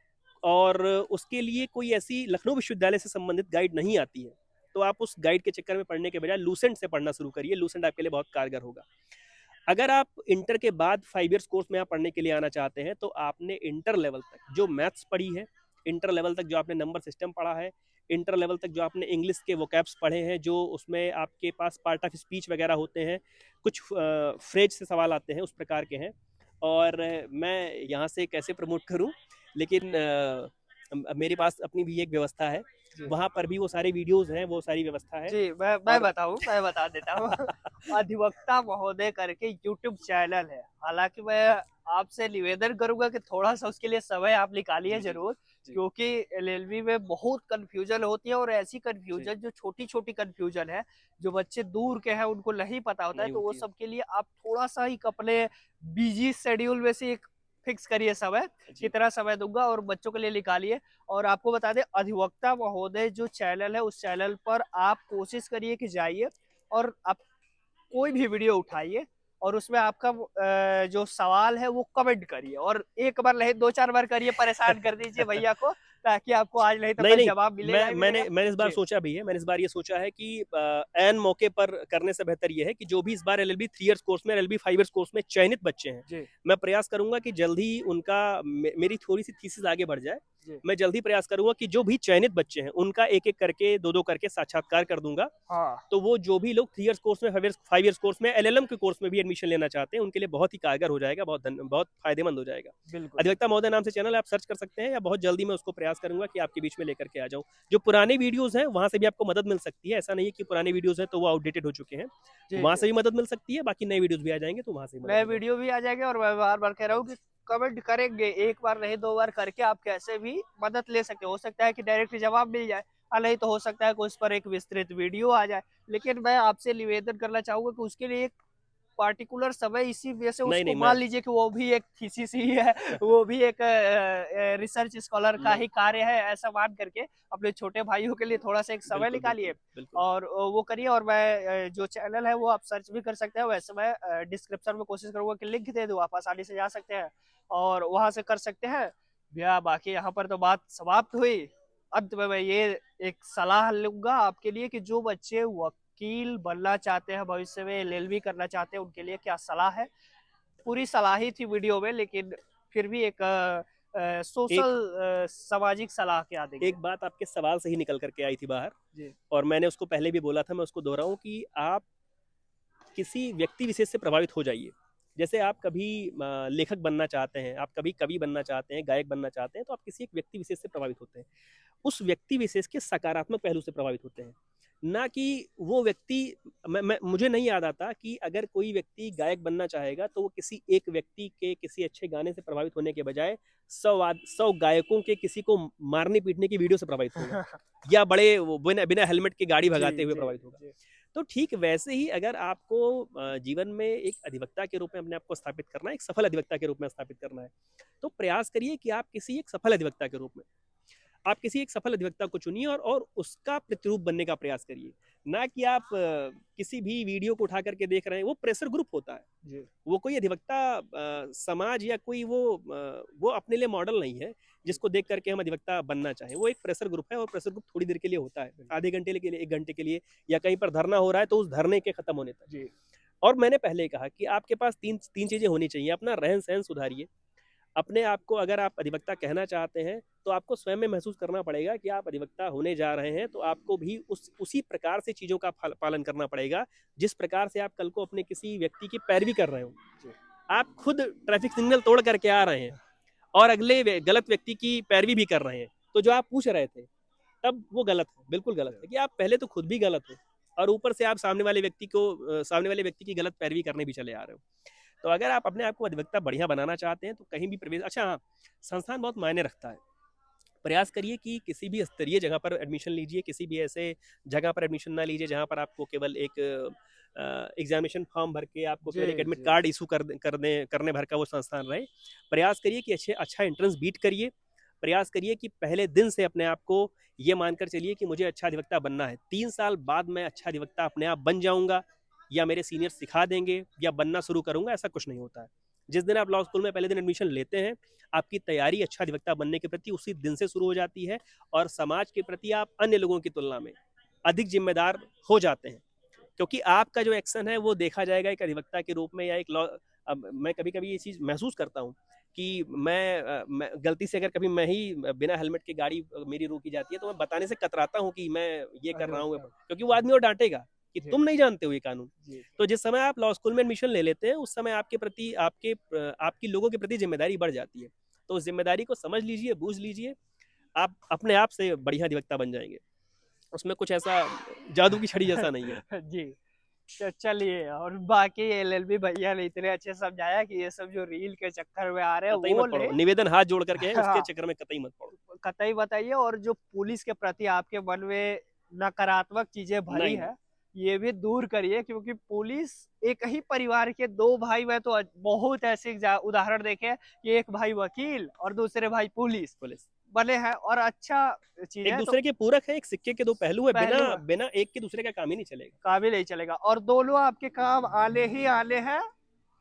और उसके लिए कोई ऐसी लखनऊ विश्वविद्यालय से संबंधित गाइड नहीं आती है, तो आप उस गाइड के चक्कर में पढ़ने के बजाय लूसेंट से पढ़ना शुरू करिए। लूसेंट आपके लिए बहुत कारगर होगा। अगर आप इंटर के बाद 5 इयर्स कोर्स में आप पढ़ने के लिए आना चाहते हैं तो आपने इंटर लेवल तक जो मैथ्स पढ़ी है, इंटर लेवल तक जो आपने नंबर सिस्टम पढ़ा है, इंटर लेवल तक जो आपने इंग्लिश के वोकैब्स पढ़े हैं, जो उसमें आपके पास पार्ट ऑफ स्पीच वगैरह होते हैं, कुछ फ्रेज से सवाल आते हैं, उस प्रकार के हैं। और मैं यहाँ से कैसे प्रमोट करूँ, लेकिन मेरे पास अपनी भी एक व्यवस्था है, वहाँ पर भी वो सारे वीडियोस हैं, वो सारी व्यवस्था है जी। मैं बता देता हूँ अधिवक्ता महोदय करके यूट्यूब चैनल है। हालांकि मैं आपसे निवेदन करूंगा कि थोड़ा सा उसके लिए समय आप निकालिए जरूर, क्योंकि LLB में बहुत कंफ्यूजन होती है, और ऐसी कंफ्यूजन जो छोटी छोटी कंफ्यूजन है जो बच्चे दूर के हैं उनको नहीं पता होता है, तो वो सब के लिए आप थोड़ा सा ही अपने बिजी शेड्यूल में से एक फिक्स करिए समय, कितना समय दूंगा और बच्चों के लिए निकालिए। और आपको बता दें अधिवक्ता महोदय जो चैनल है उस चैनल पर आप कोशिश करिए कि जाइए और आप कोई भी वीडियो उठाइए और उसमें आपका जो सवाल है वो कमेंट करिए, और एक बार नहीं 2-4 बार करिए, परेशान कर दीजिए भैया को, ताकि आपको आज नहीं तो कल जवाब मिलेगा। मैंने इस बार सोचा भी है, मैंने इस बार ये सोचा है कि एन मौके पर करने से बेहतर ये है कि जो भी इस बार LLB 3 इयर्स कोर्स में, LLB 5 इयर्स कोर्स में चयनित बच्चे हैं, मैं प्रयास करूंगा कि जल्द ही उनका मेरी थोड़ी सी थीसिस आगे बढ़ जाए जी। मैं जल्दी प्रयास करूंगा कि जो भी चयनित बच्चे हैं उनका एक एक करके, दो दो करके साक्षात्कार कर दूंगा। हाँ। तो वो जो भी लोग 3 इयर्स कोर्स में, 5 इयर्स कोर्स में, एलएलएम के कोर्स में भी एडमिशन लेना चाहते हैं, उनके लिए बहुत ही कारगर हो जाएगा, बहुत फायदेमंद हो जाएगा। बिल्कुल। अधिवक्ता महोदय नाम से चैनल आप सर्च कर सकते हैं, या बहुत जल्दी मैं उसको प्रयास करूंगा कि आपके बीच में लेकर के आ जाऊं। जो पुराने वीडियोस हैं वहां से भी आपको मदद मिल सकती है, ऐसा नहीं है कि पुराने वीडियोस हैं तो वो आउटडेटेड हो चुके हैं, जी, वहां जी। से भी मदद मिल सकती है। बाकी नए वीडियोस भी आ जाएंगे तो वहां से भी मदद नए मिलेगी। वीडियो भी आ जाएंगे और मैं बार-बार कह रहा हूँ कि कमेंट करेंगे, एक बार नहीं 2 बार करके आप कैसे भी मदद ले सकते हो। सकता है कि डायरेक्ट जवाब मिल जाए, नहीं तो हो सकता है कि उस पर एक विस्तृत वीडियो आ जाए। लेकिन मैं आपसे निवेदन करना चाहूँगा कि उसके लिए एक पार्टिकुलर समय इसी वजह से नहीं उसको नहीं, मान मैं लीजिए कि वो भी एक थीसिस ही है, वो भी एक रिसर्च स्कॉलर का नहीं, ही कार्य है, ऐसा मान करके अपने छोटे भाइयों के लिए थोड़ा-सा एक समय बिल्कुल निकालिए बिल्कुल बिल्कुल। और वो करिए और मैं जो चैनल है वो आप सर्च भी कर सकते हैं। वैसे मैं डिस्क्रिप्शन में कोशिश करूँगा कि लिंक दे दूँ, आप आसानी से जा सकते हैं और वहाँ से कर सकते हैं। भैया बाकी यहाँ पर तो बात समाप्त हुई। अंत में मैं ये एक सलाह लूँगा आपके लिए कि जो बच्चे वकील बनना चाहते हैं, भविष्य में एलएलबी करना चाहते हैं, उनके लिए क्या सलाह है? पूरी सलाह ही थी वीडियो में, लेकिन फिर भी एक एक सोशल सामाजिक सलाह क्या देंगे? एक बात आपके सवाल से ही निकल करके आई थी बाहर, जी। और मैंने उसको पहले भी बोला था, मैं उसको दोहराऊं कि आप किसी व्यक्ति विशेष से प्रभावित हो जाइए। जैसे आप कभी लेखक बनना चाहते हैं, आप कभी कवि बनना चाहते हैं, गायक बनना चाहते हैं, तो आप किसी एक व्यक्ति विशेष से प्रभावित होते हैं। उस व्यक्ति विशेष के सकारात्मक पहलू से प्रभावित होते हैं, ना कि वो व्यक्ति। मुझे नहीं याद आता कि अगर कोई व्यक्ति गायक बनना चाहेगा तो वो किसी एक व्यक्ति के किसी अच्छे गाने से प्रभावित होने के बजाय 100 गायकों के किसी को मारने पीटने की वीडियो से प्रभावित होगा, या बड़े बिना बिना हेलमेट के गाड़ी जी, भगाते हुए जी, प्रभावित होगा। जी। तो ठीक वैसे ही अगर आपको जीवन में एक अधिवक्ता के रूप में अपने आप को स्थापित करना है, एक सफल अधिवक्ता के रूप में स्थापित करना है, तो प्रयास करिए कि आप किसी एक सफल अधिवक्ता के रूप में, आप किसी एक सफल अधिवक्ता को चुनिए और उसका प्रतिरूप बनने का प्रयास करिए। ना कि आप किसी भी वीडियो को उठा करके देख रहे हैं, वो प्रेशर ग्रुप होता है, जी। वो कोई अधिवक्ता समाज या कोई वो अपने लिए मॉडल नहीं है जिसको देख करके हम अधिवक्ता बनना चाहें। वो एक प्रेशर ग्रुप है, और प्रेशर ग्रुप थोड़ी देर के लिए होता है, आधे घंटे के लिए, 1 घंटे के लिए, या कहीं पर धरना हो रहा है तो उस धरने के खत्म होने तक। जी। और मैंने पहले कहा कि आपके पास तीन तीन चीजें होनी चाहिए। अपना रहन सहन सुधारिए। अपने आप को, अगर आप अधिवक्ता कहना चाहते हैं तो आपको स्वयं में महसूस करना पड़ेगा कि आप अधिवक्ता होने जा रहे हैं, तो आपको भी उसी प्रकार से चीज़ों का पालन करना पड़ेगा जिस प्रकार से आप कल को अपने किसी व्यक्ति की पैरवी कर रहे हो। आप खुद ट्रैफिक सिग्नल तोड़ करके आ रहे हैं और अगले गलत व्यक्ति की पैरवी भी कर रहे हैं, तो जो आप पूछ रहे थे तब वो गलत है, बिल्कुल गलत है कि आप पहले तो खुद भी गलत हो और ऊपर से आप सामने वाले व्यक्ति की गलत पैरवी करने भी चले आ रहे हो। तो अगर आप अपने आप को अधिवक्ता बढ़िया बनाना चाहते हैं तो कहीं भी प्रवेश, अच्छा हाँ, संस्थान बहुत मायने रखता है। प्रयास करिए कि किसी भी स्तरीय जगह पर एडमिशन लीजिए, किसी भी ऐसे जगह पर एडमिशन ना लीजिए जहाँ पर आपको केवल एक एग्जामिनेशन फॉर्म भर के आपको केवल एक जी, एडमिट जी। कार्ड इशू करने भर का वो संस्थान रहे। प्रयास करिए कि अच्छा एंट्रेंस बीट करिए। प्रयास करिए कि पहले दिन से अपने आप को ये मानकर चलिए कि मुझे अच्छा अधिवक्ता बनना है। 3 साल बाद मैं अच्छा अधिवक्ता अपने आप बन जाऊंगा, या मेरे सीनियर सिखा देंगे, या बनना शुरू करूंगा, ऐसा कुछ नहीं होता है। जिस दिन आप लॉ स्कूल में पहले दिन एडमिशन लेते हैं, आपकी तैयारी अच्छा अधिवक्ता बनने के प्रति उसी दिन से शुरू हो जाती है, और समाज के प्रति आप अन्य लोगों की तुलना में अधिक जिम्मेदार हो जाते हैं, क्योंकि आपका जो एक्शन है वो देखा जाएगा एक अधिवक्ता के रूप में, या एक लॉ। अब मैं कभी कभी ये चीज़ महसूस करता हूँ कि मैं गलती से अगर कभी मैं ही बिना हेलमेट के गाड़ी मेरी रोकी जाती है तो मैं बताने से कतराता हूँ कि मैं ये कर रहा हूँ, क्योंकि वो आदमी और डांटेगा कि जी। तुम नहीं जानते हो ये कानून। जी। तो जिस समय आप लॉ स्कूल में एडमिशन ले लेते हैं, उस समय आपके प्रति आपकी लोगों के प्रति जिम्मेदारी बढ़ जाती है। तो उस जिम्मेदारी को समझ लीजिए, बूझ लीजिए, आप अपने आप से बढ़िया अधिवक्ता बन जाएंगे। उसमें कुछ ऐसा जादू की छड़ी जैसा नहीं है। जी। चलिए और बाकी एलएलबी भैया ने इतने अच्छे समझाया कि ये सब जो रील के चक्कर में आ रहे हैं कतई वो मत नहीं। पड़ो, निवेदन हाथ जोड़ करके है, उसके हाँ, चक्कर में कतई मत पड़ो। कतई बताइए और जो पुलिस के प्रति आपके मन में नकारात्मक चीजें भरी नहीं नहीं, है ये भी दूर करिए, क्योंकि पुलिस एक ही परिवार के दो भाई, मैं तो बहुत ऐसे उदाहरण देखे हैं कि एक भाई वकील और दूसरे भाई पुलिस पुलिस बने हैं और अच्छा चीज एक है तो दूसरे के पूरक है, एक सिक्के के दो पहलू है, बिना पहलू है, बिना एक के दूसरे का काम ही नहीं चलेगा। काम ही नहीं चलेगा और दोनों आपके काम आने ही आने हैं।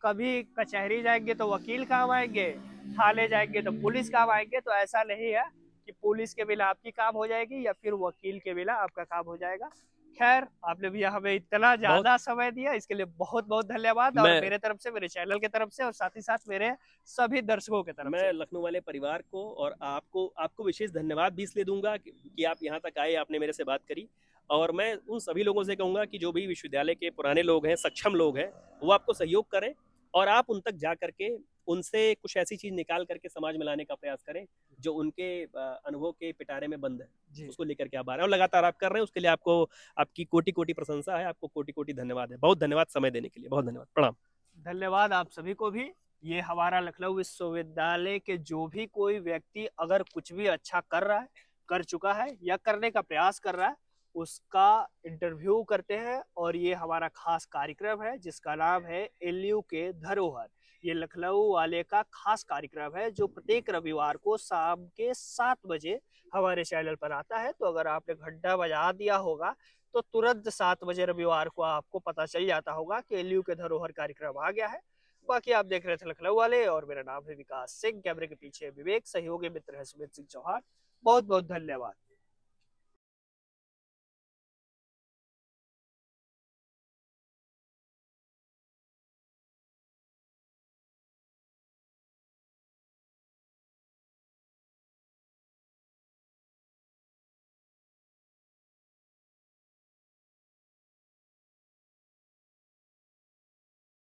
कभी कचहरी जाएंगे तो वकील काम आएंगे, थाने जाएंगे तो पुलिस काम आएंगे। तो ऐसा नहीं है कि पुलिस के बिना आपकी काम हो जाएगी या फिर वकील के बिना आपका काम हो जाएगा। खैर, आपने भी हमें इतना बहुत ज़्यादा समय दिया, इसके लिए बहुत-बहुत धन्यवाद और मैं मेरे तरफ से, मेरे चैनल की तरफ से और साथ ही साथ मेरे सभी दर्शकों की तरफ मैं से। लखनऊ वाले परिवार को और आपको आपको विशेष धन्यवाद भी इसलिए दूंगा कि आप यहाँ तक आए, आपने मेरे से बात करी। और मैं उन सभी लोगों से कहूँगा कि जो भी विश्वविद्यालय के पुराने लोग हैं, सक्षम लोग हैं, वो आपको सहयोग करें और आप उन तक जा करके उनसे कुछ ऐसी चीज़ निकाल करके समाज में लाने का प्रयास करें जो उनके अनुभव के पिटारे में बंद है। जी। उसको लेकर के आप आ रहे हैं और लगातार आप कर रहे हैं, उसके लिए आपको आपकी कोटि कोटि प्रशंसा है, आपको कोटि कोटि धन्यवाद है। बहुत धन्यवाद समय देने के लिए, बहुत धन्यवाद, प्रणाम। धन्यवाद आप सभी को भी। ये हमारा लखनऊ विश्वविद्यालय के जो भी कोई व्यक्ति अगर कुछ भी अच्छा कर रहा है, कर चुका है या करने का प्रयास कर रहा है, उसका इंटरव्यू करते हैं और ये हमारा खास कार्यक्रम है जिसका नाम है एलयू के धरोहर। ये लखनऊ वाले का खास कार्यक्रम है जो प्रत्येक रविवार को शाम के 7 बजे हमारे चैनल पर आता है। तो अगर आपने घंटा बजा दिया होगा तो तुरंत 7 बजे रविवार को आपको पता चल जाता होगा कि एलयू के धरोहर कार्यक्रम आ गया है। बाकी आप देख रहे थे लखनऊ वाले और मेरा नाम है विकास सिंह। कैमरे के पीछे विवेक, सहयोगी मित्र है सुमित सिंह चौहान। बहुत बहुत धन्यवाद।